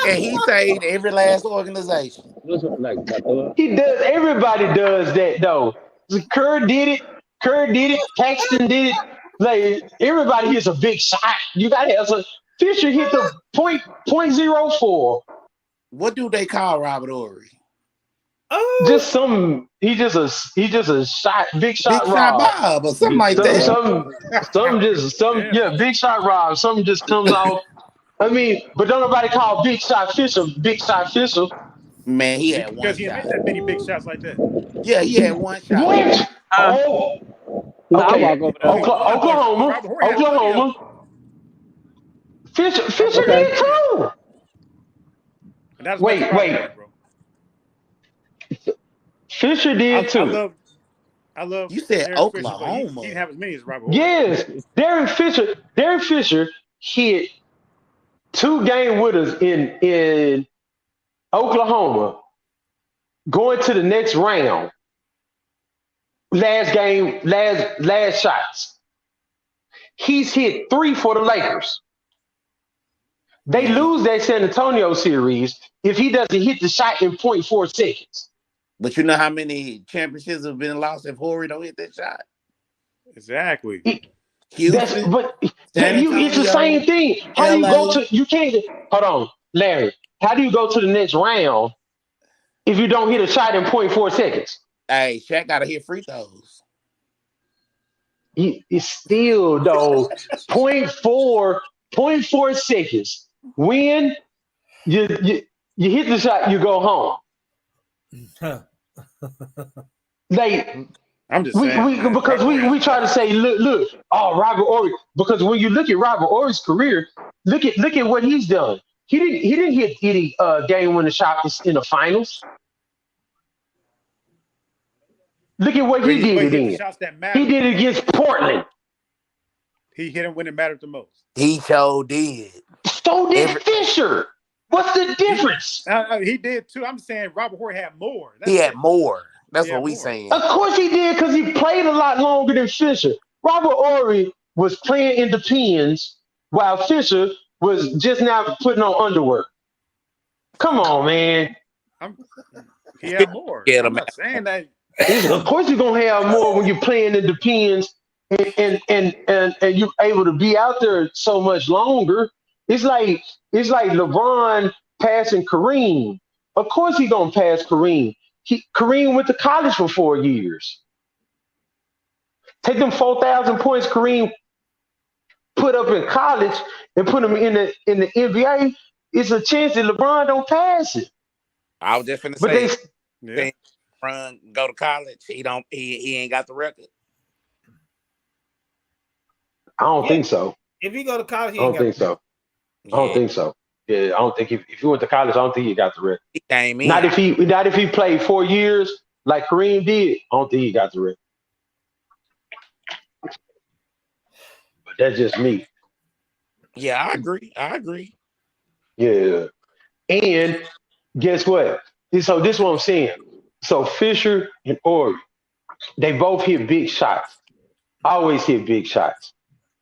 And he saved every last organization. what's like that? He does. Everybody does that though. Kerr did it. Paxton did it. Like everybody hits a big shot. You got to have some. Fisher hit the .04. What do they call Robert Ory? Oh, Just some. He just a shot. Big shot Big Shot Rob. Bob or something like Some that. some big shot Rob. Something just comes off. I mean, but don't nobody call Big Shot Fisher Big Shot Fisher. Man, he had one Because he didn't shot. make that many big shots like that. Yeah, he had one shot. What? Oh, No, I okay. walk over there. Oklahoma. Robert Horry had plenty of Oklahoma. Fisher Okay. did too. And that's Wait. bro. Fisher did too. I love You said Derek Fisher, but Oklahoma. he didn't have as many as Robert Horry. Yes, Derek Fisher hit 2 game winners in Oklahoma, going to the next round. Last game, last shots. He's hit 3 for the Lakers. They lose that San Antonio series if he doesn't hit the shot in .4 seconds. But you know how many championships have been lost if Horry don't hit that shot? Exactly. Houston, San It's the Antonio, same thing. How do you go LA. to? You can't. Hold on, Larry. How do you go to the next round if you don't hit a shot in .4 seconds? Hey, Shaq got to hit free throws. It's still though .4 seconds. When you hit the shot, you go home. Like I'm just saying. because we try to say look, Robert Ory, because when you look at Robert Ory's career, look at what he's done. He didn't hit any game winning shots in the finals. Look at what he did But it he hit in. the shots that mattered. He did it against Portland. He hit him when it mattered the most. He sure did. So did Fisher. What's the difference? He did too. I'm saying Robert Horry had more. He had more. That's He what had we more. saying. Of course he did, because he played a lot longer than Fisher. Robert Ory was playing in the pins while Fisher was just now putting on underwear. Come on, man. He had more. Get I'm him not saying that. Of course you're gonna have more when you're playing in the pins and you're able to be out there so much longer. It's like LeBron passing Kareem. Of course he's gonna pass Kareem. Kareem went to college for 4 years. Take them 4,000 points Kareem put up in college and put him in the NBA, it's a chance that LeBron don't pass it. I was just finna But say, Yeah. Run go to college. He ain't got the record. I don't think so. If he go to college, I he ain't don't got think so. Yeah, I don't think so. Yeah, I don't think if he went to college, I don't think he got the record. he came in. Not if he played 4 years like Kareem did. I don't think he got the record. But that's just me. Yeah, I agree. Yeah. And guess what? So this is what I'm saying. So Fisher and Ori, they both hit big shots. Always hit big shots.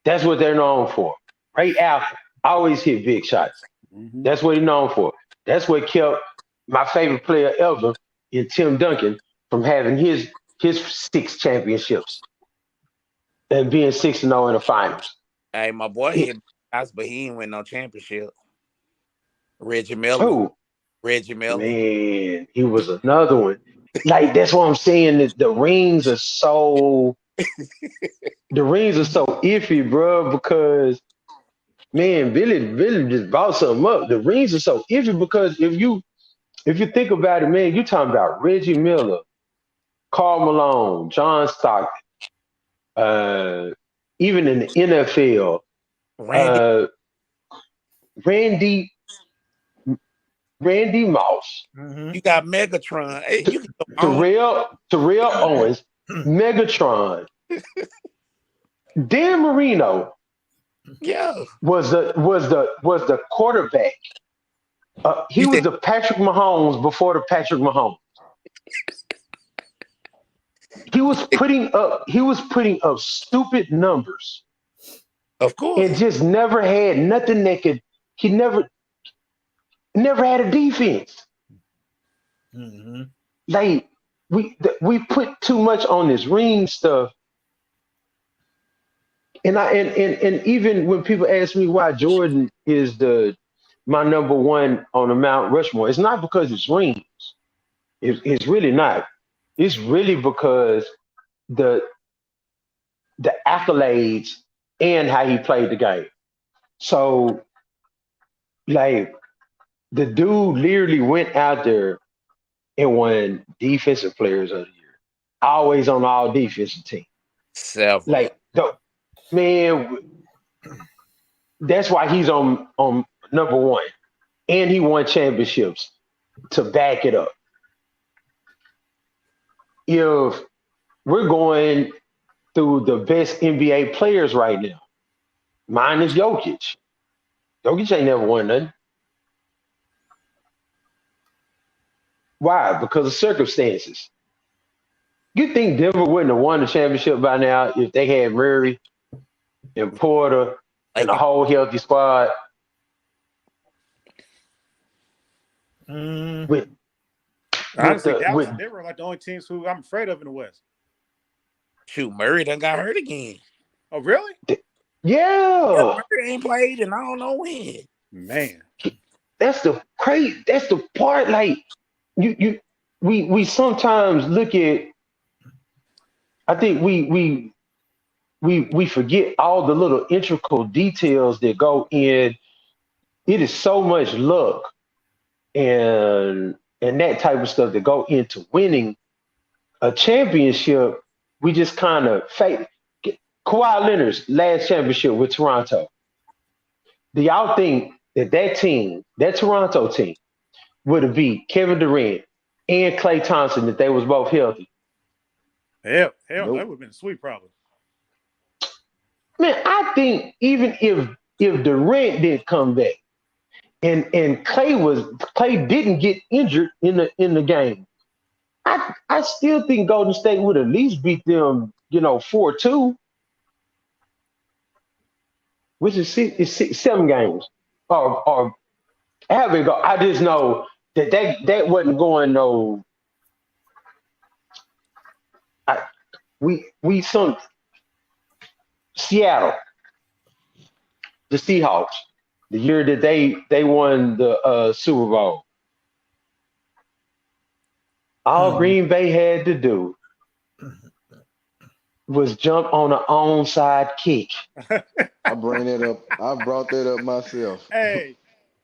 That's what they're known for. Ray Allen always hit big shots. Mm-hmm. That's what he's known for. That's what kept my favorite player ever in Tim Duncan from having his 6 championships and being 6-0 in the finals. Hey, my boy hit shots, but he ain't win no championship. Reggie Miller. Oh, Reggie Miller. man, he was another one. Like that's what I'm saying. That the rings are so iffy, bro. Because man, Billy just brought something up. The rings are so iffy because if you think about it, man, you're talking about Reggie Miller, Karl Malone, John Stockton, even in the NFL, Randy Moss, You got Megatron. Hey, you can go Terrell Owens, Megatron, Dan Marino. Yeah, was the quarterback. He was the Patrick Mahomes before the Patrick Mahomes. He was putting up stupid numbers. Of course. And just never had nothing that could. He never had a defense. Mm-hmm. Like we put too much on this ring stuff. And even when people ask me why Jordan is my number one on the Mount Rushmore, it's not because it's rings. It's really not. It's really because the accolades and how he played the game. So, like, the dude literally went out there and won Defensive Players of the Year. Always on all defensive team. Like, man, that's why he's on number one. And he won championships to back it up. If we're going through the best NBA players right now, mine is Jokic. Jokic ain't never won nothing. Why? Because of circumstances. You think Denver wouldn't have won the championship by now if they had Murray and Porter and a whole healthy squad? Honestly, Dallas and Denver are like the only teams who I'm afraid of in the West. Shoot, Murray done got hurt again. Oh, really? Yeah. Murray ain't played and I don't know when. Man. That's the part. Like we sometimes look at. I think we forget all the little intricate details that go in. It is so much luck and that type of stuff that go into winning a championship. We just kind of fake. Kawhi Leonard's last championship with Toronto. Do y'all think that Toronto team, would have beat Kevin Durant and Klay Thompson if they was both healthy? Hell, Nope. that would have been a sweet problem. Man, I think even if Durant didn't come back and Klay didn't get injured in the game, I still think Golden State would at least beat them, 4-2, which is 7 games or however it go. I just know that wasn't going no. We some Seattle, the Seahawks, the year that they won the Super Bowl. All Green Bay had to do was jump on an onside kick. I bring that up. I brought that up myself. Hey,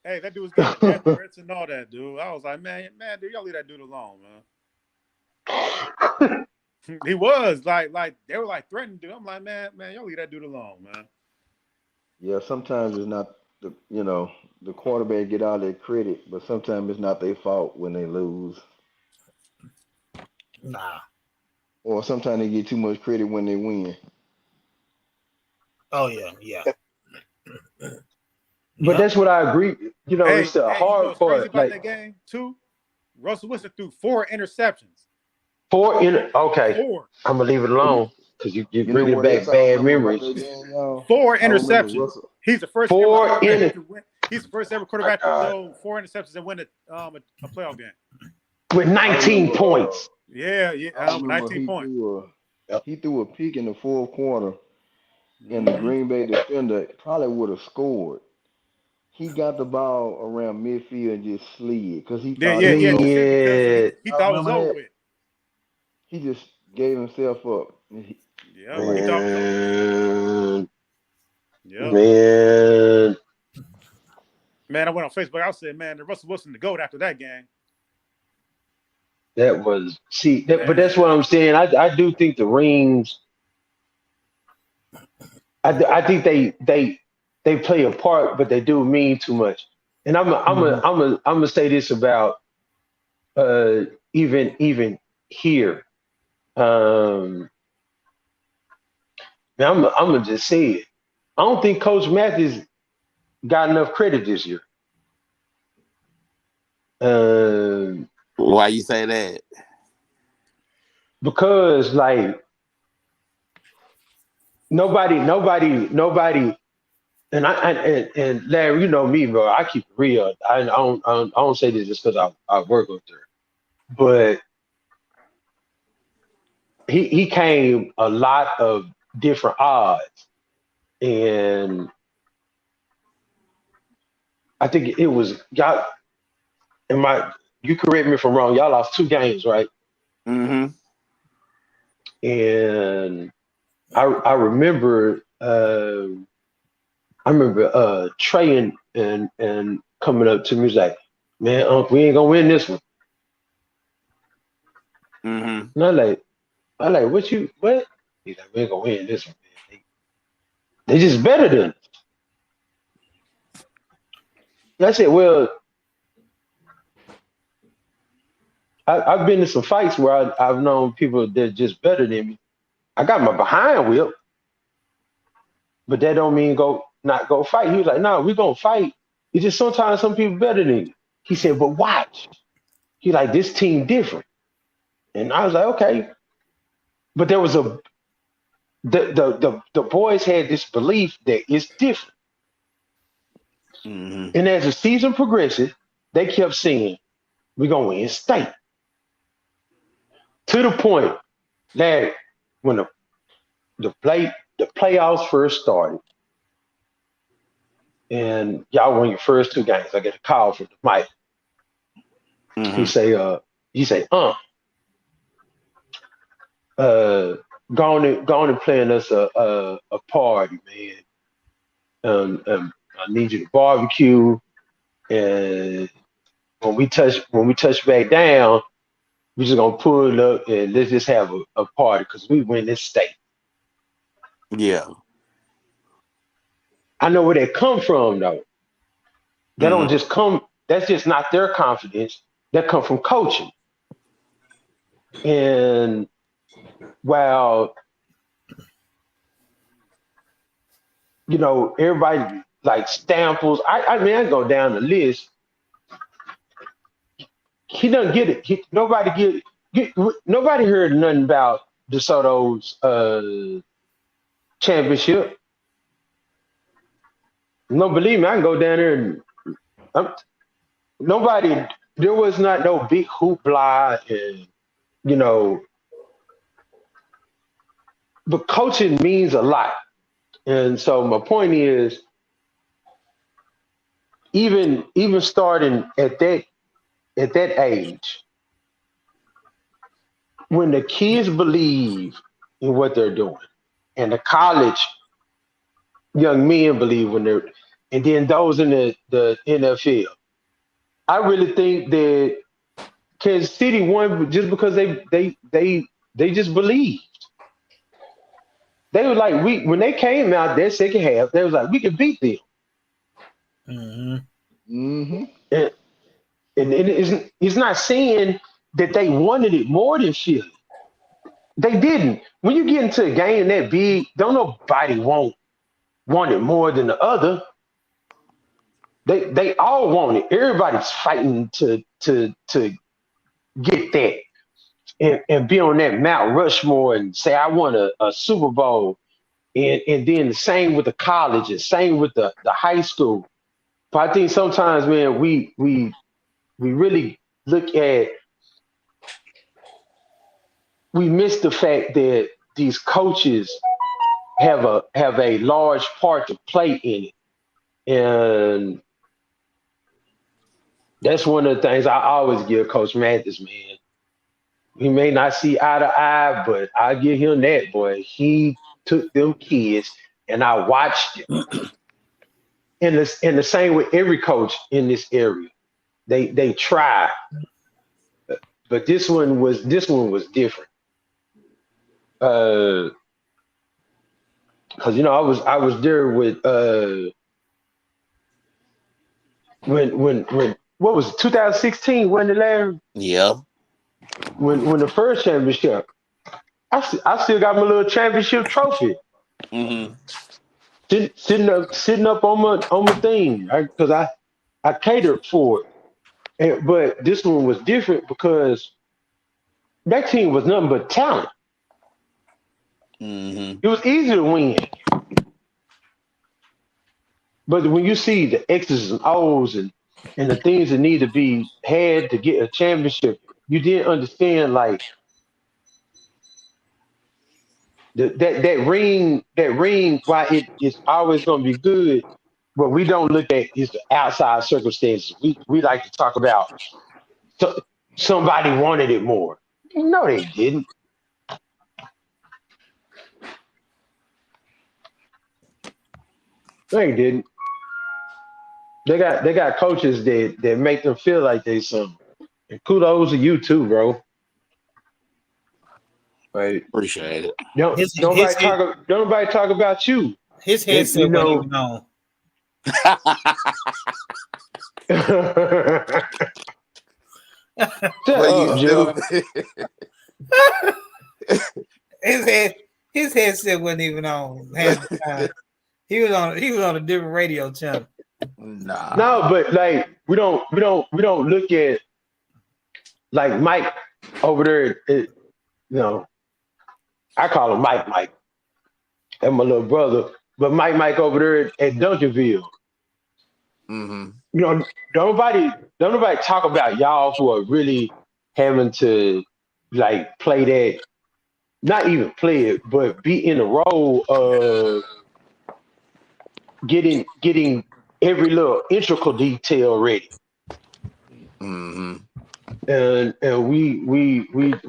that dude was getting death threats and all that, dude. I was like, man, dude, y'all leave that dude alone, man. He was like they were like threatening dude. I'm like, man, y'all leave that dude alone, man. Yeah, sometimes it's not the quarterback get all that credit, but sometimes it's not their fault when they lose, Nah. or sometimes they get too much credit when they win. Oh yeah. But that's what I agree. It's the you know hard what's crazy part. about that game too? Russell Wilson threw 4 interceptions. Okay. 4. I'm gonna leave it alone because you You know bringing what else back I bad remember about memories. that game, y'all? 4 I remember interceptions. Russell. He's the first ever quarterback to win. He's the first ever quarterback to throw 4 interceptions and win a playoff game. With 19 points. Yeah, I remember 19 points. He threw a pick in the fourth quarter, and the Green Bay defender probably would have scored. He got the ball around midfield and just slid because he thought Yeah, it was over. because he I thought it was remember over that. with. He just gave himself up. He thought it was over with. Man, I went on Facebook. I said, man, the Russell Wilson the GOAT after that game. That was but that's what I'm saying. I do think the rings. I think they play a part, but they do mean too much. And I'm gonna say this about even here. I'm gonna just say it. I don't think Coach Matthews got enough credit this year. Why you say that? Because like nobody, and Larry, you know me, bro. I keep it real. I don't say this just because I work with her, but he came a lot of different odds, and I think it was y'all. You correct me if I'm wrong. Y'all lost 2 games, right? Mm-hmm. And I remember Trey and coming up to me was like, man, we ain't gonna win this one. Mm-hmm. And I like what? He's like, we ain't gonna win this one, man. They just better than us. And I said, well, I've been in some fights where I've known people that just better than me. I got my behind whipped, but that don't mean not go fight. He was like, no, we're gonna fight. It's just sometimes some people better than you. He said, but watch. He like, this team different. And I was like, okay. But there was the boys had this belief that it's different. Mm-hmm. And as the season progresses, they kept saying, we're gonna win state. To the point that when the playoffs first started, and y'all won your first 2 games, I get a call from the Mike. Mm-hmm. He say, go on and plan us a party, man. I need you to barbecue, and when we touch back down, we just gonna pull up and let's just have a party because we win this state. Yeah. I know where they come from though. They don't just come. That's just not their confidence. That come from coaching. And while everybody like Stamples, I mean I go down the list. He doesn't get it. Nobody heard nothing about DeSoto's championship. No, believe me, I can go down there and there was not no big hoopla and but coaching means a lot. And so my point is, even starting at that age, when the kids believe in what they're doing. And the college young men believe when they're, and then those in the NFL. I really think that Kansas City won just because they just believed. They were like, when they came out that second half, they was like, we can beat them. Mm-hmm. And it's not saying that they wanted it more than Philly. They didn't. When you get into a game that big, don't nobody want it more than the other. They all want it. Everybody's fighting to get that and be on that Mount Rushmore and say I want a Super Bowl. And then the same with the colleges, same with the high school. But I think sometimes, man, we really look at, we miss the fact that these coaches have a large part to play in it. And that's one of the things I always give Coach Mathis, man. He may not see eye to eye, but I give him that, boy. He took them kids and I watched it. And the same with every coach in this area. They try. But this one was different. Because I was there with when what was it, 2016 when the last when the first championship, I still got my little championship trophy sitting up on my thing because I catered for it. But this one was different because that team was nothing but talent. It was easy to win. But when you see the X's and O's and the things that need to be had to get a championship, you didn't understand like that ring, why it is always going to be good. What we don't look at is the outside circumstances. We like to talk about somebody wanted it more. No, they didn't. No, they didn't. They got coaches that make them feel like they something. And kudos to you too, bro. Right. Appreciate it. Don't nobody talk about you. His headset wasn't even on. His headset wasn't even on. He was on a different radio channel. Nah. No, but like we don't look at like Mike over there. I call him Mike. That's my little brother. But Mike over there at Duncanville. Don't nobody talk about y'all who are really having to like play that, not even play it, but be in the role of getting every little integral detail ready. And we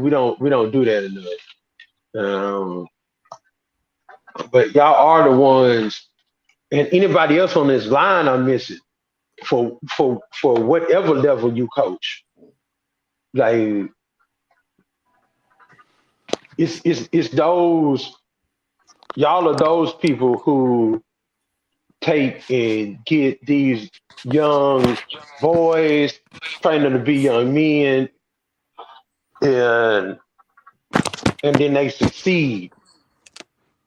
don't do that enough. But y'all are the ones, and anybody else on this line I'm missing for whatever level you coach. Like it's those, y'all are those people who take and get these young boys, train them to be young men, and then they succeed.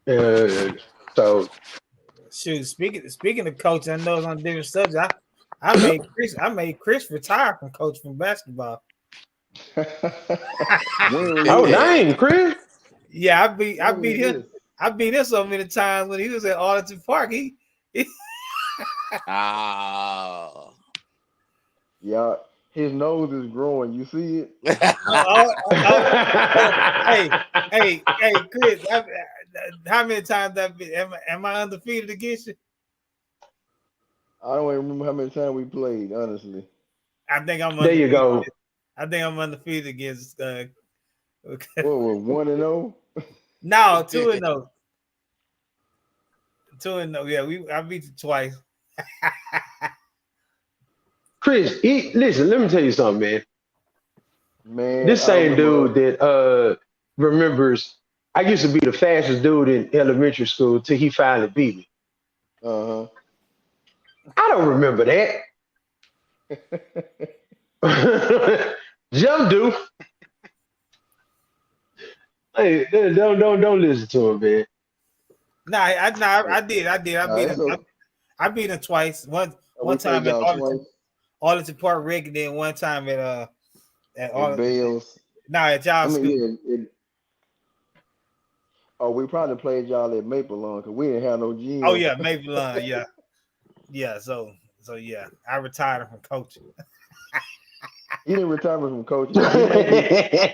So shoot, speaking of coaching, I know it's on different subjects. I made Chris retire from coaching basketball. Dang, Chris. Yeah, I beat him. I beat him so many times when he was at Arlington Park. Yeah, his nose is growing. You see it? Hey, Chris, how many times am I undefeated against you? I don't even remember how many times we played, honestly. I think I'm there. You go. I think I'm undefeated against. What was 1-0? No, 2-0. 2-0. Yeah, I beat you twice. Chris, listen, let me tell you something, man. Man, This I same remember. dude that remembers I used to be the fastest dude in elementary school till he finally beat me. Uh I don't remember that. Jump do. Hey, don't listen to him, man. I did. I Nah, beat that's him. okay. I beat him twice. We One played time at y'all twice Arlington Park Rec, and then one time at at Arlington. Bales. No, at I y'all mean, school. yeah. Oh, we probably played y'all at Maple Lawn because we didn't have no Oh gym. yeah, Maple Lawn. Yeah. So yeah, I retired from coaching. He didn't retire from coaching. He made me.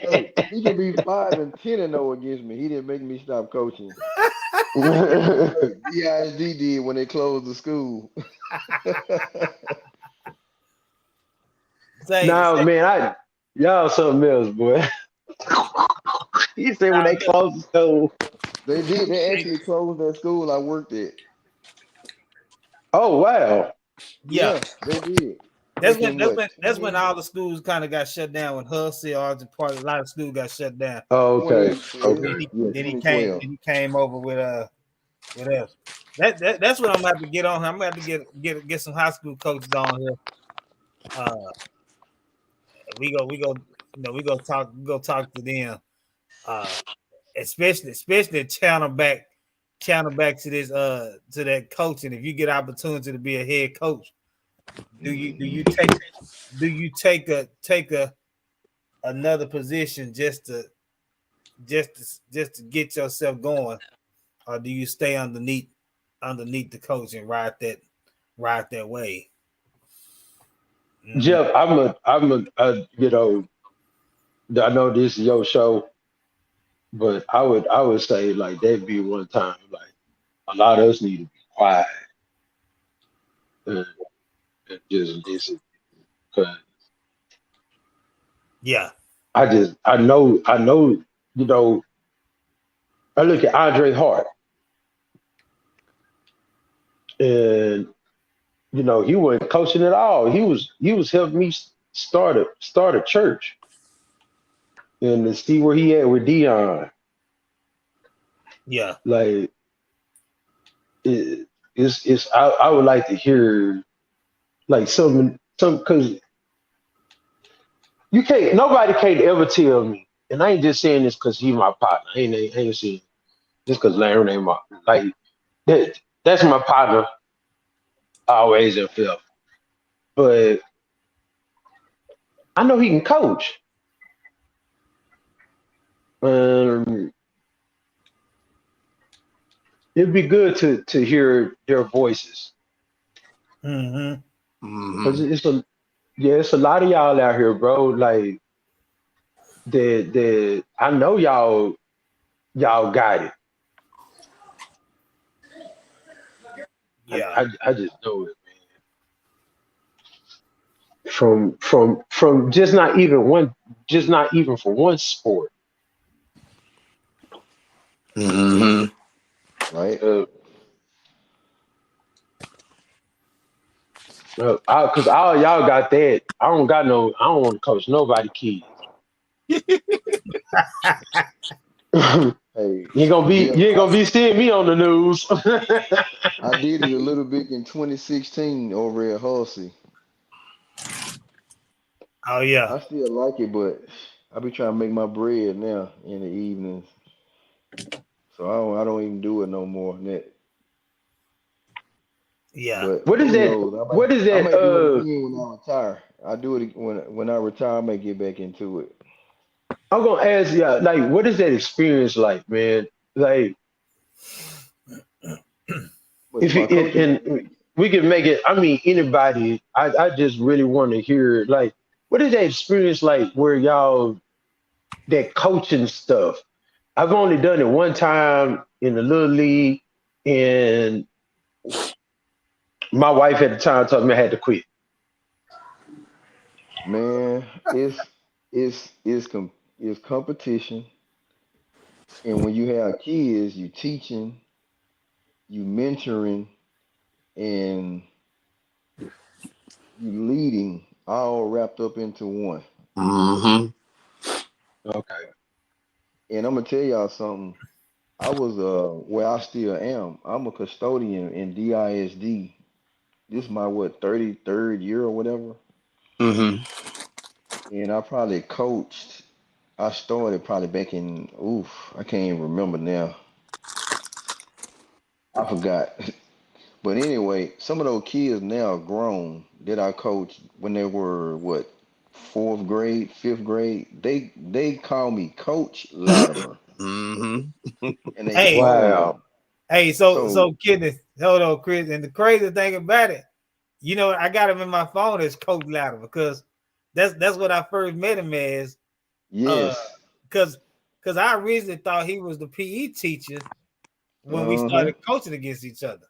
Hey, he could be 5-10-0 against me. He didn't make me stop coaching. Hey, BISD did when they closed the school. Say, No, man, y'all something else, boy. He said when nah, they closed the school. They did. They hey, actually closed that school I worked at. Oh wow. yeah. Yeah, they did. Back in what, That's when all the schools kind of got shut down. When Hussey, Arlington Park, a lot of schools got shut down. Oh, okay. 2012? Okay. Yeah, Then 2012. he came over with us. That's what I'm gonna have to get on here. I'm gonna have to get some high school coaches on here. Uh, we go talk to them. Uh, especially channel back to this to that coaching. If you get opportunity to be a head coach, do you take a another position just to get yourself going, or do you stay underneath the coach and ride that way? Mm. Jeff, I know this is your show, but I would say like that'd be one time like a lot of us need to be quiet and, and just listen. 'Cause Yeah, I know, you know, I look at Andre Hart and he wasn't coaching at all. He was helping me start a church and to see where he at with Dion. yeah, Like I would like to hear like some because nobody can't ever tell me, and I ain't just saying this because he's my partner. I ain't saying just because Larry ain't my like that's my partner always and felt. But I know he can coach. Um, it'd be good to hear their voices mm-hmm. because it's a lot of y'all out here, bro. Like that I know y'all got it. Yeah, I just know it, man. From just not even for one sport. Mm-hmm. Right? Uh, Cause all y'all got that. I don't got no. I don't want to coach nobody kids. you Hey, ain't gonna be. Jeff, You ain't gonna be seeing me on the news. I did it a little bit in 2016 over at Halsey. oh yeah, I still like it, but I be trying to make my bread now in the evenings. So I don't even do it no more. yeah. But what is who that? knows? What is I that? might do it again when I retire. I do it when I retire. I may get back into it. I'm gonna ask y'all. Like, what is that experience like, man? Like, But if my it coaching, and we can make it. I mean, anybody. I just really want to hear. Like, what is that experience like? Where y'all that coaching stuff? I've only done it one time in the little league, and my wife at the time told me I had to quit. man, it's competition. And when you have kids, you teaching, you mentoring, and you leading, all wrapped up into one. Mm-hmm. Okay. And I'm gonna tell y'all something. I was where I still am. I'm a custodian in DISD. This is my what 33rd year or whatever. Mm-hmm. And I probably coached. I started probably back in I can't even remember now. I forgot. But anyway, some of those kids now are grown that I coached when they were what fourth grade, fifth grade. They call me Coach Latimer, Mm-hmm. and they Hey, call me. Wow. hey, So Kenneth, hold on, Chris. And the crazy thing about it, I got him in my phone as Coach Louder because that's what I first met him as. Uh, yes, because I originally thought he was the PE teacher when we uh huh, started coaching against each other.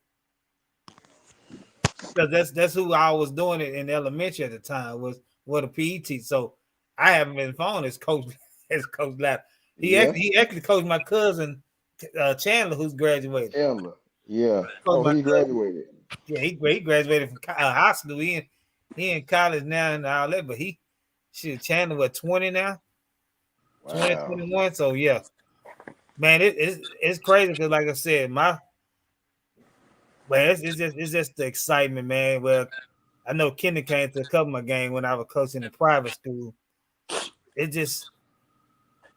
Because that's who I was doing it in elementary at the time was what a PE teacher. So I haven't been phone as Coach Louder. yeah, He actually coached my cousin Chandler, who's graduated. Chandler, yeah. Coached Oh, my he cousin. graduated. Yeah, he graduated from high school. He in college now and all that, but Chandler what 20 now, 20, Wow. 21. So yeah, man, it's crazy because like I said, it's just the excitement, man. Well, I know Kenny came to a couple of my games when I was coaching in private school. It just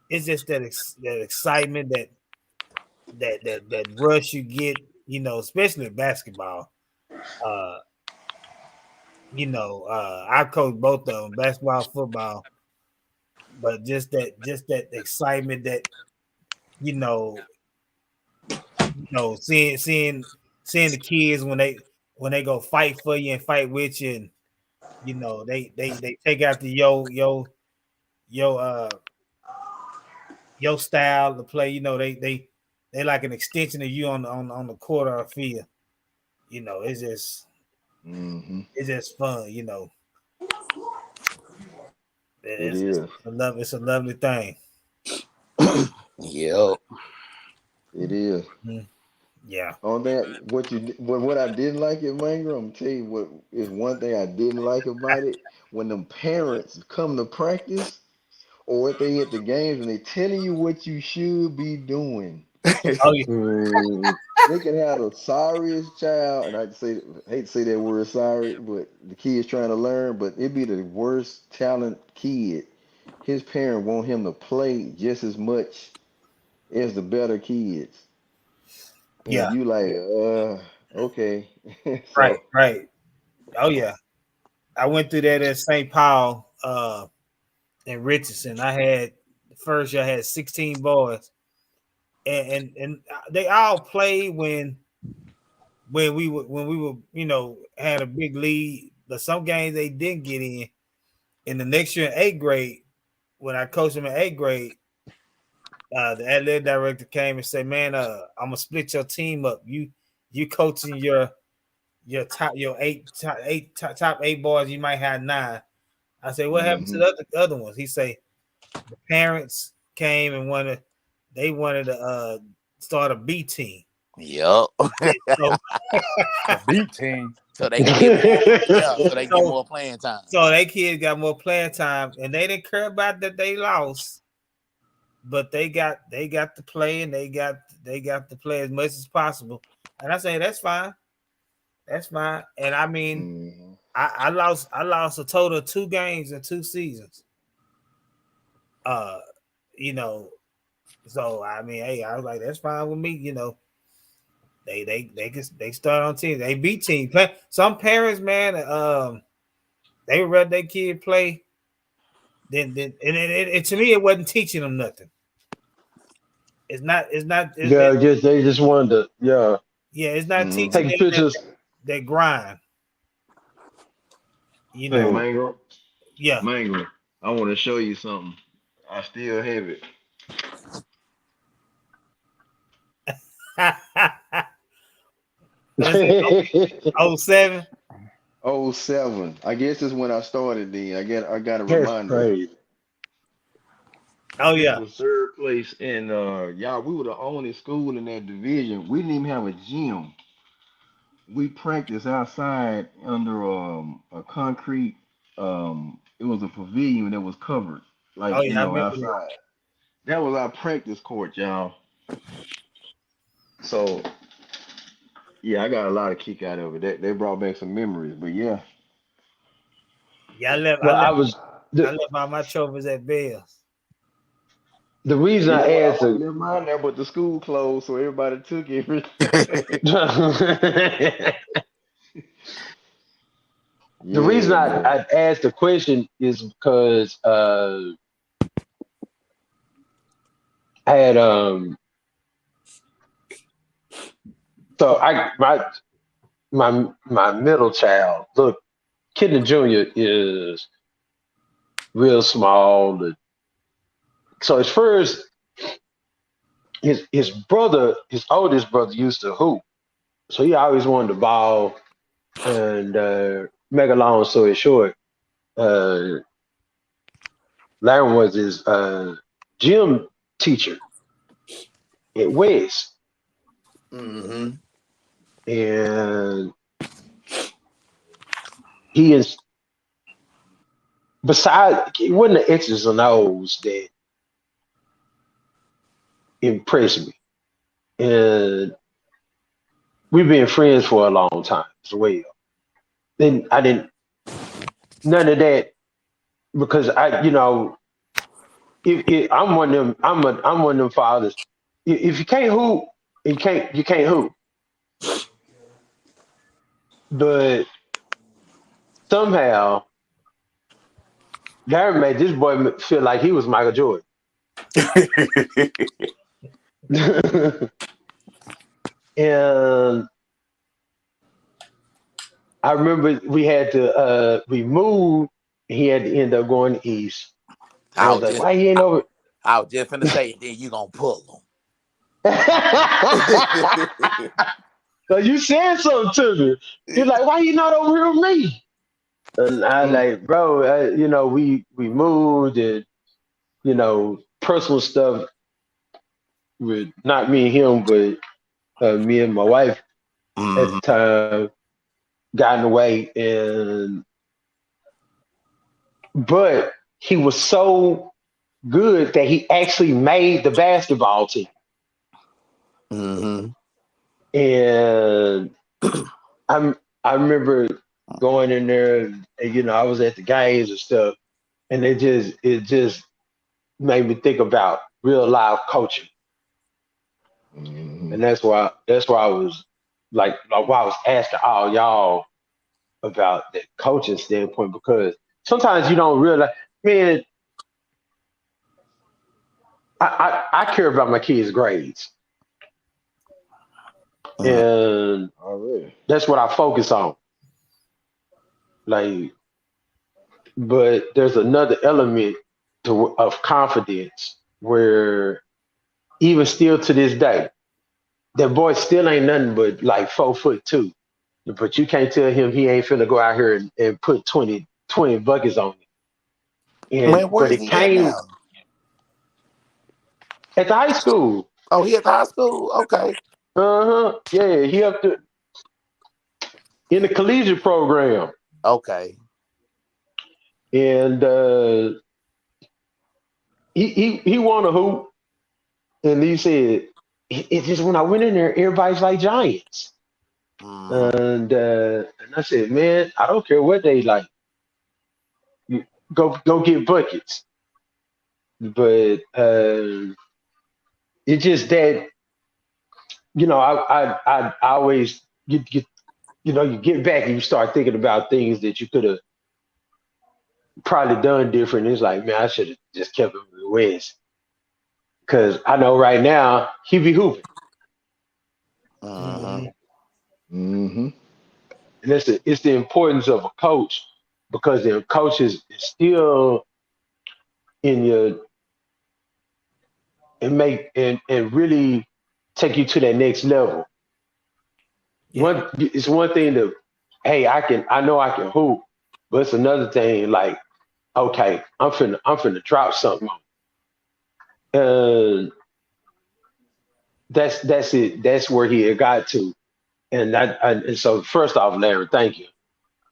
it's just that excitement that rush you get, especially basketball. Uh, I coach both of them, basketball, football, but just that excitement that you know, seeing the kids when they go fight for you and fight with you, and they take after your your style to play. They like an extension of you on the court or field. It's just Hmm. it's just fun. It It's is. it's a lovely thing. Yep. It is. Mhm. Yeah. On that, what I didn't like it, Mango, I'm tell you what is one thing I didn't like about it. When them parents come to practice or if they at the games and they telling you what you should be doing. Oh yeah. Mm, They can have the sorriest child, and hate to say that word sorry, but the kid's trying to learn, but it'd be the worst talent kid. His parent want him to play just as much as the better kids. Yeah. And you like, okay. Right. So, Right. Oh yeah. I went through that at St. Paul in Richardson. I had the first year I had 16 boys, and they all played when we were had a big lead. But some games they didn't get in. In the next year in eighth grade, when I coached them in eighth grade, the athletic director came and said, "Man, I'm gonna split your team up. You coaching your top eight boys. You might have nine." I said, "What happened to hmm the other ones?" He say, "The parents came and wanted to start a B team." Yep. So, A B team. So they can get more. Yeah. So they can get so, more playing time. so they kids got more playing time, and they didn't care about that they lost, but they got to play, and they got to play as much as possible. And I say that's fine. And I mean, hmm I lost a total of 2 games in 2 seasons. Uh, you know, so I mean, hey, I was like, that's fine with me. They start on teams. They beat team play. Some parents, man, they would rather their kid play than and to me it wasn't teaching them nothing. yeah, I guess they just wanted to, yeah, Yeah, it's not teaching hmm take them pictures. that grind. You Hey, know, Mm. Mango, yeah. Mango, I want to show you something. I still have it. What is it? Oh 07? Oh, 07. I guess it's when I started then. I got a That's reminder. crazy. Oh We yeah. was third place, and y'all, we were the only school in that division. We didn't even have a gym. We practiced outside under a concrete. It was a pavilion that was covered, Oh like yeah. I remember that. outside. That was our practice court, y'all. So yeah, I got a lot of kick out of it. They brought back some memories, but yeah. Yeah, I left. I Well, left. I was I the left all my trophies at Bell's. the reason Yeah, I well, I asked would have left mine there, but the school closed, so everybody took everything. the the reason Yeah, man. I asked the question is because I had so I my middle child, look, Kidney Jr. is real small. So at first his brother, his oldest brother used to hoop. So he always wanted the ball, and make a long story short, uh Larry was his gym teacher at West. Mm-hmm. And he is, besides, it wasn't the X's and O's that impressed me. And we've been friends for a long time as well. Then I didn't, none of that, because if I'm one of them, I'm one of them fathers. If you can't hoop, you can't hoop. But somehow, Larry made this boy feel like he was Michael Jordan. And I remember we moved. He had to end up going east. I I was was like, just why he ain't over? I was just finna say, then you gonna pull them. So you said something to me. He's like, why you not over here with me? And I Mm. like, bro, we moved, and personal stuff with not me and him, but me and my wife at the Mhm. time got in the way, and but he was so good that he actually made the basketball team. Mhm. And I'm I remember going in there, and I was at the games and stuff, and it just made me think about real life coaching. Hmm. And that's why I was like why I was asking all y'all about the coaching standpoint, because sometimes you don't realize, man, I care about my kids' grades, Mhm. and Already. that's what I focus on. Like, but there's another element of confidence where even still to this day, that boy still ain't nothing but like 4'2". But you can't tell him he ain't finna go out here and put 20 buckets on it. Man, where But is it he at came now? at the high school. Oh, he at the high school? Okay. Uh-huh. Yeah, he up to in the collegiate program. Okay. And he won a hoop, and he said it's just when I went in there, everybody's like giants. Mhm. And I said, man, I don't care what they like. You go get buckets. But it's just that I always you get back and you start thinking about things that you could have probably done different. It's like, man, I should have just kept him in the West, because I know right now he be hooping. Mhm. Mhm. Hmm. And it's the importance of a coach, because the coach is still in your and make and really take you to that next level. Yeah. It's one thing to, hey, I know I can hoop, but it's another thing like, okay, I'm finna drop something on you. And that's it. That's where he had got to. And so first off, Larry, thank you.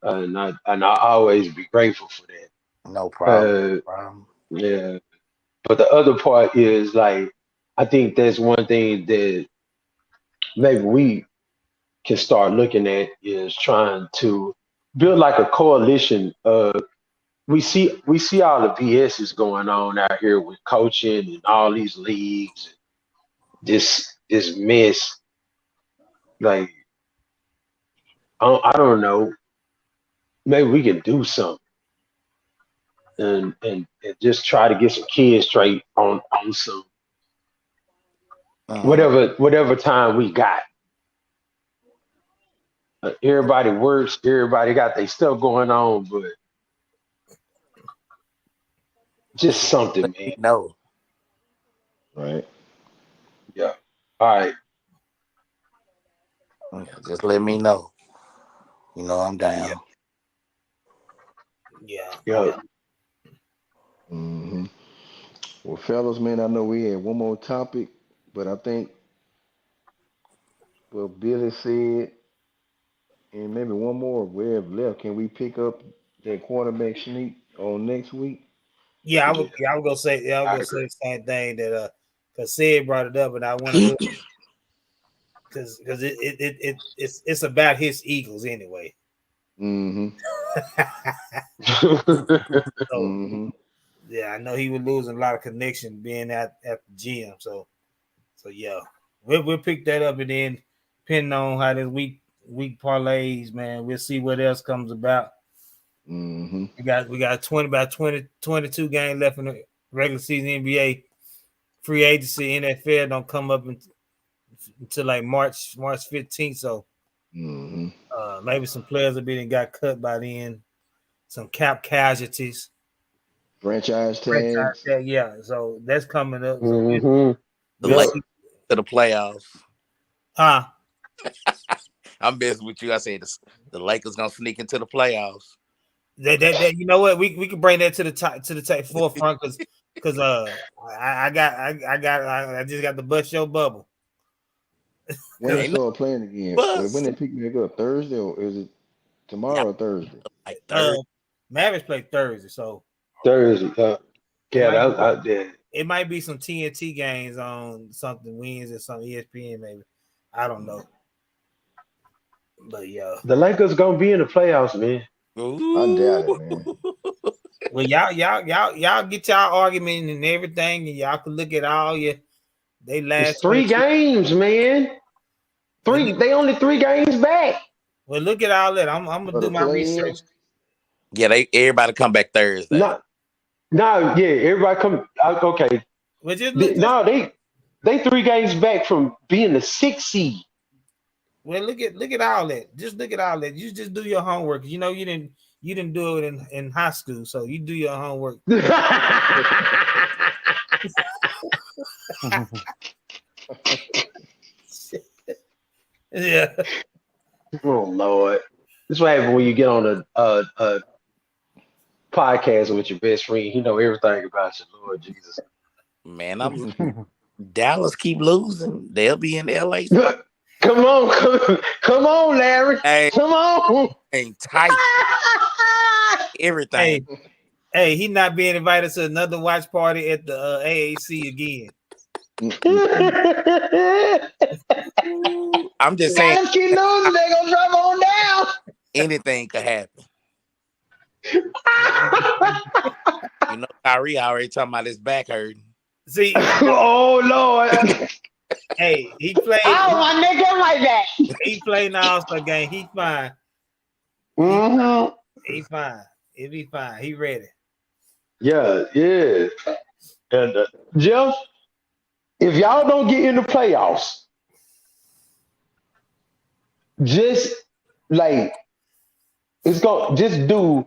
And I always be grateful for that. No problem. Uh, No problem. yeah. But the other part is like I think that's one thing that maybe we can start looking at is trying to build like a coalition. We see all the BS is going on out here with coaching and all these leagues, this mess. Like I don't know. Maybe we can do something and just try to get some kids straight on some Mhm. whatever time we got. Everybody works. Everybody got their stuff going on, but just something, Let man. me know. Right. Yeah. All right. Yeah, just let me know. You know I'm Yeah. down. Yeah. Yeah. Hmm. Well, fellas, man, I know we had one more topic, but I think what Billy said, and maybe one more we have left. Can we pick up that quarterback sneak on next week? Yeah, I Yeah. would. Yeah, I was gonna say. Yeah, I was I gonna agree. say the same thing that because Sid brought it up, and I want to because it's about his Eagles anyway. Hmm. So Hmm. yeah, I know he was losing a lot of connection being at the gym. So yeah, we'll pick that up, and then depending on how this week parlays, man, we'll see what else comes about. Hmm. We got 22 games left in the regular season NBA. Free agency NFL don't come up until like March 15th. So Hmm. maybe some players have been got cut by then. Some cap casualties. Franchise Franchise tags. tag, yeah. So that's coming up. So hmm The we'll Yep. Lakers see. to the playoffs. Huh? I'm messing with you. I said the Lakers gonna sneak into the playoffs. That you know what we can bring that to the top forefront because I just got the bust your bubble. When they Ain't no start playing again? When bust. they pick back up? Thursday or is it Yeah, tomorrow or Thursday? like Uh third. Mavericks play Thursday, so Thursday. it Yeah. might be Yeah. it might be some TNT games on something Wednesday, some ESPN maybe. I don't know. But yeah. The Lakers gonna be in the playoffs, man. I doubt Ooh. it, man. Well, y'all get y'all argument and everything, and y'all can look at all your they It's last three 22. games, man. Well, look, They only 3 games back. well, look at all that. I'm gonna For do the my play research. in? Yeah, everybody come back Thursday. No, no, yeah. Everybody come. Okay. Well, just look, No, they 3 games back from being the 6th seed. well, look at all that. Just look at all that. You just do your homework. You know you didn't do it in high school, so you do your homework. Yeah. Oh Lord, this is what happens when you get on a podcast with your best friend. He know everything about you, Lord Jesus. Man, Dallas keep losing. They'll be in LA. Come on, Larry. Hey, Come on. ain't tight. Everything. Hey, he not being invited to another watch party at the AAC again. Ooh, I'm just saying Dallas keep losing. They gonna drop on down. anything could happen. You know, Kyrie already talking about his back hurting. See, Oh Lord. hey, he played. Oh my nigga like that. He played in the All-Star game. He fine. Mm-hmm. He fine. He'll be fine. He ready. Yeah. And Jeff, if y'all don't get in the playoffs, just like it's gonna just do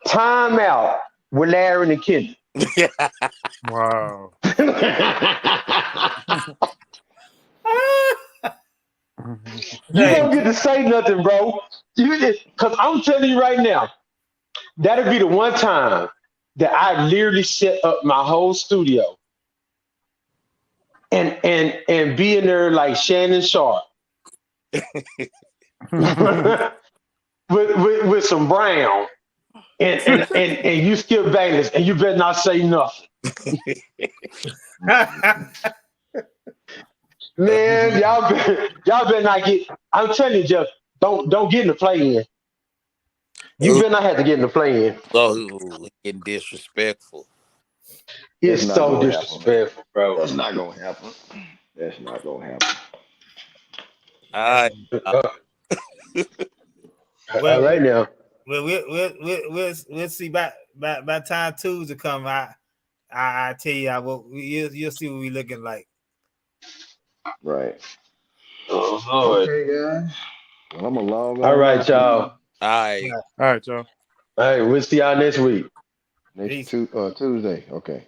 timeout with Larry and Kenny. Wow. You Hey, don't get to say nothing, bro. Because I'm telling you right now, that'll be the one time that I literally set up my whole studio and be in there like Shannon Sharp with some brown and you Skip Bayless and you better not say nothing. Man, y'all better not get. I'm telling you, Jeff, don't get in the play in. You better not have to get in the play in. Oh, getting disrespectful. It's That's not so gonna happen. disrespectful, bro. That's not gonna happen. That's not gonna happen. All right. All right now. We'll see by time Tuesday come. I tell you, you'll see what we looking like. Right. Oh Lord. Okay, guys. Well, I'm gonna log on. All right, y'all. All right. All right, y'all. All right, we'll see y'all next week. Next Tuesday. Okay.